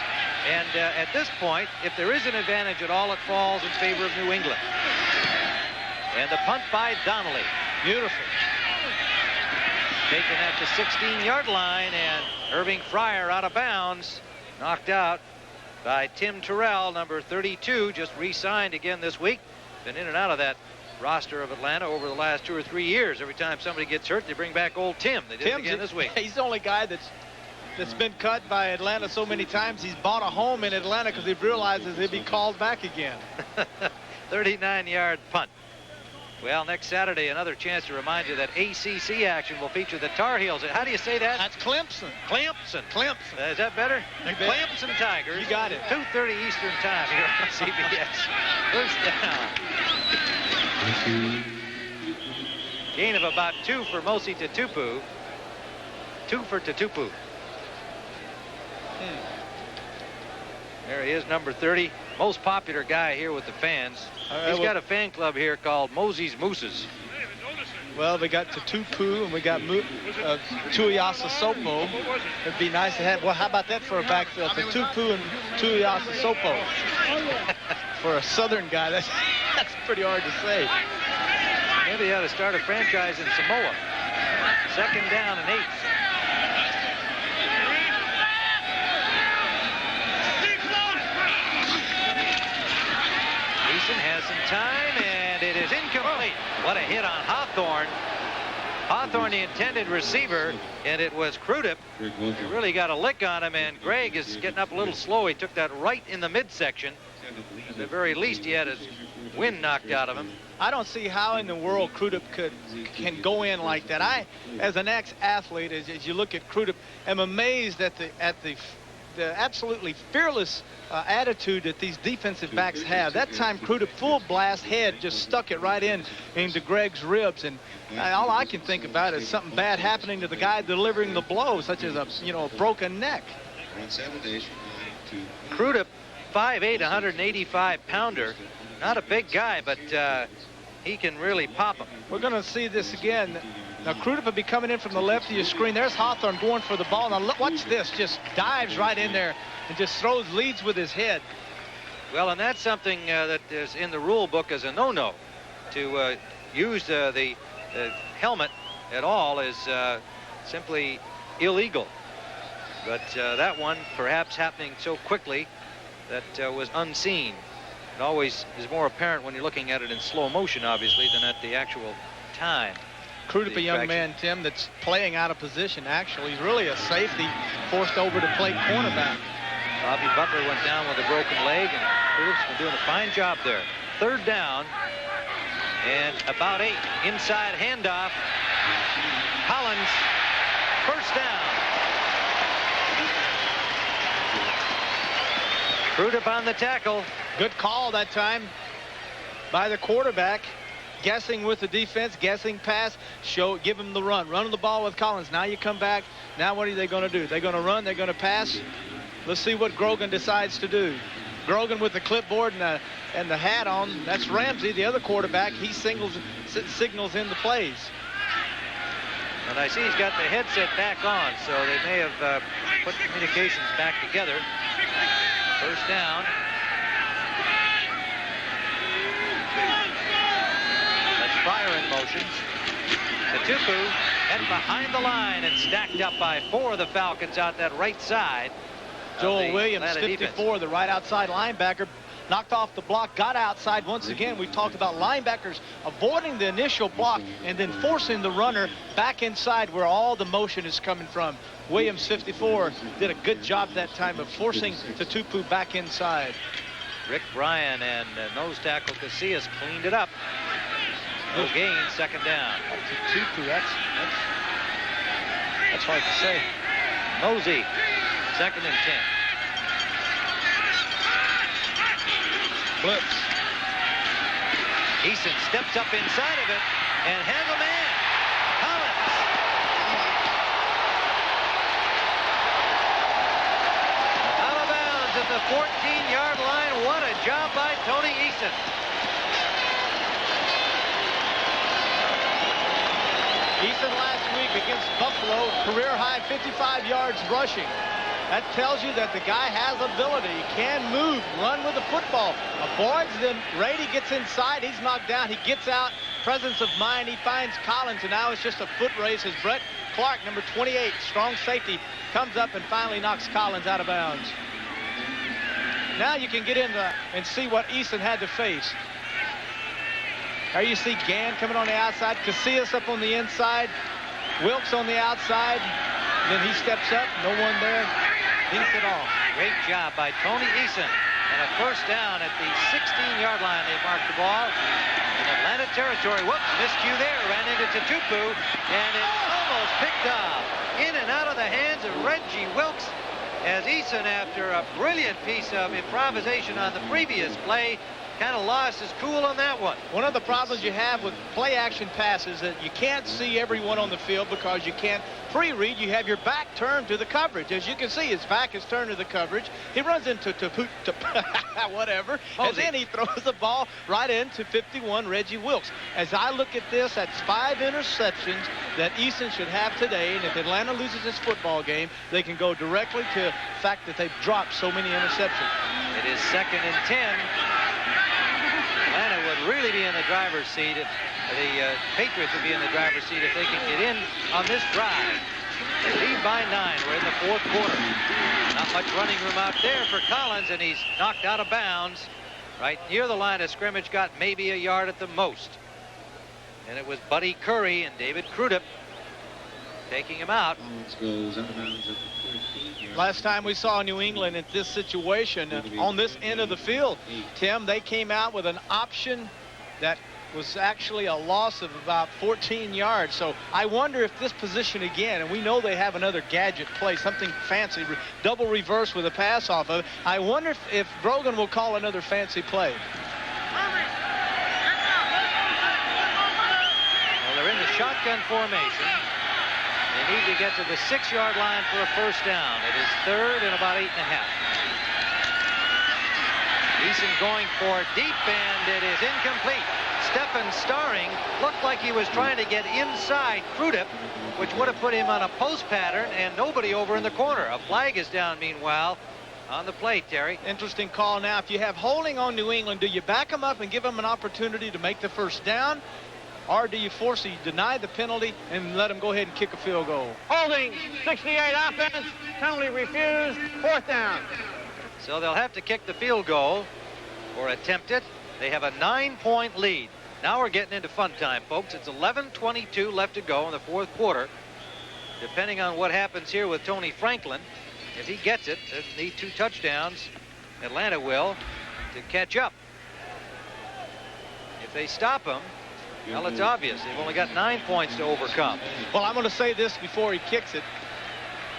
And at this point, if there is an advantage at all, it falls in favor of New England. And the punt by Donnelly. Beautiful. Taking that to 16-yard line, and Irving Fryer out of bounds. Knocked out by Tim Terrell, number 32, just re-signed again this week. Been in and out of that roster of Atlanta over the last 2 or 3 years. Every time somebody gets hurt, they bring back old Tim. They did it again this week. He's the only guy that's been cut by Atlanta so many times. He's bought a home in Atlanta because he realizes he'll be called back again. 39-yard punt. Well, next Saturday, another chance to remind you that ACC action will feature the Tar Heels. How do you say that? That's Clemson. Clemson. Clemson. Is that better? Clemson Tigers. You got it. 2:30 Eastern time here on CBS. First down. Gain of about 2 for Mosi Tatupu. 2 for Tatupu. There he is, number 30. Most popular guy here with the fans. He's got a fan club here called Mosey's Mooses. Well, we got Tatupu and we got Tuiasa Sopo. It'd be nice to have. Well, how about that for a backfield? Tatupu and Tuiasa Sopo. For a Southern guy, that's pretty hard to say. Maybe he ought to start a franchise in Samoa. 2nd down and 8. Has some time, and it is incomplete. What a hit on Hawthorne. Hawthorne, the intended receiver, and it was Crudup who really got a lick on him, and Gregg is getting up a little slow. He took that right in the midsection. At the very least, he had his wind knocked out of him. I don't see how in the world Crudup can go in like that. I, as an ex-athlete, as you look at Crudup, am amazed at the absolutely fearless attitude that these defensive backs have. That time Crudup full blast head just stuck it right into Gregg's ribs, and all I can think about is something bad happening to the guy delivering the blow, such as a broken neck. Crudup, 5'8", 185-pounder. Not a big guy, but he can really pop him. We're going to see this again. Now, Crudup will be coming in from the left of your screen. There's Hawthorne going for the ball. Now, look, watch this. Just dives right in there and just leads with his head. Well, and that's something that is in the rule book as a no-no. To use the helmet at all is simply illegal. But that one, perhaps happening so quickly, that was unseen. It always is more apparent when you're looking at it in slow motion, obviously, than at the actual time. Crudup, a young man, Tim, that's playing out of position, actually. He's really a safety forced over to play cornerback. Bobby Butler went down with a broken leg, and Crudup's been doing a fine job there. 3rd down, and about 8. Inside handoff. Collins, 1st down. Crudup on the tackle. Good call that time by the quarterback. Guessing with the defense, guessing pass, give him the run the ball with Collins. Now you come back. Now what are they going to do? They're going to run, they're going to pass. Let's see what Grogan decides to do. Grogan with the clipboard and the hat on. That's Ramsey, the other quarterback. He signals in the plays. And I see he's got the headset back on, so they may have put communications back together. 1st down. motions. Tupu headed behind the line and stacked up by 4 of the Falcons out that right side. Joel Williams, 54, the right outside linebacker, knocked off the block, got outside. Once again, we've talked about linebackers avoiding the initial block and then forcing the runner back inside where all the motion is coming from. Williams, 54, did a good job that time of forcing Tupu back inside. Rick Bryan and nose tackle Casillas cleaned it up. No gain, second down. Tupu, that's hard to say. Mosey, second and 10. Blitz. Eason steps up inside of it and has a man. Collins. Out of bounds at the 14-yard line. What a job by Tony Eason. Eason last week against Buffalo, career high 55 yards rushing. That tells you that the guy has ability. He can move, run with the football. Avoids them. Rady gets inside. He's knocked down. He gets out. Presence of mind. He finds Collins, and now it's just a foot race as Brett Clark, number 28, strong safety, comes up and finally knocks Collins out of bounds. Now you can get in and see what Eason had to face. There you see Gann coming on the outside. Casillas up on the inside. Wilkes on the outside. Then he steps up. No one there. Beats it off. Great job by Tony Eason. And a first down at the 16-yard line. They marked the ball in Atlanta territory. Whoops, miscue there. Ran into Tupu. And it's almost picked off. In and out of the hands of Reggie Wilkes. As Eason, after a brilliant piece of improvisation on the previous play, kind of lost his cool on that one. One of the problems you have with play action passes is that you can't see everyone on the field because you can't pre-read. You have your back turned to the coverage. As you can see, his back is turned to the coverage. He runs into whatever, and then he throws the ball right into 51 Reggie Wilkes. As I look at this, that's 5 interceptions that Eason should have today, and if Atlanta loses this football game, they can go directly to the fact that they've dropped so many interceptions. It is second and 10. Atlanta would really be in the driver's seat if the Patriots would be in the driver's seat if they can get in on this drive. They lead by 9. We're in the fourth quarter. Not much running room out there for Collins, and he's knocked out of bounds right near the line of scrimmage. Got maybe a yard at the most. And it was Buddy Curry and David Crudup taking him out. Last time we saw New England in this situation on this end of the field, Tim, they came out with an option that was actually a loss of about 14 yards. So I wonder if this position again, and we know they have another gadget play, something fancy, double reverse with a pass off of it. I wonder if Brogan will call another fancy play. Well, they're in the shotgun formation. They need to get to the 6-yard line for a first down. It is third and about 8.5. Eason going for deep, and it is incomplete. Stephen Starring looked like he was trying to get inside Crudup, which would have put him on a post pattern and nobody over in the corner. A flag is down, meanwhile, on the play, Terry. Interesting call now. If you have holding on New England, do you back them up and give them an opportunity to make the first down? Or do you deny the penalty and let them go ahead and kick a field goal? Holding, 68 offense, penalty refused, fourth down. So they'll have to kick the field goal or attempt it. They have a 9-point lead. Now we're getting into fun time, folks. It's 11:22 left to go in the fourth quarter. Depending on what happens here with Tony Franklin, if he gets it, they'll need 2 touchdowns. Atlanta will to catch up. If they stop him, well, it's obvious. They've only got 9 points to overcome. Well, I'm going to say this before he kicks it.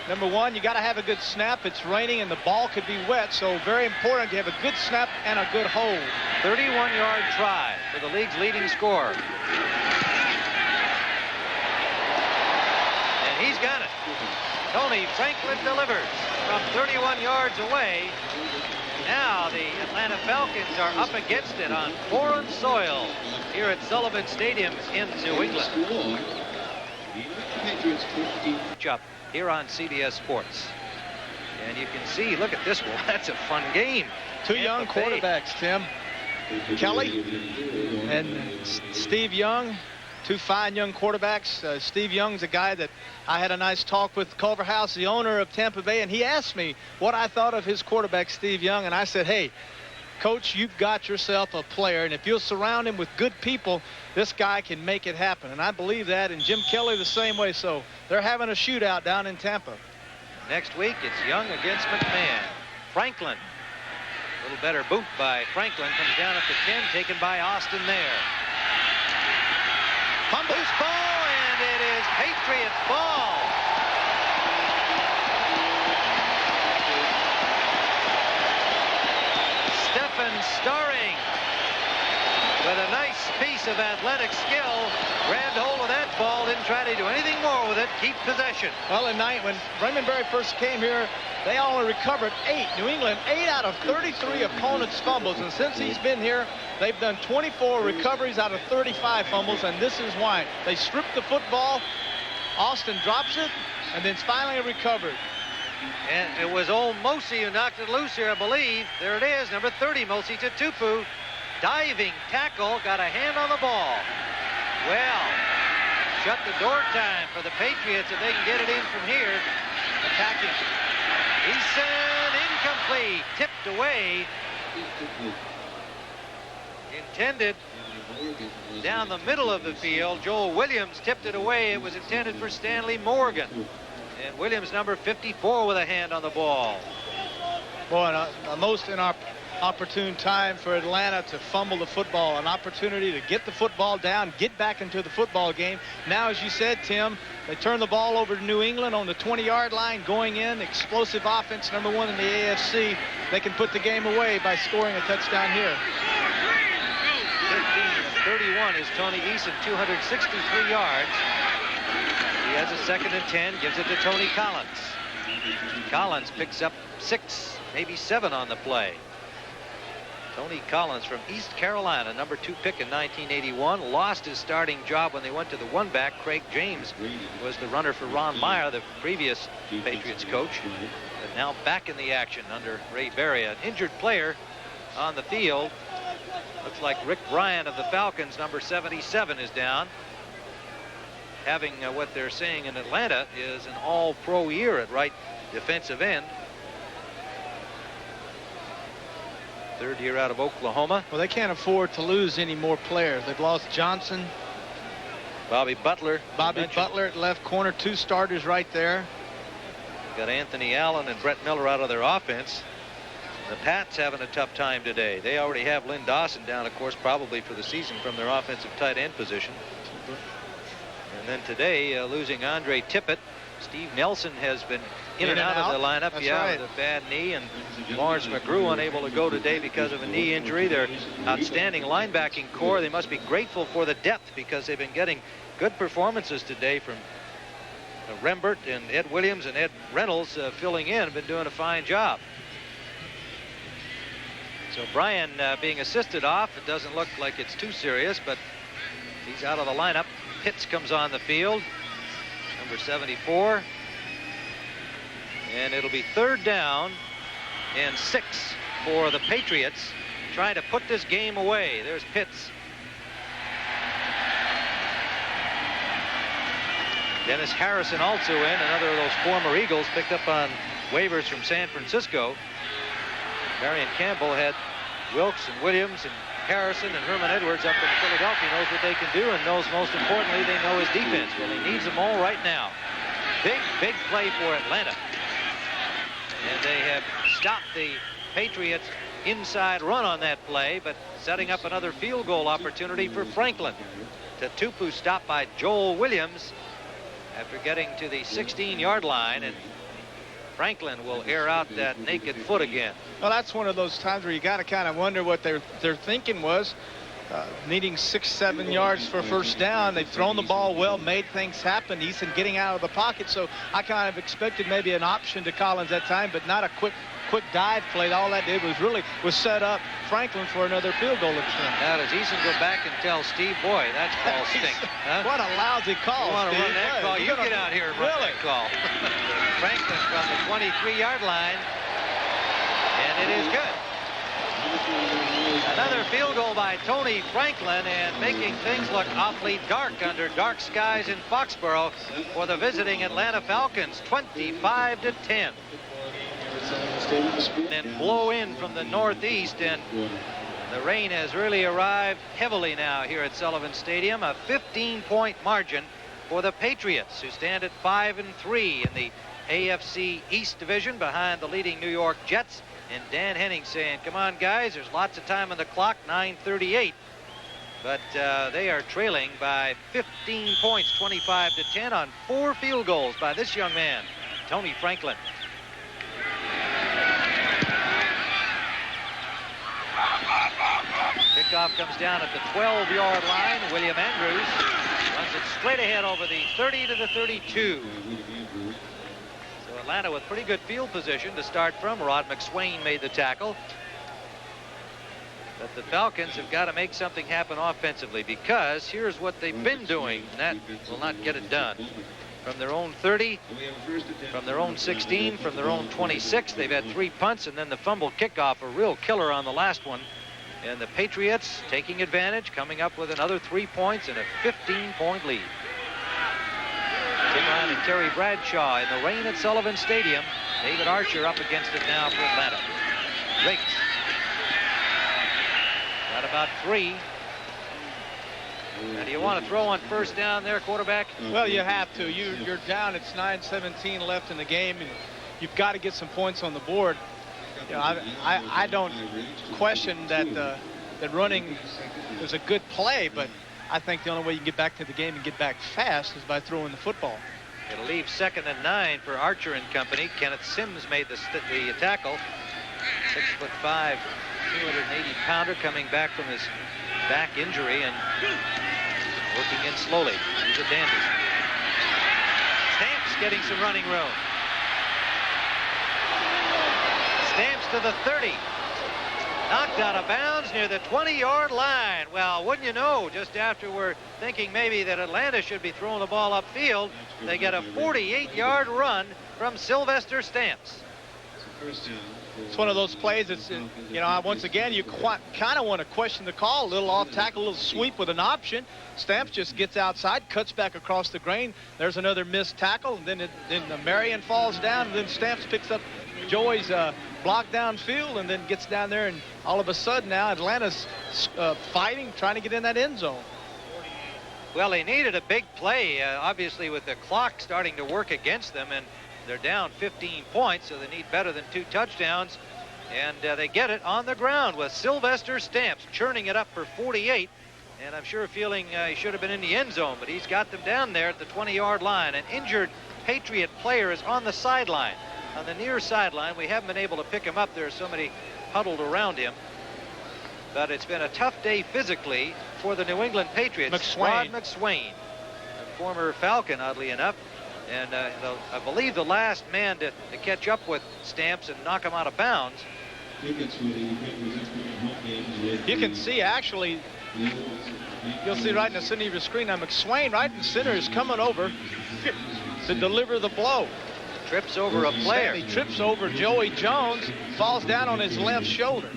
Number one, you got to have a good snap. It's raining and the ball could be wet, so very important to have a good snap and a good hold. 31-yard try for the league's leading scorer. And he's got it. Tony Franklin delivers from 31 yards away. Now the Atlanta Falcons are up against it on foreign soil here at Sullivan Stadium in New England. Up here on CBS Sports. And you can see, look at this one. That's a fun game. 2 young quarterbacks, Tim. Kelly and Steve Young. two fine young quarterbacks. Steve Young's a guy that I had a nice talk with Culver House, the owner of Tampa Bay, and he asked me what I thought of his quarterback, Steve Young, and I said, hey, Coach, you've got yourself a player, and if you'll surround him with good people, this guy can make it happen. And I believe that, and Jim Kelly the same way. So they're having a shootout down in Tampa. Next week, it's Young against McMahon. Franklin, a little better boot by Franklin, comes down at the 10, taken by Austin there. Fumbles ball, and it is Patriots ball. Stephen Starring, with a nice piece of athletic skill, grabbed hold of that ball, didn't try to do anything more with it, keep possession. Well, at night when Raymond Berry first came here, they only recovered 8. New England, 8 out of 33 opponents' fumbles, and since he's been here, they've done 24 recoveries out of 35 fumbles, and this is why. They stripped the football, Austin drops it, and then it's finally recovered. And it was old Mosi who knocked it loose here, I believe. There it is, number 30, Mosi Tutupu. Diving tackle, got a hand on the ball. Well, shut the door time for the Patriots if they can get it in from here. Attacking. Eason, incomplete, tipped away. Intended down the middle of the field. Joel Williams tipped it away. It was intended for Stanley Morgan. And Williams, number 54, with a hand on the ball. Boy, a most opportune time for Atlanta to fumble the football, an opportunity to get the football down, get back into the football game. Now, as you said, Tim, they turn the ball over to New England on the 20-yard line, going in, explosive offense, number 1 in the AFC. They can put the game away by scoring a touchdown here. 15-31 is Tony Eason, 263 yards. He has a 2nd and 10, gives it to Tony Collins. Collins picks up 6, maybe 7 on the play. Tony Collins from East Carolina, number 2 pick in 1981, lost his starting job when they went to the one-back. Craig James was the runner for Ron Meyer, the previous Patriots coach, but now back in the action under Ray Berry. An injured player on the field. Looks like Rick Bryan of the Falcons, number 77, is down. Having what they're saying in Atlanta is an all-pro year at right defensive end. 3rd year out of Oklahoma. Well, they can't afford to lose any more players. They've lost Johnson. Bobby Butler at left corner, 2 starters right there. Got Anthony Allen and Brett Miller out of their offense. The Pats having a tough time today. They already have Lynn Dawson down, of course, probably for the season from their offensive tight end position. And then today, losing Andre Tippett. Steve Nelson has been in and out of the lineup. That's yeah, right. with a bad knee. And Lawrence McGrew unable to go today because of a knee injury. Their outstanding linebacking core, they must be grateful for the depth because they've been getting good performances today from Rembert and Ed Williams and Ed Reynolds filling in. Have been doing a fine job. So Bryan being assisted off. It doesn't look like it's too serious, but he's out of the lineup. Pitts comes on the field, number 74. And it'll be 3rd down and 6 for the Patriots, trying to put this game away. There's Pitts. Dennis Harrison also in, another of those former Eagles picked up on waivers from San Francisco. Marion Campbell had Wilkes and Williams and Harrison and Herman Edwards up in Philadelphia. Knows what they can do and knows, most importantly, they know his defense. Well, he needs them all right now. Big play for Atlanta. And they have stopped the Patriots' inside run on that play, but setting up another field goal opportunity for Franklin. Tutupu stopped by Joel Williams after getting to the 16-yard line, and Franklin will air out that naked foot again. Well, that's one of those times where you got to kind of wonder what their thinking was. Needing 6-7 yards for a 1st down. They've thrown the ball well, made things happen. Eason getting out of the pocket, so I kind of expected maybe an option to Collins that time, but not a quick dive play. All that did was set up Franklin for another field goal attempt. Now does Eason go back and tell Steve, boy, that call stinks? Huh? What a lousy call. You want to Steve. run that call? You get out here and run that call. Franklin from the 23-yard line, and it is good. Another field goal by Tony Franklin, and making things look awfully dark under dark skies in Foxborough for the visiting Atlanta Falcons, 25-10. And blow in from the northeast, and the rain has really arrived heavily now here at Sullivan Stadium. A 15-point margin for the Patriots, who stand at 5-3 in the AFC East Division behind the leading New York Jets. And Dan Henning saying, come on, guys, there's lots of time on the clock, 9:38. But they are trailing by 15 points, 25-10, on 4 field goals by this young man, Tony Franklin. Kickoff comes down at the 12-yard line. William Andrews runs it straight ahead over the 30 to the 32. So Atlanta with pretty good field position to start from. Rod McSwain made the tackle. But the Falcons have got to make something happen offensively, because here's what they've been doing. That will not get it done. From their own 30, from their own 16, from their own 26, they've had 3 punts, and then the fumble kickoff, a real killer on the last one. And the Patriots taking advantage, coming up with another 3 points and a 15-point lead. Tim Ryan and Terry Bradshaw in the rain at Sullivan Stadium. David Archer up against it now for Atlanta. Riggs. Got about 3. Now, do you want to throw on first down there, quarterback? Well, you have to. You're down. It's 9:17 left in the game, and you've got to get some points on the board. You know, I don't question that that running is a good play, but I think the only way you can get back to the game and get back fast is by throwing the football. It'll leave 2nd and 9 for Archer and company. Kenneth Sims made the tackle. 6'5", 280-pounder coming back from his back injury and working in slowly. He's a dandy. Stamps getting some running room. Stamps to the 30. Knocked out of bounds near the 20-yard line. Well, wouldn't you know, just after we're thinking maybe that Atlanta should be throwing the ball upfield, they get a 48-yard run from Sylvester Stamps. It's one of those plays that's, you know, once again, you kind of want to question the call. A little off tackle, a little sweep with an option. Stamps just gets outside, cuts back across the grain. There's another missed tackle, and then the Marion falls down, and then Stamps picks up Joey's block downfield and then gets down there, and all of a sudden now Atlanta's fighting, trying to get in that end zone. Well, they needed a big play, obviously, with the clock starting to work against them, and they're down 15 points, so they need better than 2 touchdowns. And they get it on the ground with Sylvester Stamps churning it up for 48. And I'm sure feeling he should have been in the end zone, but he's got them down there at the 20-yard line. An injured Patriot player is on the sideline, on the near sideline. We haven't been able to pick him up. There's somebody huddled around him. But it's been a tough day physically for the New England Patriots. Rod McSwain, a former Falcon, oddly enough. And I believe the last man to catch up with Stamps and knock him out of bounds. You can see, actually, you'll see right in the center of your screen now, McSwain right in the center is coming over to deliver the blow. Trips over a player. He trips over Joey Jones, falls down on his left shoulder.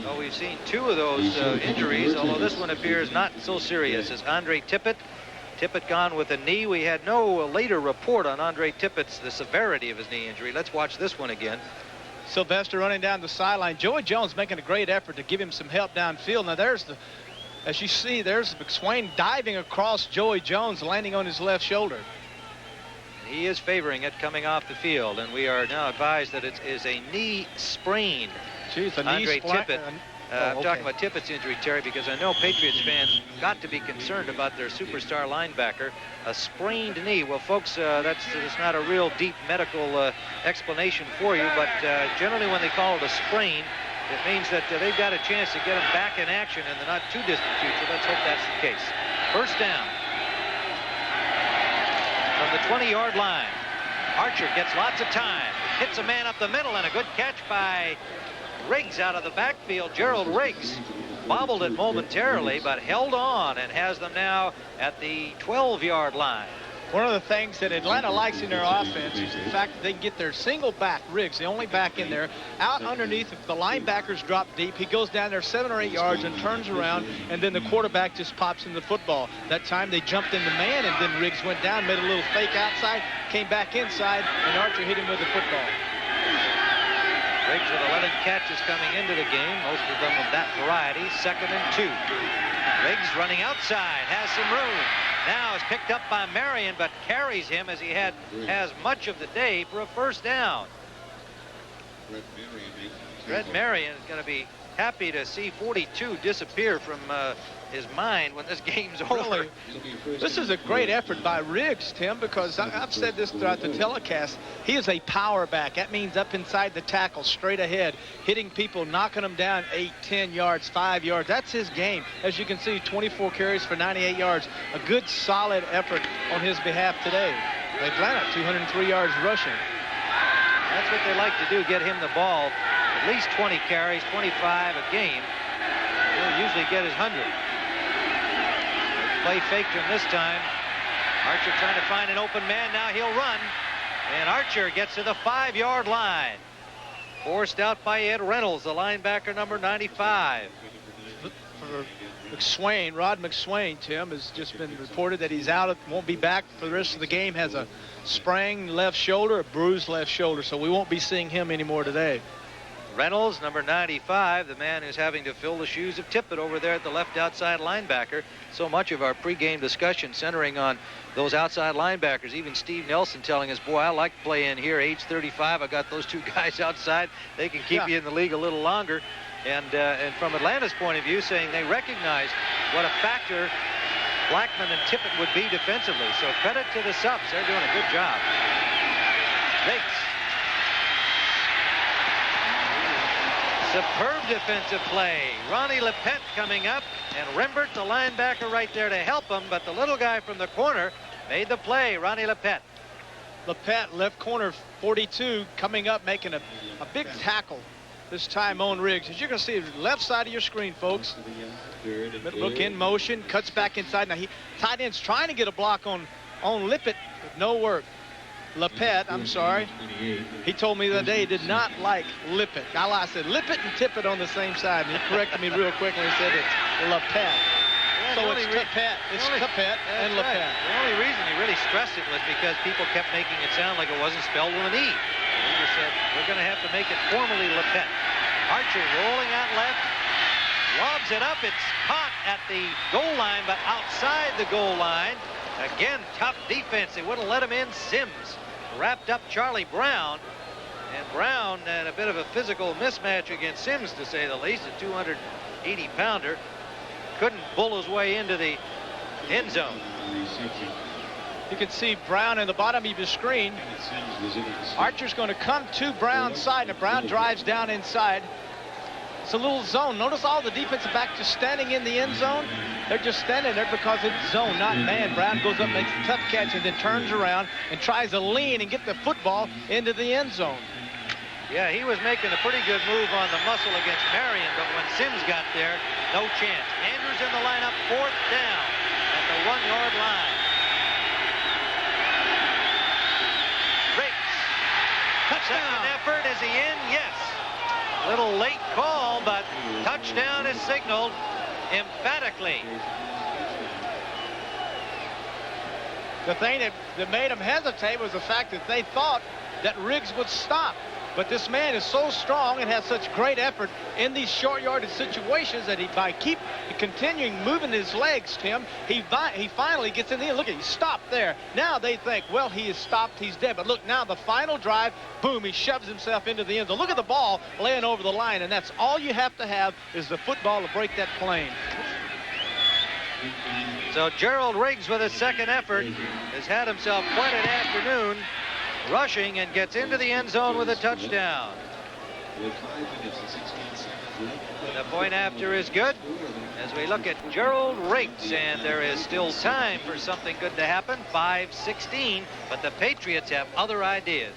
Well, we've seen 2 of those injuries, although this one appears not so serious as Andre Tippett. Tippett gone with a knee. We had no later report on Andre Tippett's the severity of his knee injury. Let's watch this one again. Sylvester running down the sideline. Joey Jones making a great effort to give him some help downfield. Now there's as you see, there's McSwain diving across Joey Jones, landing on his left shoulder. He is favoring it coming off the field, and we are now advised that it is a knee sprain. Jeez, Andre Tippett. I'm talking about Tippett's injury, Terry, because I know Patriots fans got to be concerned about their superstar linebacker. A sprained knee. Well, folks, that's not a real deep medical explanation for you, but generally when they call it a sprain, it means that they've got a chance to get him back in action in the not too distant future. Let's hope that's the case. First down from the 20-yard line. Archer gets lots of time, hits a man up the middle, and a good catch by Riggs out of the backfield. Gerald Riggs bobbled it momentarily, but held on and has them now at the 12-yard line. One of the things that Atlanta likes in their offense is the fact that they can get their single back, Riggs, the only back in there, out underneath. If the linebackers drop deep, he goes down there 7 or 8 yards and turns around, and then the quarterback just pops in the football. That time they jumped into man, and then Riggs went down, made a little fake outside, came back inside, and Archer hit him with the football. Riggs with 11 catches coming into the game, most of them of that variety. 2nd and 2. Riggs running outside, has some room. Now is picked up by Marion, but carries him as he has much of the day for a first down. Red Marion is going to be happy to see 42 disappear from his mind when this game's over. This is a great effort by Riggs, Tim, because I've said this throughout the telecast. He is a power back. That means up inside the tackle, straight ahead, hitting people, knocking them down 8, 10 yards, 5 yards. That's his game. As you can see, 24 carries for 98 yards. A good, solid effort on his behalf today. Atlanta, 203 yards rushing. That's what they like to do, get him the ball. At least 20 carries, 25 a game. He'll usually get his 100. Play faked him this time. Archer trying to find an open man. Now he'll run. And Archer gets to the 5-yard line. Forced out by Ed Reynolds, the linebacker number 95. McSwain, Rod McSwain, Tim, has just been reported that he's out, won't be back for the rest of the game, has a sprained left shoulder, a bruised left shoulder, so we won't be seeing him anymore today. Reynolds, number 95, the man who's having to fill the shoes of Tippett over there at the left outside linebacker. So much of our pregame discussion centering on those outside linebackers. Even Steve Nelson telling us, boy, I like playing here, age 35. I got those two guys outside. They can keep you in the league a little longer. And from Atlanta's point of view, saying they recognize what a factor Blackman and Tippett would be defensively. So credit to the subs. They're doing a good job. Riggs. Superb defensive play. Ronnie Lepet coming up, and Rembert, the linebacker, right there to help him, but the little guy from the corner made the play. Ronnie Lepet. Lepet, left corner, 42, coming up, making a big tackle this time on Riggs. As you can see, left side of your screen, folks. Look in motion, cuts back inside. Now, tight end's trying to get a block on Lippett, but no work. Lepet, I'm sorry. He told me the other day he did not like Lippett. I said Lippett and Tippett on the same side, and he corrected me real quick when he said it's Lepet. So it's Tippett. It's Tippett and Lepet. The only reason he really stressed it was because people kept making it sound like it wasn't spelled with an E. He just said, we're going to have to make it formally Lepet. Archer rolling out left. Lobs it up. It's caught at the goal line, but outside the goal line. Again, tough defense. They wouldn't let him in. Sims wrapped up Charlie Brown. And Brown had a bit of a physical mismatch against Sims, to say the least. A 280-pounder. Couldn't bull his way into the end zone. You can see Brown in the bottom of your screen. Archer's going to come to Brown's side, and Brown drives down inside. It's a little zone. Notice all the defensive backs just standing in the end zone. They're just standing there because it's zone, not man. Brown goes up, makes a tough catch, and then turns around and tries to lean and get the football into the end zone. Yeah, he was making a pretty good move on the muscle against Marion, but when Sims got there, no chance. Andrews in the lineup, 4th down at the 1-yard line. Riggs. Touchdown effort. Is he in? Yes. Little late call, but touchdown is signaled emphatically. The thing that made them hesitate was the fact that they thought that Riggs would stop. But this man is so strong and has such great effort in these short yardage situations that by continuing moving his legs, Tim, he finally gets in the end. Look, he stopped there. Now they think, well, he is stopped, he's dead. But look, now the final drive, boom, he shoves himself into the end zone. Look at the ball laying over the line, and that's all you have to have is the football to break that plane. So Gerald Riggs with his second effort has had himself quite an afternoon rushing and gets into the end zone with a touchdown. The point after is good as we look at Gerald Riggs, and there is still time for something good to happen. 5:16, but the Patriots have other ideas.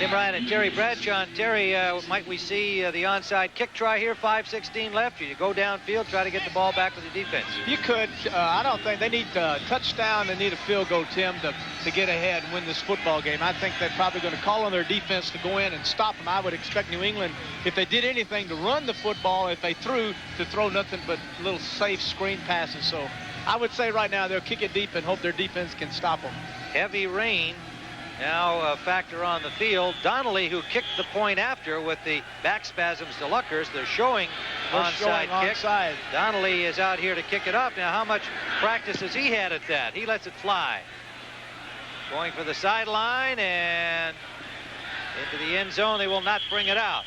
Tim Ryan and Terry Bradshaw. And Terry, might we see the onside kick try here? 5:16 left. You go downfield, try to get the ball back with the defense. You could. I don't think they need a touchdown. They need a field goal, Tim, to get ahead and win this football game. I think they're probably going to call on their defense to go in and stop them. I would expect New England, if they did anything, to run the football. If they threw, to throw nothing but little safe screen passes. So I would say right now they'll kick it deep and hope their defense can stop them. Heavy rain now a factor on the field. Donnelly, who kicked the point after with the back spasms to Luckers, they're showing onside kick. Onside. Donnelly is out here to kick it up. Now, how much practice has he had at that? He lets it fly. Going for the sideline and into the end zone. They will not bring it out.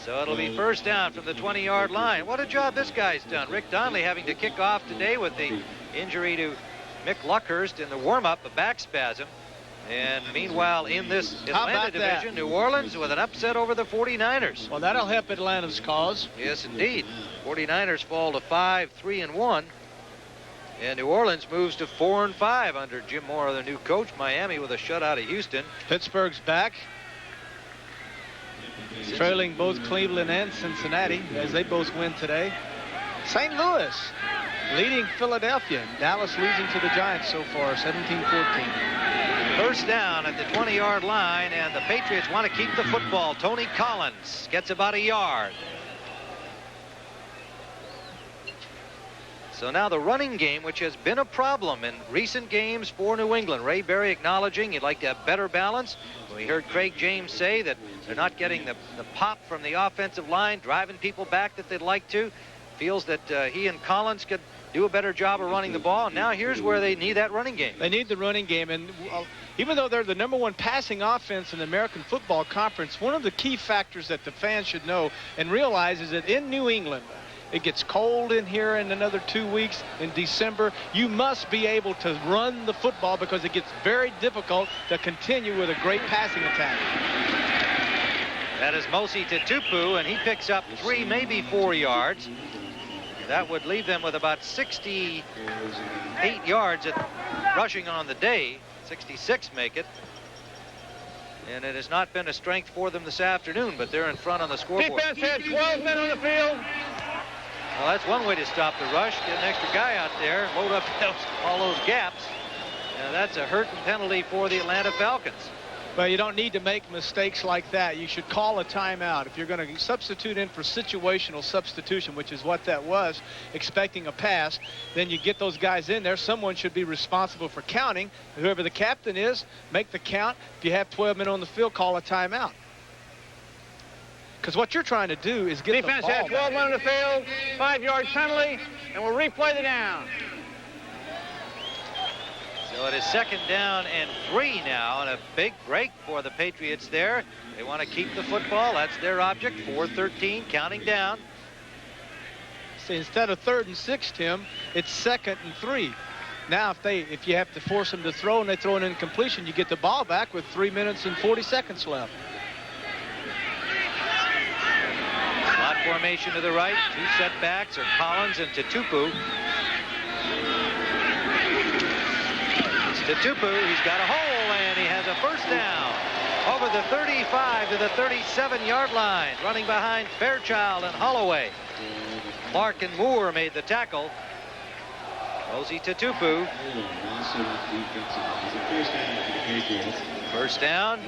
So it'll be first down from the 20-yard line. What a job this guy's done. Rick Donnelly having to kick off today with the injury to Mick Luckhurst in the warm-up, a back spasm. And meanwhile, in this Atlanta division, New Orleans with an upset over the 49ers. Well, that'll help Atlanta's cause. Yes, indeed. 49ers fall to 5-3-1. And New Orleans moves to 4-5 under Jim Mora, the new coach. Miami with a shutout of Houston. Pittsburgh's back, trailing both Cleveland and Cincinnati as they both win today. St. Louis leading Philadelphia. Dallas losing to the Giants so far, 17-14. First down at the 20-yard line, and the Patriots want to keep the football. Tony Collins gets about a yard. So now the running game, which has been a problem in recent games for New England. Ray Berry acknowledging he'd like to have better balance. We heard Craig James say that they're not getting the pop from the offensive line, driving people back that they'd like to. Feels that he and Collins could do a better job of running the ball. And now here's where they need that running game. They need the running game. And even though they're the #1 passing offense in the American Football Conference, one of the key factors that the fans should know and realize is that in New England, it gets cold in here in another 2 weeks in December. You must be able to run the football because it gets very difficult to continue with a great passing attack. That is Mosi Tutupu, and he picks up 3, maybe 4 yards. That would leave them with about 68 yards at rushing on the day. 66 make it. And it has not been a strength for them this afternoon, but they're in front on the scoreboard. Defense had 12 men on the field. Well, that's one way to stop the rush. Get an extra guy out there, load up all those gaps. And that's a hurting penalty for the Atlanta Falcons. But you don't need to make mistakes like that. You should call a timeout. If you're going to substitute in for situational substitution, which is what that was, expecting a pass, then you get those guys in there. Someone should be responsible for counting. Whoever the captain is, make the count. If you have 12 men on the field, call a timeout. Because what you're trying to do is get Defense the ball had 12 men on the field, 5-yard penalty, and we'll replay the down. So it is second down and 3 now, and a big break for the Patriots there. They want to keep the football. That's their object. 4-13, counting down. See, instead of 3rd and 6, Tim, it's 2nd and 3. Now, if you have to force them to throw and they throw an incompletion, you get the ball back with 3 minutes and 40 seconds left. Slot formation to the right. 2 setbacks are Collins and Tutupu. Tutupu, he's got a hole, and he has a first down over the 35 to the 37-yard line, running behind Fairchild and Holloway. Clark and Moore made the tackle. Mosi Tutupu. First down,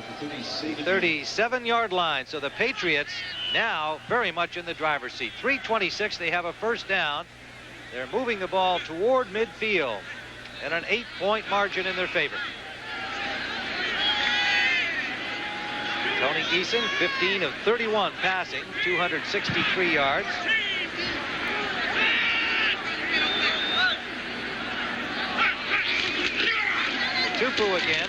37-yard line. So the Patriots now very much in the driver's seat. 3:26, they have a first down. They're moving the ball toward midfield, and an 8-point margin in their favor. Tony Eason, 15 of 31 passing, 263 yards. Tupu again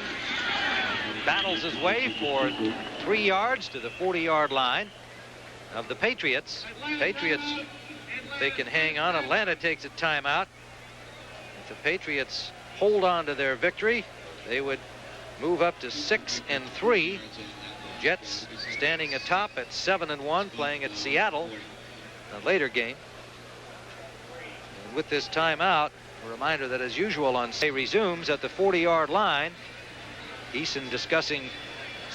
battles his way for 3 yards to the 40-yard line of the Patriots. Patriots, they can hang on. Atlanta takes a timeout. If the Patriots hold on to their victory, they would move up to 6-3. Jets standing atop at 7-1, playing at Seattle, a later game. And with this timeout, a reminder that as usual on Sunday resumes at the 40-yard line. Eason discussing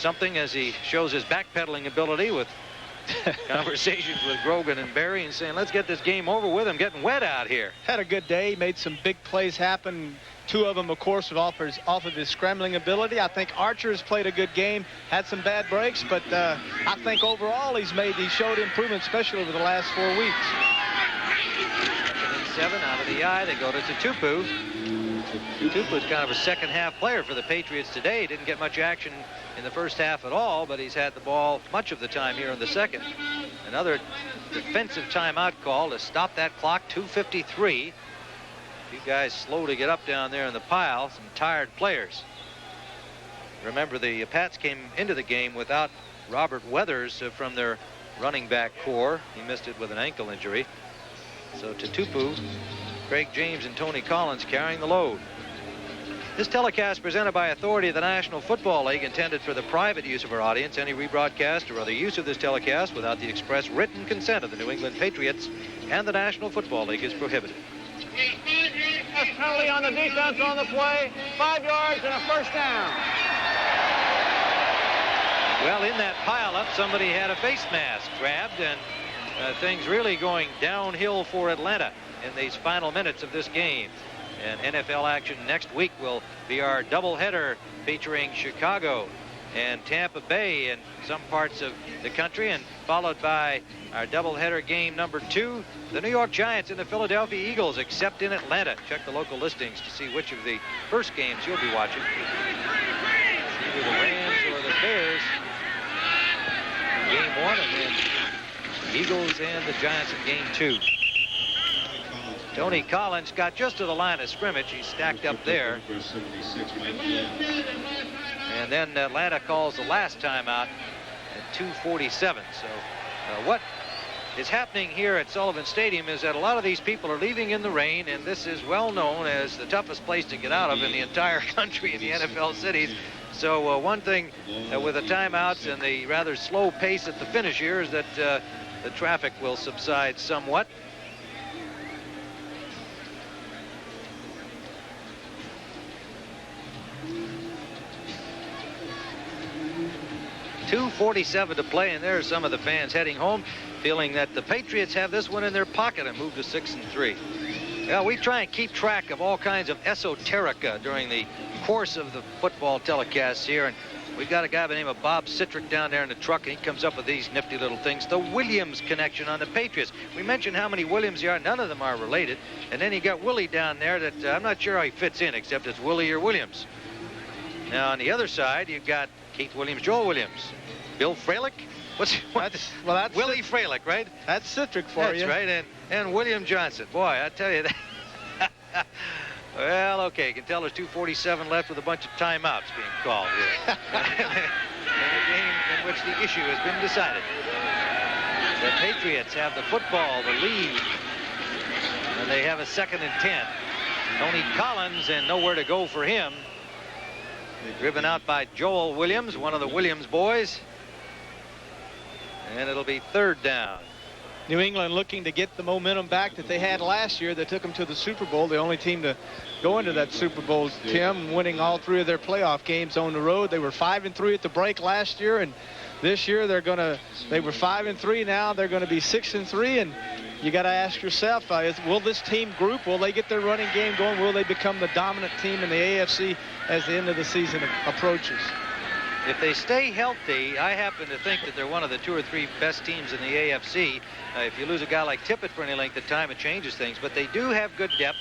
something as he shows his backpedaling ability with conversations with Grogan and Barry and saying, let's get this game over with. I'm getting wet out here. Had a good day. Made some big plays happen. 2 of them, of course, off of his scrambling ability. I think Archer's played a good game. Had some bad breaks, but I think overall he showed improvement, especially over the last 4 weeks. 7 out of the eye. They go to Tutupu. Tutupu's kind of a second-half player for the Patriots today. He didn't get much action in the first half at all, but he's had the ball much of the time here in the second. Another defensive timeout call to stop that clock. 2:53. You guys slow to get up down there in the pile. Some tired players. Remember, the Pats came into the game without Robert Weathers from their running back core. He missed it with an ankle injury. So Tutupu, Craig James, and Tony Collins carrying the load. This telecast presented by authority of the National Football League, intended for the private use of our audience. Any rebroadcast or other use of this telecast without the express written consent of the New England Patriots and the National Football League is prohibited. Penalty on the defense on the play. 5 yards and a first down. Well, in that pileup, somebody had a face mask grabbed, and things really going downhill for Atlanta in these final minutes of this game. And NFL action next week will be our doubleheader featuring Chicago and Tampa Bay in some parts of the country, and followed by our doubleheader game number 2, the New York Giants and the Philadelphia Eagles, except in Atlanta. Check the local listings to see which of the first games you'll be watching. Either the Rams or the Bears. Game 1, and then Eagles and the Giants in game 2. Tony Collins got just to the line of scrimmage. He's stacked up there. And then Atlanta calls the last timeout at 2:47. So what is happening here at Sullivan Stadium is that a lot of these people are leaving in the rain, and this is well known as the toughest place to get out of in the entire country in the NFL cities. So one thing with the timeouts and the rather slow pace at the finish here is that the traffic will subside somewhat. .247 to play, and there are some of the fans heading home, feeling that the Patriots have this one in their pocket and move to 6-3. Well, we try and keep track of all kinds of esoterica during the course of the football telecasts here, and we've got a guy by the name of Bob Citrick down there in the truck, and he comes up with these nifty little things. The Williams connection on the Patriots. We mentioned how many Williams there are. None of them are related. And then you got Willie down there that I'm not sure how he fits in, except it's Willie or Williams. Now, on the other side, you've got Keith Williams, Joel Williams, Bill Fralick. That's Willie Fralick, right? That's Citrick for you. That's right, and William Johnson. Boy, I tell you that. Well, okay, you can tell there's 2:47 left with a bunch of timeouts being called here. in a game in which the issue has been decided. The Patriots have the football, the lead, and they have a 2nd and 10. Tony Collins, and nowhere to go for him. Driven out by Joel Williams, one of the Williams boys. And it'll be 3rd down. New England looking to get the momentum back that they had last year that took them to the Super Bowl. The only team to go into that Super Bowl, Tim, winning all 3 of their playoff games on the road. They were 5-3 at the break last year, and this year they were 5-3. Now they're going to be 6-3, and you got to ask yourself, will this team group, will they get their running game going? Will they become the dominant team in the AFC as the end of the season approaches? If they stay healthy, I happen to think that they're one of the 2 or 3 best teams in the AFC. If you lose a guy like Tippett for any length of time, it changes things. But they do have good depth,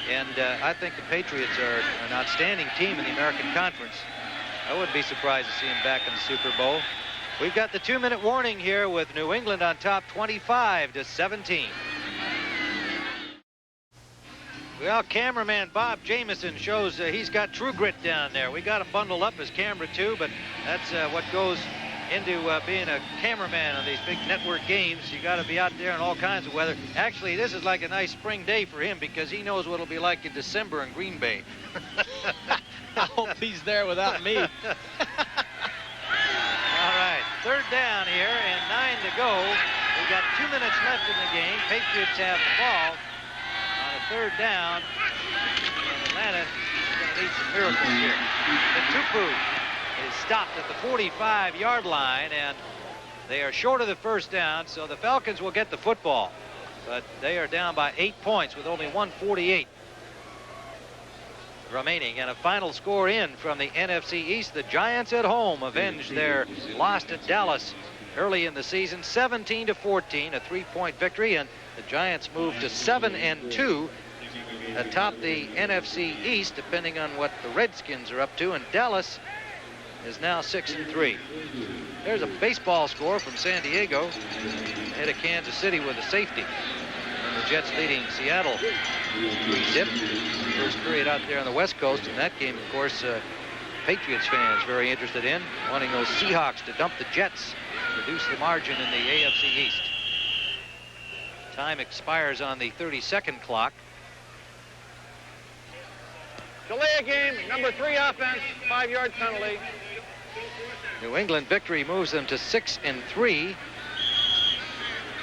and I think the Patriots are an outstanding team in the American Conference. I wouldn't be surprised to see them back in the Super Bowl. We've got the 2-minute warning here with New England on top, 25-17. Well, cameraman Bob Jamieson shows he's got true grit down there. We got him bundled up as camera 2, but that's what goes into being a cameraman on these big network games. You got to be out there in all kinds of weather. Actually, this is like a nice spring day for him because he knows what it'll be like in December in Green Bay. I hope he's there without me. All right, 3rd down here and 9 to go. We've got 2 minutes left in the game. Patriots have the ball. 3rd down, and Atlanta is going to need some miracles here. Tutupu is stopped at the 45-yard line, and they are short of the first down, so the Falcons will get the football. But they are down by 8 points with only 1:48 remaining. And a final score in from the NFC East. The Giants at home avenged their loss to Dallas early in the season, 17-14, a 3-point victory, and the Giants moved to 7-2 atop the NFC East, depending on what the Redskins are up to, and Dallas is now 6-3. There's a baseball score from San Diego ahead of Kansas City with a safety, and the Jets leading Seattle 3-zip. First period out there on the West Coast, and that game, of course, Patriots fans very interested in, wanting those Seahawks to dump the Jets, reduce the margin in the AFC East. Time expires on the 30-second clock. Delay a game, number 3 offense, 5-yard penalty. New England victory moves them to 6-3,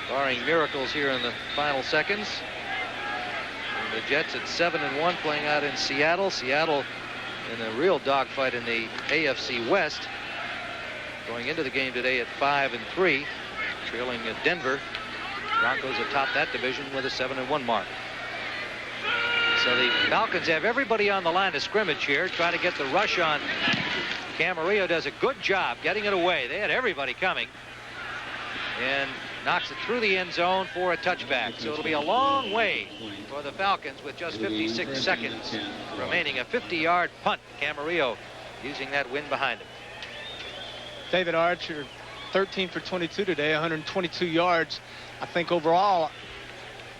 barring miracles here in the final seconds. And the Jets at 7-1, playing out in Seattle. Seattle in a real dogfight in the AFC West, going into the game today at 5-3, trailing Denver. Broncos atop that division with a 7-1 mark. So the Falcons have everybody on the line of scrimmage here, trying to get the rush on. Camarillo does a good job getting it away. They had everybody coming, and knocks it through the end zone for a touchback. So it'll be a long way for the Falcons with just 56 seconds remaining. A 50-yard punt. Camarillo using that wind behind him. David Archer, 13 for 22 today, 122 yards. I think overall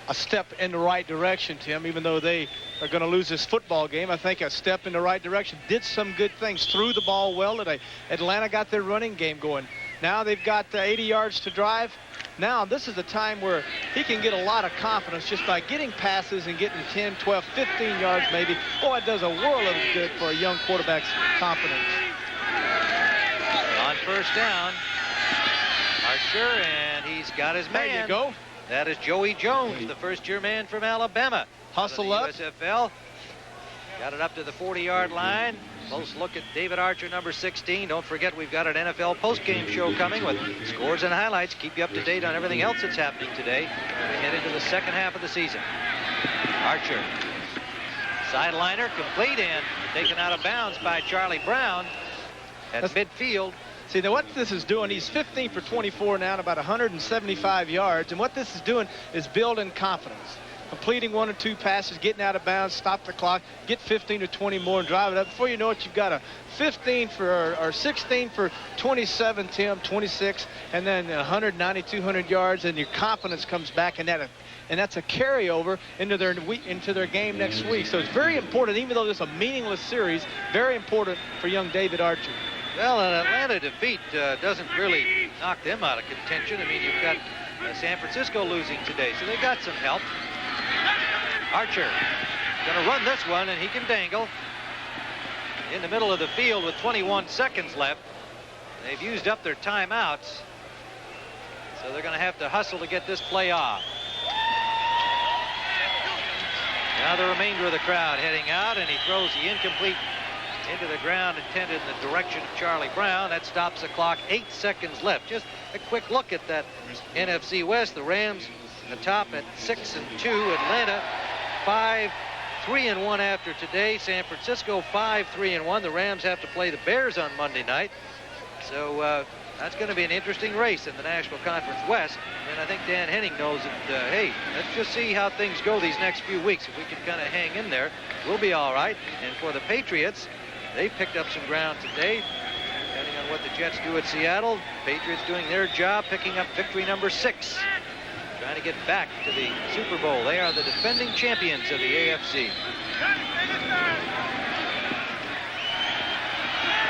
a step in the right direction, Tim, even though they are going to lose this football game. I think a step in the right direction. Did some good things, threw the ball well today. Atlanta got their running game going. Now they've got 80 yards to drive. Now this is a time where he can get a lot of confidence just by getting passes and getting 10, 12, 15 yards maybe. Oh, it does a world of good for a young quarterback's confidence. On first down, Archer, and he's got his man. There you go. That is Joey Jones, the first-year man from Alabama. Hustle up. USFL. Got it up to the 40-yard line. Close look at David Archer, number 16. Don't forget, we've got an NFL postgame show coming with scores and highlights. Keep you up to date on everything else that's happening today. We head into the second half of the season. Archer, sideliner, complete, and taken out of bounds by Charlie Brown at midfield. See, now what this is doing, he's 15 for 24 now, about 175 yards. And what this is doing is building confidence. Completing 1 or 2 passes, getting out of bounds, stop the clock, get 15 or 20 more and drive it up. Before you know it, you've got a 15 for, or 16 for 27, Tim, 26, and then 190, 200 yards, and your confidence comes back, and that's a carryover into their game next week. So it's very important, even though it's a meaningless series, very important for young David Archer. Well, an Atlanta defeat doesn't really knock them out of contention. I mean, you've got San Francisco losing today, so they got some help. Archer going to run this one, and he can dangle in the middle of the field with 21 seconds left. They've used up their timeouts, so they're going to have to hustle to get this play off. Now the remainder of the crowd heading out, and he throws the incomplete into the ground, intended in the direction of Charlie Brown. That stops the clock. 8 seconds left. Just a quick look at that NFC West. The Rams atop at 6-2. Atlanta 5-3-1 after today. San Francisco 5-3-1. The Rams have to play the Bears on Monday night. So that's going to be an interesting race in the National Conference West. And I think Dan Henning knows that, hey, let's just see how things go these next few weeks. If we can kind of hang in there, we'll be all right. And for the Patriots, they picked up some ground today, depending on what the Jets do at Seattle. Patriots doing their job, picking up victory number 6. Trying to get back to the Super Bowl. They are the defending champions of the AFC.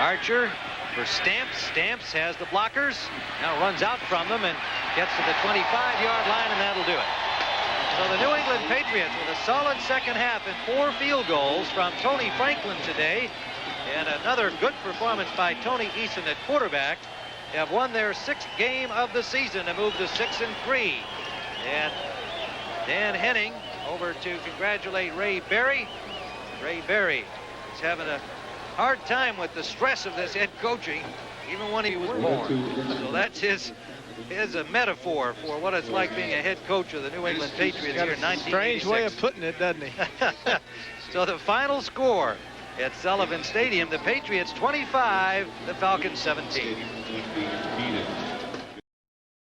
Archer for Stamps. Stamps has the blockers. Now runs out from them and gets to the 25-yard line, and that'll do it. So the New England Patriots with a solid second half and 4 field goals from Tony Franklin today. And another good performance by Tony Eason at quarterback, have won their 6th game of the season to move to 6-3. And Dan Henning over to congratulate Ray Berry. Ray Berry is having a hard time with the stress of this head coaching, even when he was born. So that's his a metaphor for what it's like being a head coach of the New England Patriots here in 1986. Strange way of putting it, doesn't he? So the final score at Sullivan Stadium, the Patriots 25, the Falcons 17.